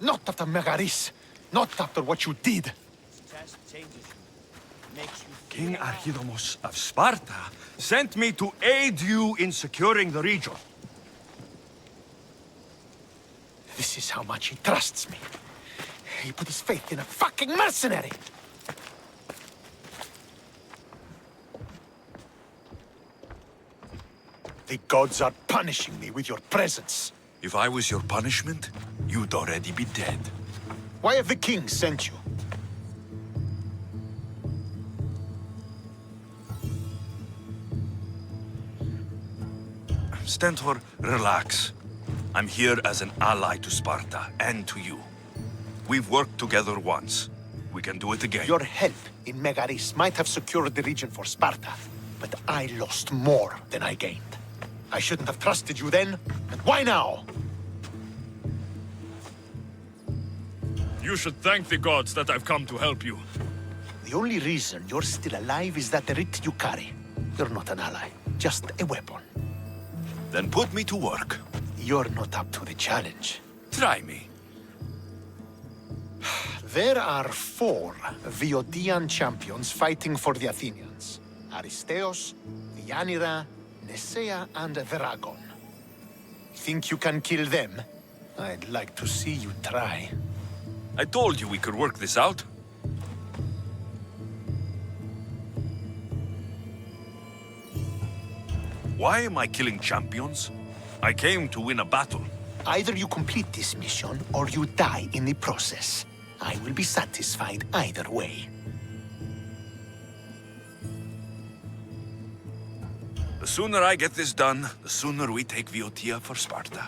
Not after Megaris. Not after what you did. King Archidamos of Sparta sent me to aid you in securing the region. This is how much he trusts me. He put his faith in a fucking mercenary! The gods are punishing me with your presence. If I was your punishment, you'd already be dead. Why have the king sent you? Stentor, relax. I'm here as an ally to Sparta and to you. We've worked together once. We can do it again. Your help in Megaris might have secured the region for Sparta, but I lost more than I gained. I shouldn't have trusted you then, and why now? You should thank the gods that I've come to help you. The only reason you're still alive is that writ you carry. You're not an ally, just a weapon. Then put me to work. You're not up to the challenge. Try me. There are 4 Viotian champions fighting for the Athenians. Aristeos, Deianira, Nesea, and Veragon. Think you can kill them? I'd like to see you try. I told you we could work this out. Why am I killing champions? I came to win a battle. Either you complete this mission, or you die in the process. I will be satisfied either way. The sooner I get this done, the sooner we take Viotia for Sparta.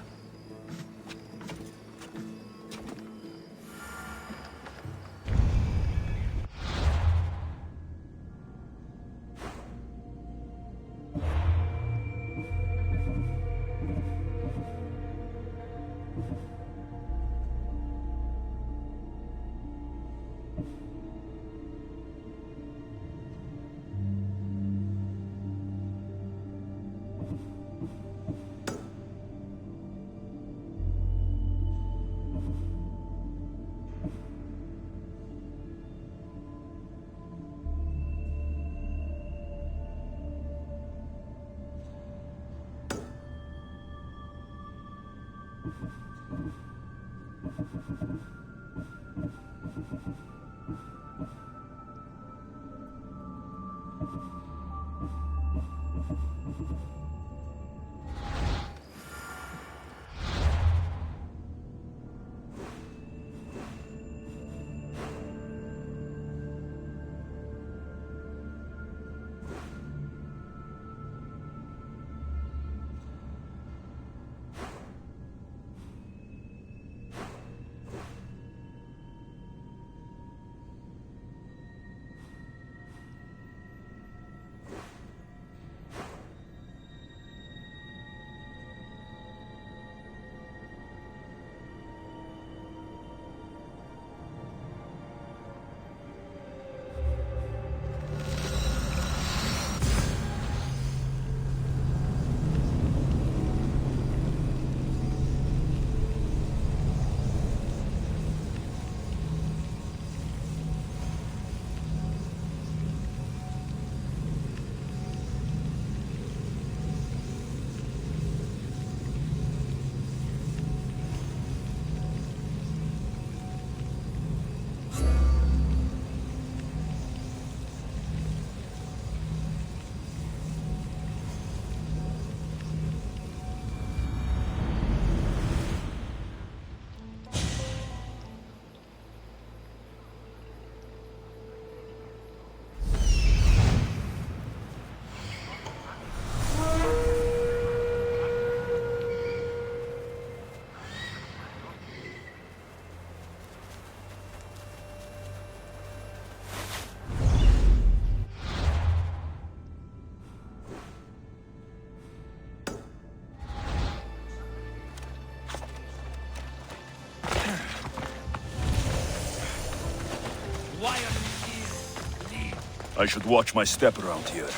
I should watch my step around here.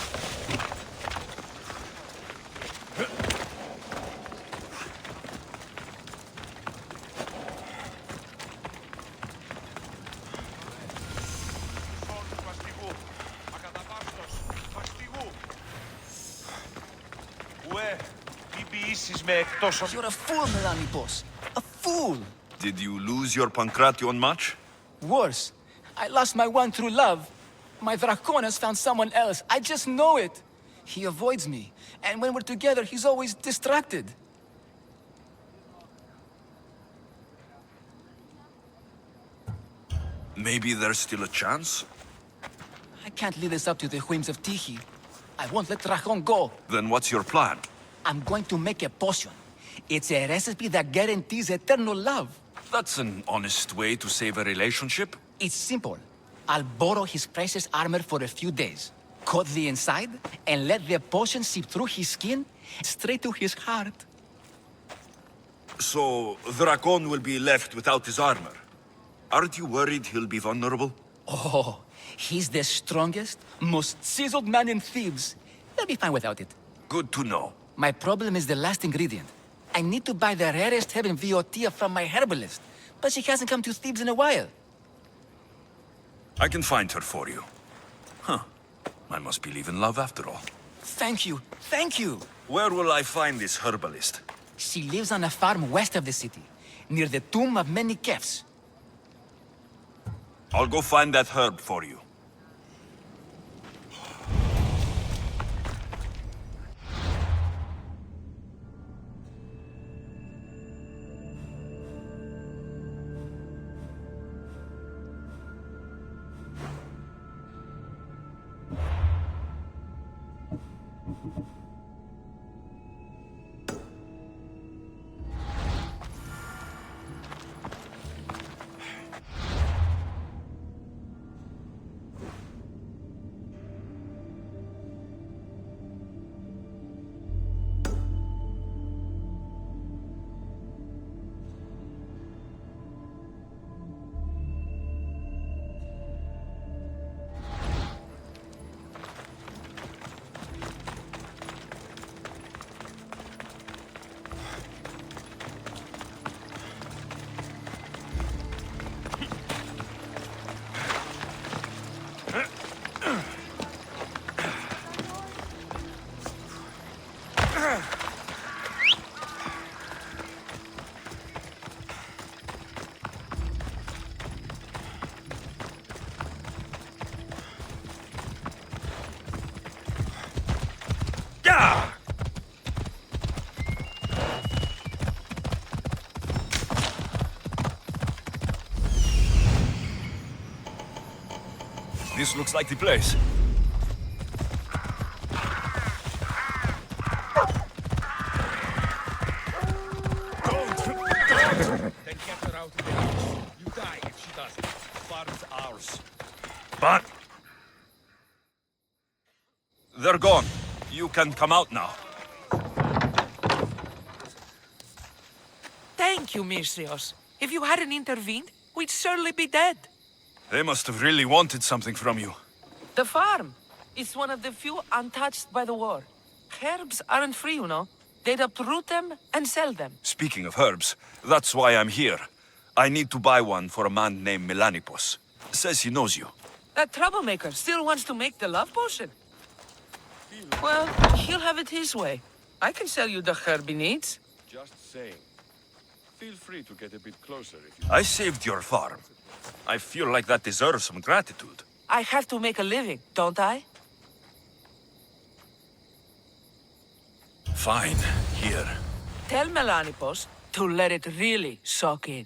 You're a fool, Melanipos. A fool! Did you lose your Pankration much? Worse, I lost my one true love. My Draconis found someone else. I just know it. He avoids me, and when we're together, he's always distracted. Maybe there's still a chance? I can't leave this up to the whims of Tiki. I won't let Dracon go. Then what's your plan? I'm going to make a potion. It's a recipe that guarantees eternal love. That's an honest way to save a relationship. It's simple. I'll borrow his precious armor for a few days, cut the inside, and let the potion seep through his skin straight to his heart. So, Dracon will be left without his armor. Aren't you worried he'll be vulnerable? Oh, he's the strongest, most chiseled man in Thebes. He'll be fine without it. Good to know. My problem is the last ingredient. I need to buy the rarest heaven Viotia from my herbalist, but she hasn't come to Thebes in a while. I can find her for you. Huh. I must believe in love after all. Thank you. Thank you. Where will I find this herbalist? She lives on a farm west of the city, near the tomb of many Kefs. I'll go find that herb for you. This looks like the place. Then get her out of the house. You die if she doesn't. Farm's ours. But... they're gone. You can come out now. Thank you, Misthios. If you hadn't intervened, we'd surely be dead. They must have really wanted something from you. The farm. It's one of the few untouched by the war. Herbs aren't free, you know. They'd uproot them and sell them. Speaking of herbs, that's why I'm here. I need to buy one for a man named Melanipos. Says he knows you. That troublemaker still wants to make the love potion. Well, he'll have it his way. I can sell you the herb he needs. Just saying. Feel free to get a bit closer if you... I saved your farm. I feel like that deserves some gratitude. I have to make a living, don't I? Fine. Here. Tell Melanipos to let it really soak in.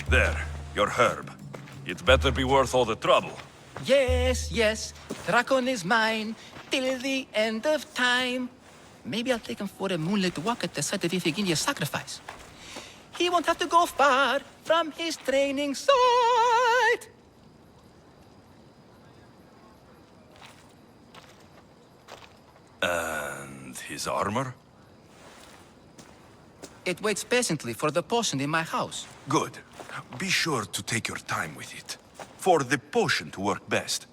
There, your herb. It better be worth all the trouble. Yes, yes, Dracon is mine till the end of time. Maybe I'll take him for a moonlit walk at the site of Iphigenia's sacrifice. He won't have to go far from his training site. And his armor? It waits patiently for the potion in my house. Good. Be sure to take your time with it. For the potion to work best,